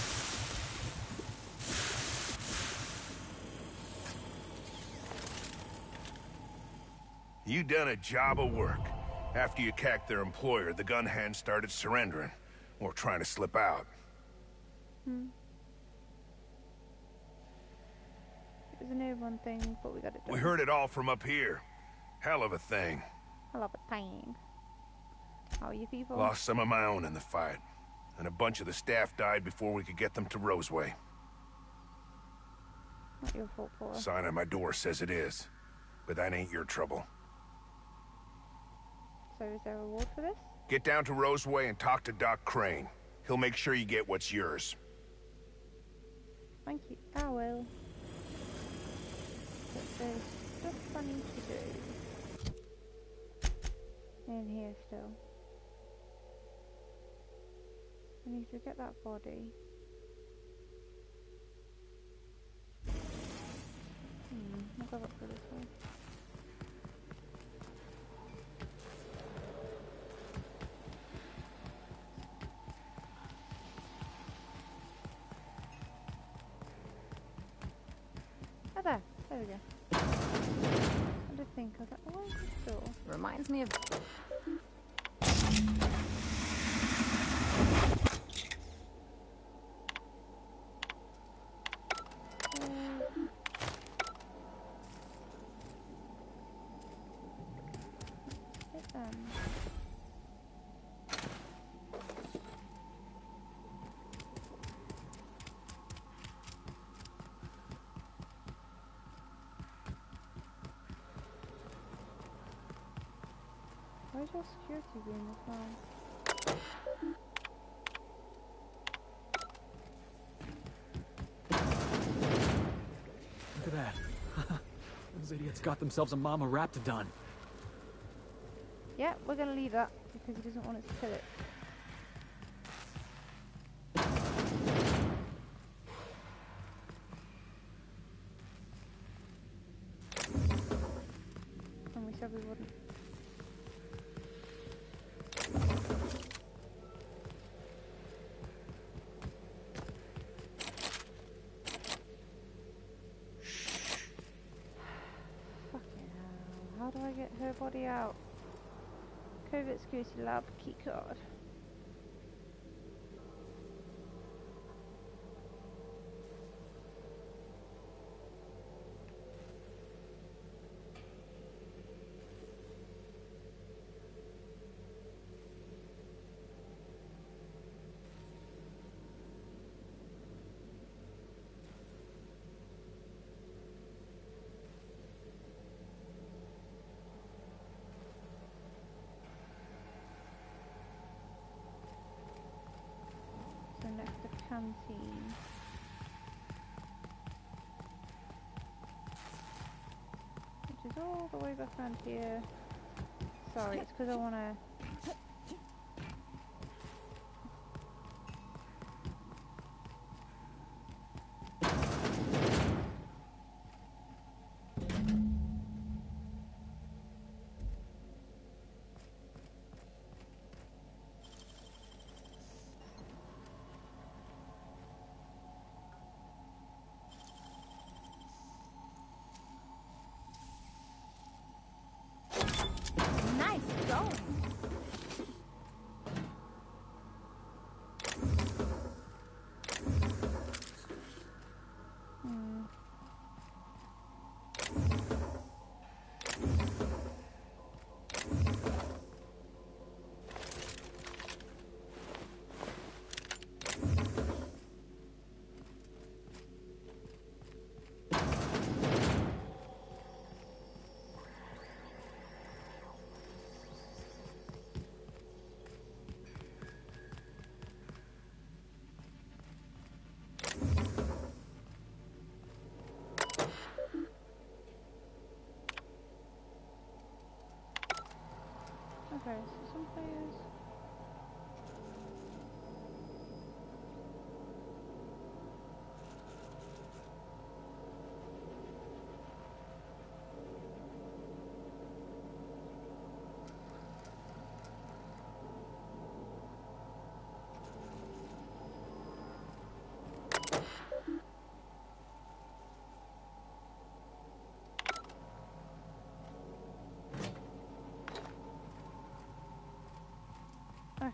You done a job of work. After you cacked their employer, the gun hands started surrendering, or trying to slip out. It was a new one thing, but we got it done. We heard it all from up here. Hell of a thing. I love a thing. How are you people? Lost some of my own in the fight, and a bunch of the staff died before we could get them to Roseway. Not your fault, Paul. Sign on my door says it is, but that ain't your trouble. So is there a reward for this? Get down to Roseway and talk to Doc Crane. He'll make sure you get what's yours. Thank you. I will. But there's stuff I need to do. In here still. I need to get that body. I'll go back for this way. Oh, there we go. I did think, I was like, oh, where's this door? Reminds me of... Where's your security room as well? Look at that. Those idiots got themselves a mama raptidon. Yeah, we're gonna leave that because he doesn't want us to kill it. And we said we wouldn't. How do I get her body out? Covert security lab keycard. canteen. Which is all the way back around here. Sorry, it's because I want to... Nice going. Okay, so some players...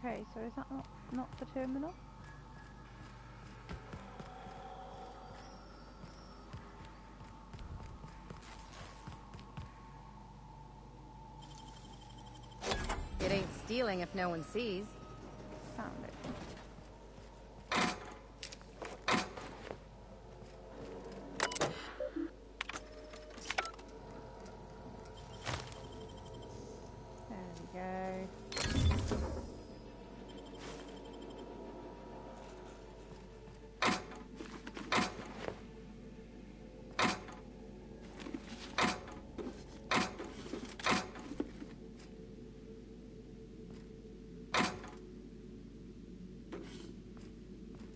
Okay, so is that not the terminal? It ain't stealing if no one sees. Found it. There we go.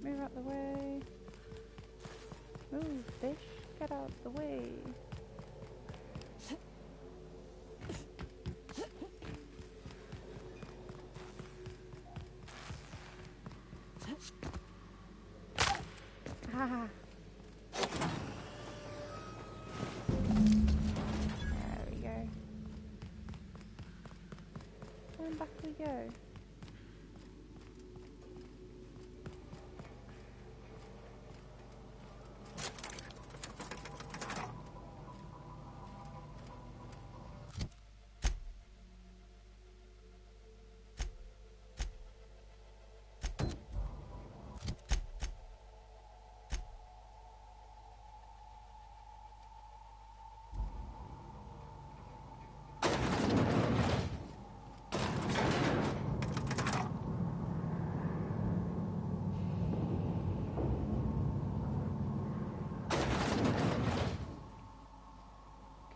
Move out the way. Move, fish. Get out the way. Ah. There we go. And back we go.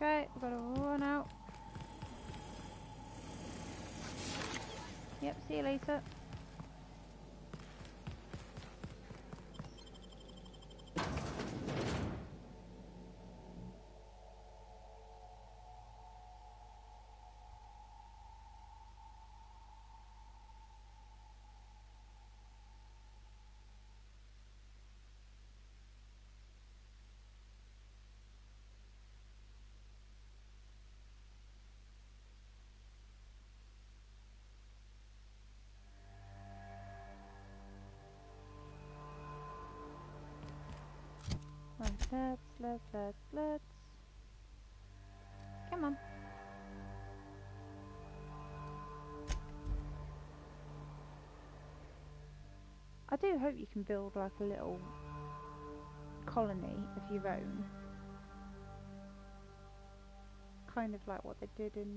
Okay, we've got to run out. Yep, see you later. Right, let's. Come on. I do hope you can build like a little colony of your own. Kind of like what they did in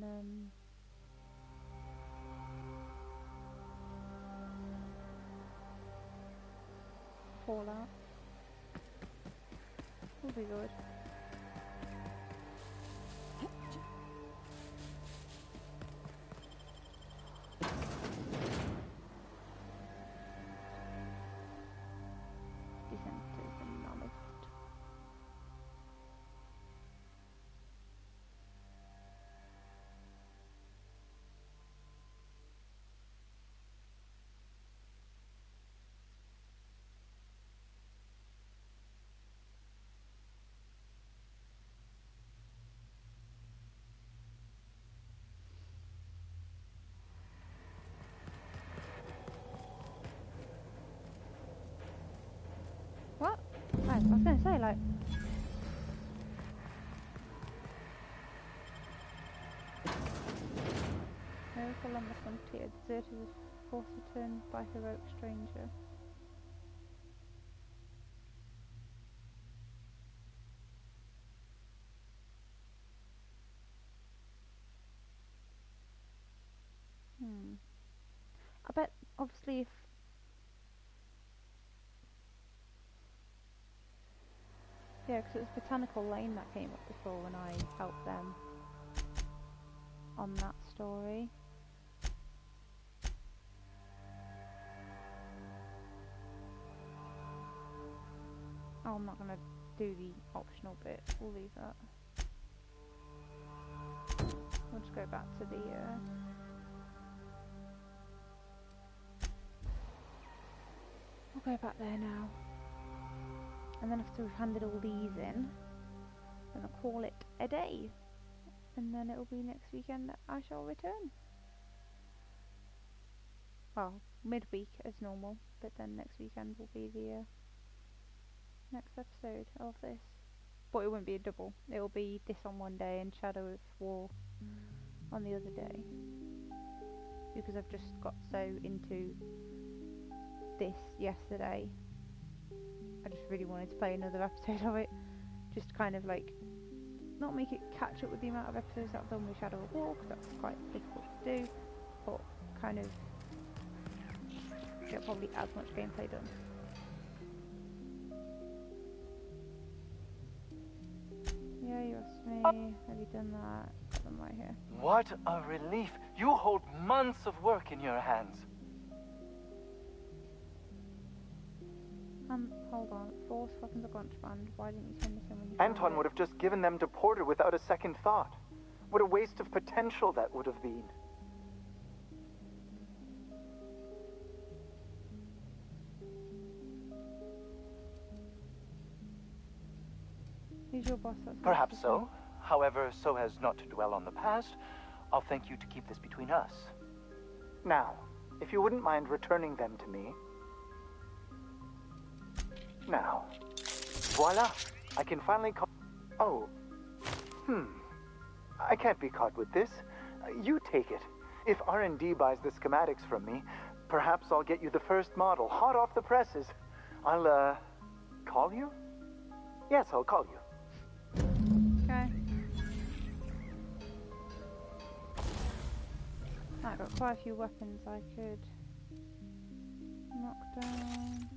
fallout. Will be good. What? I was gonna say, like... Miracle on the frontier, deserters are forced to turn by heroic stranger. I bet, obviously, if... Yeah, because it was Botanical Lane that came up before when I helped them on that story. Oh, I'm not going to do the optional bit. We'll leave that. We'll just go back to the... We'll go back there now. And then after we've handed all these in, I'm going to call it a day. And then it'll be next weekend that I shall return. Well, midweek as normal, but then next weekend will be the next episode of this. But it won't be a double. It will be this on one day and Shadow of War on the other day. Because I've just got so into this yesterday. I just really wanted to play another episode of it. Just to kind of like, not make it catch up with the amount of episodes that I've done with Shadow of War, because that's quite difficult to do, but kind of get probably as much gameplay done. Yeah, you asked me, have you done that? Got them right here. What a relief! You hold months of work in your hands. Hold on. Force weapons are contraband. Why didn't you send this in when you Anton would have just given them to Porter without a second thought. What a waste of potential that would have been. He's your boss, that's Perhaps so. However, so as not to dwell on the past, I'll thank you to keep this between us. Now, if you wouldn't mind returning them to me. Now, voila! I can finally call... Oh. I can't be caught with this. You take it. If R&D buys the schematics from me, perhaps I'll get you the first model, hot off the presses. I'll, call you? Yes, I'll call you. Okay. I've got quite a few weapons I could knock down.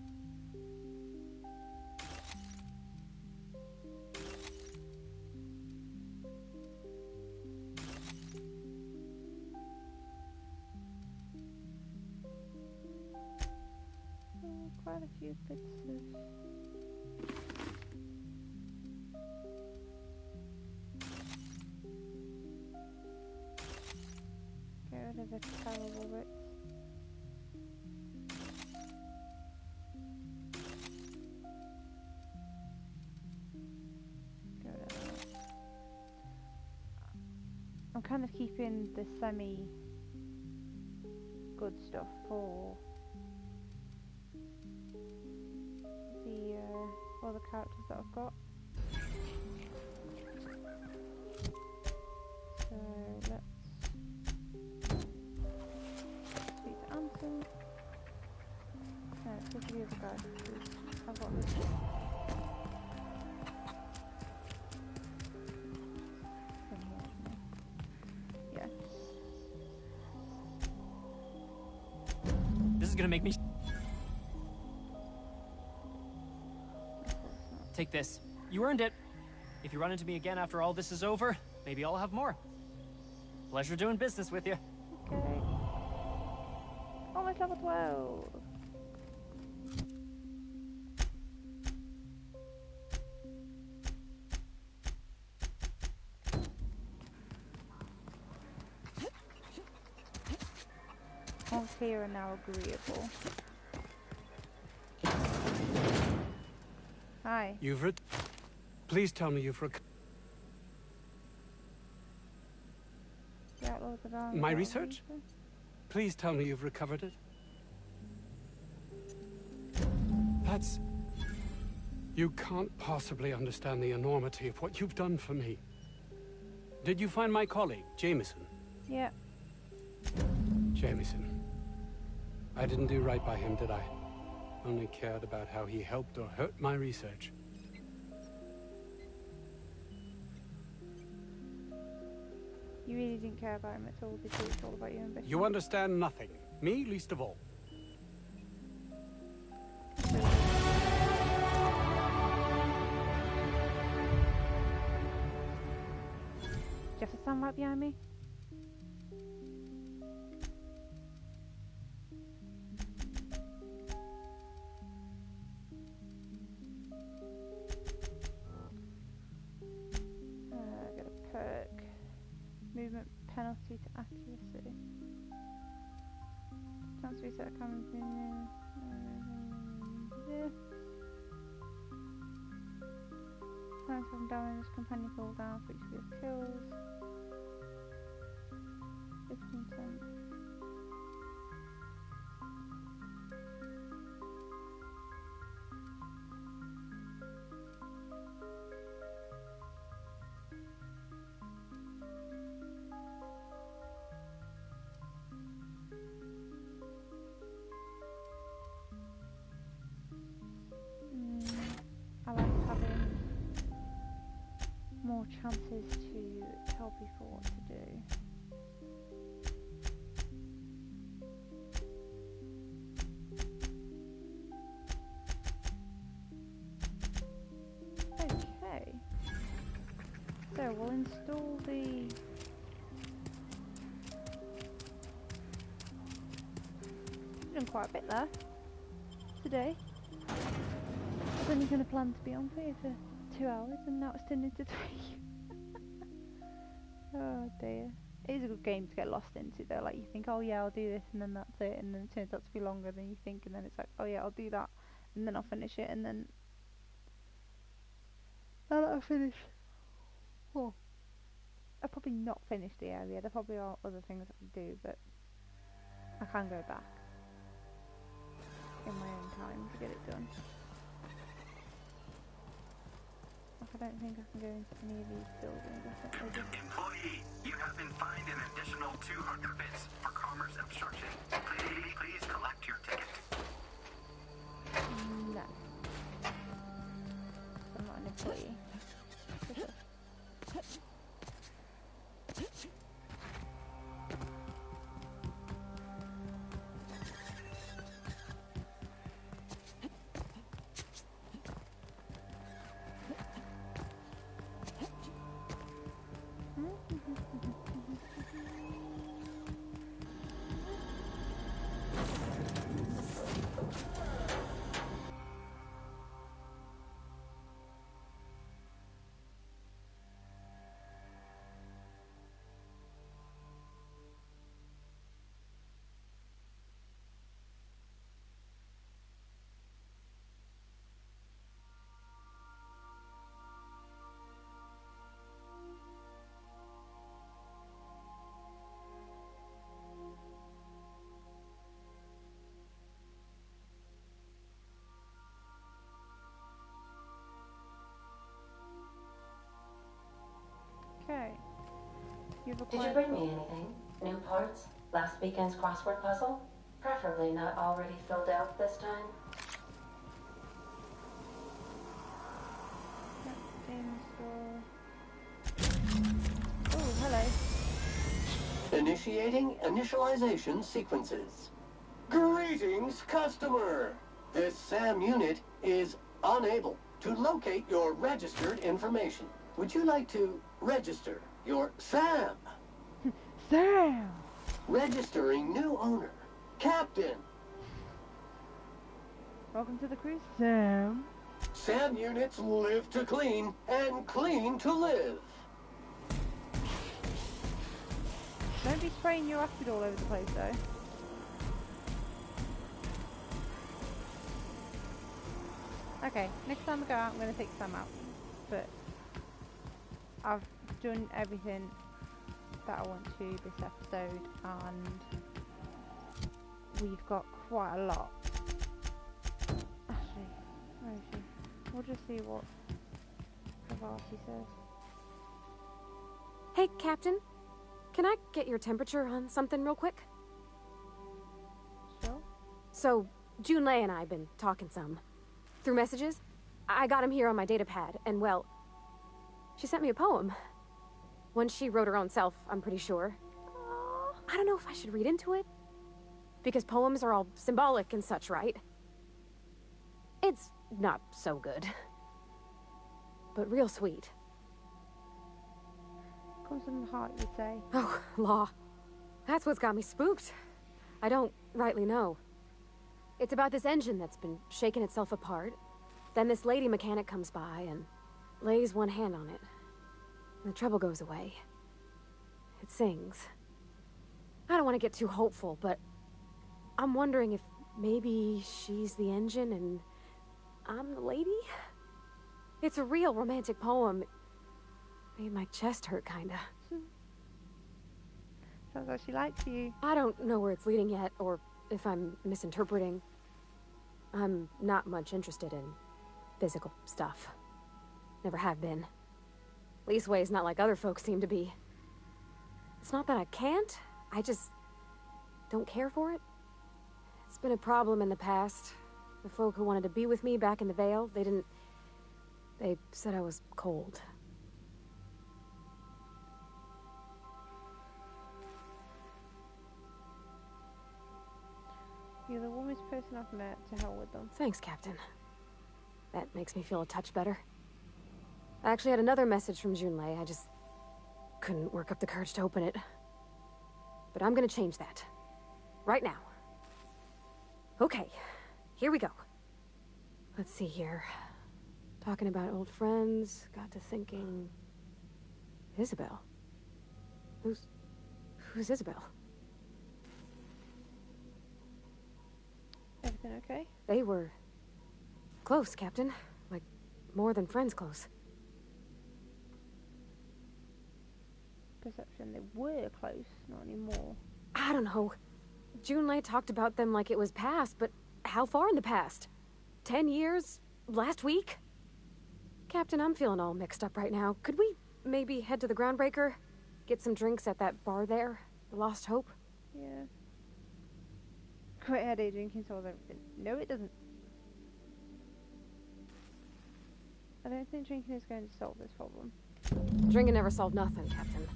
Quite a few bits of... Get rid of the terrible bits. Get rid of that. I'm kind of keeping the semi-good stuff for the other characters that I've got. So let's speak to Anton. No, let's go to the other guy, because I've got this. Yeah. This is gonna make me... Take this. You earned it. If you run into me again after all this is over, maybe I'll have more. Pleasure doing business with you. Okay. Almost level 12. All here are now agreeable. Hi. You've Please tell me you've My research? Please tell me you've recovered it. That's... You can't possibly understand the enormity of what you've done for me. Did you find my colleague, Jameson? Yeah. Jameson. I didn't do right by him, did I? Only cared about how he helped or hurt my research. You really didn't care about him at all, did you? It's all about your ambition. You understand nothing. Me, least of all. Just a stand right behind me? Get a perk. Movement penalty to accuracy. Chance to reset a common premium. Chance of damage, companion cooldown for each of your kills. 15%. I like having more chances to tell people what to do. Okay. So we'll install the done quite a bit there today. I was only going to plan to be on here for 2 hours and now it's turned into 3. Oh dear. It is a good game to get lost into though, like you think, oh yeah, I'll do this and then that's it, and then it turns out to be longer than you think, and then it's like, oh yeah, I'll do that and then I'll finish it, and then I'll finish. Oh. I'll probably not finish the area, there probably are other things I can do, but I can go back in my own time to get it done. I don't think I can go into any of these buildings. I think they just... Employee, you have been fined an additional 200 bits for commerce obstruction. Please collect your ticket. No. I'm not an employee. Okay. Did you bring me anything? New parts? Last weekend's crossword puzzle? Preferably not already filled out this time. Oh, hello. Initiating initialization sequences. Greetings, customer! This SAM unit is unable to locate your registered information. Would you like to register your Sam? Sam! Registering new owner, Captain. Welcome to the cruise, Sam. Sam units live to clean and clean to live. Don't be spraying your acid all over the place, though. Okay, next time I go out, I'm going to take Sam out. But I've done everything that I want to this episode, and we've got quite a lot. Actually, where is she? We'll just see what Parvati says. Hey, Captain. Can I get your temperature on something real quick? Sure. So, Junlei and I have been talking some. Through messages. I got him here on my datapad, and well, she sent me a poem. One she wrote her own self, I'm pretty sure. I don't know if I should read into it. Because poems are all symbolic and such, right? It's not so good. But real sweet. Comes from the heart, you'd say. Oh, law. That's what's got me spooked. I don't rightly know. It's about this engine that's been shaking itself apart. Then this lady mechanic comes by and lays one hand on it. And the trouble goes away. It sings. I don't want to get too hopeful, but I'm wondering if maybe she's the engine and I'm the lady? It's a real romantic poem. Made my chest hurt, kinda. Sounds like she likes you. I don't know where it's leading yet, or if I'm misinterpreting. I'm not much interested in physical stuff. Never have been. Leastways, not like other folks seem to be. It's not that I can't, I just don't care for it. It's been a problem in the past. The folk who wanted to be with me back in the Vale, they said I was cold. You're the warmest person I've met. To hell with them. Thanks, Captain. That makes me feel a touch better. I actually had another message from Junlei. I just couldn't work up the courage to open it. But I'm gonna change that. Right now. Okay, here we go. Let's see here. Talking about old friends, got to thinking... Isabel? Who's Isabel? Everything okay? They were... close, Captain. Like, more than friends close. Perception, they were close, not anymore. I don't know. Junlei talked about them like it was past, but how far in the past? 10 years? Last week? Captain, I'm feeling all mixed up right now. Could we maybe head to the Groundbreaker? Get some drinks at that bar there? The Lost Hope? Yeah. Quite headache drinking solves everything. No, it doesn't. I don't think drinking is going to solve this problem. Drinking never solved nothing, Captain.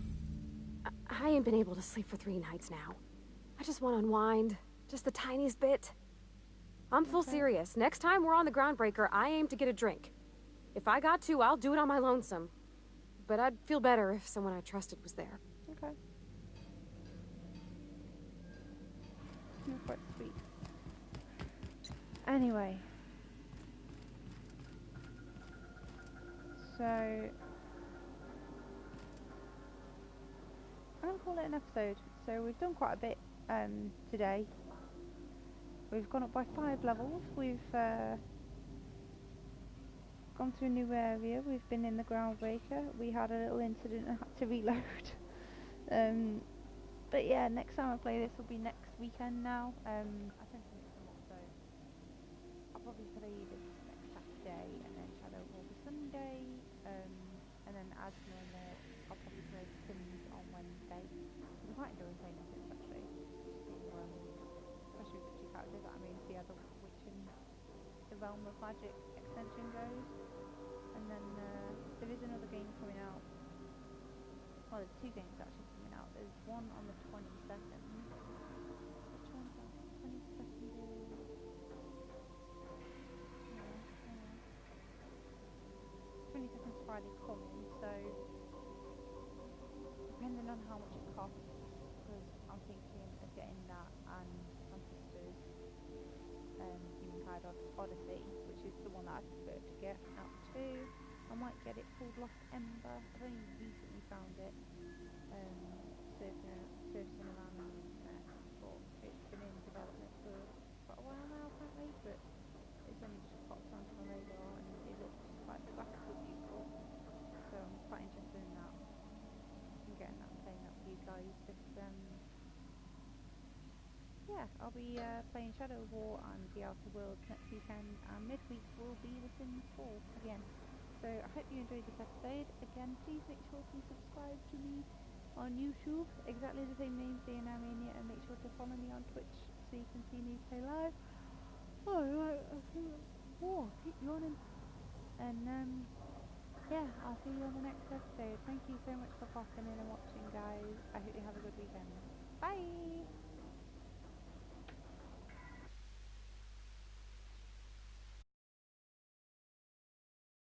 I ain't been able to sleep for 3 nights now. I just want to unwind. Just the tiniest bit. I'm full serious. Next time we're on the Groundbreaker, I aim to get a drink. If I got to, I'll do it on my lonesome. But I'd feel better if someone I trusted was there. Okay. You're quite sweet. Anyway. So... I'm going to call it an episode. So we've done quite a bit today. We've gone up by 5 levels. We've gone through a new area. We've been in the Groundbreaker. We had a little incident and had to reload. But yeah, next time I play this will be next weekend now. I tend to mix them up, so I'll probably play this next Saturday and then Shadow will be Sunday. And then as normal, I'll probably play Sims on Wednesday. I'm quite enjoying playing Sims actually. Especially with the 2 characters that I'm in, see how the Witch and the Realm of Magic extension goes. And then there is another game coming out. Well, there's 2 games actually coming out. There's one on the 22nd. Which one's that? 22nd is... entirely coming, so depending on how much it costs, because I'm thinking of getting that and my sister's Humankind Odyssey, which is the one that I prefer to get out to. I might get it called Lost Ember. I've only recently found it, surfing around on the internet, but it's been in development for quite a while now apparently, but it's only just popped onto my radar and it looks like the graphics are beautiful, so I'm quite interested in that and getting that and playing that with you guys. If yeah, I'll be playing Shadow War and The Outer Worlds next weekend, and midweek will be The Sims 4 again. So I hope you enjoyed this episode. Again, please make sure to subscribe to me on YouTube, exactly the same name, Mania, and make sure to follow me on Twitch so you can see me play live. Oh, keep yawning. And yeah, I'll see you on the next episode. Thank you so much for popping in and watching, guys. I hope you have a good weekend. Bye!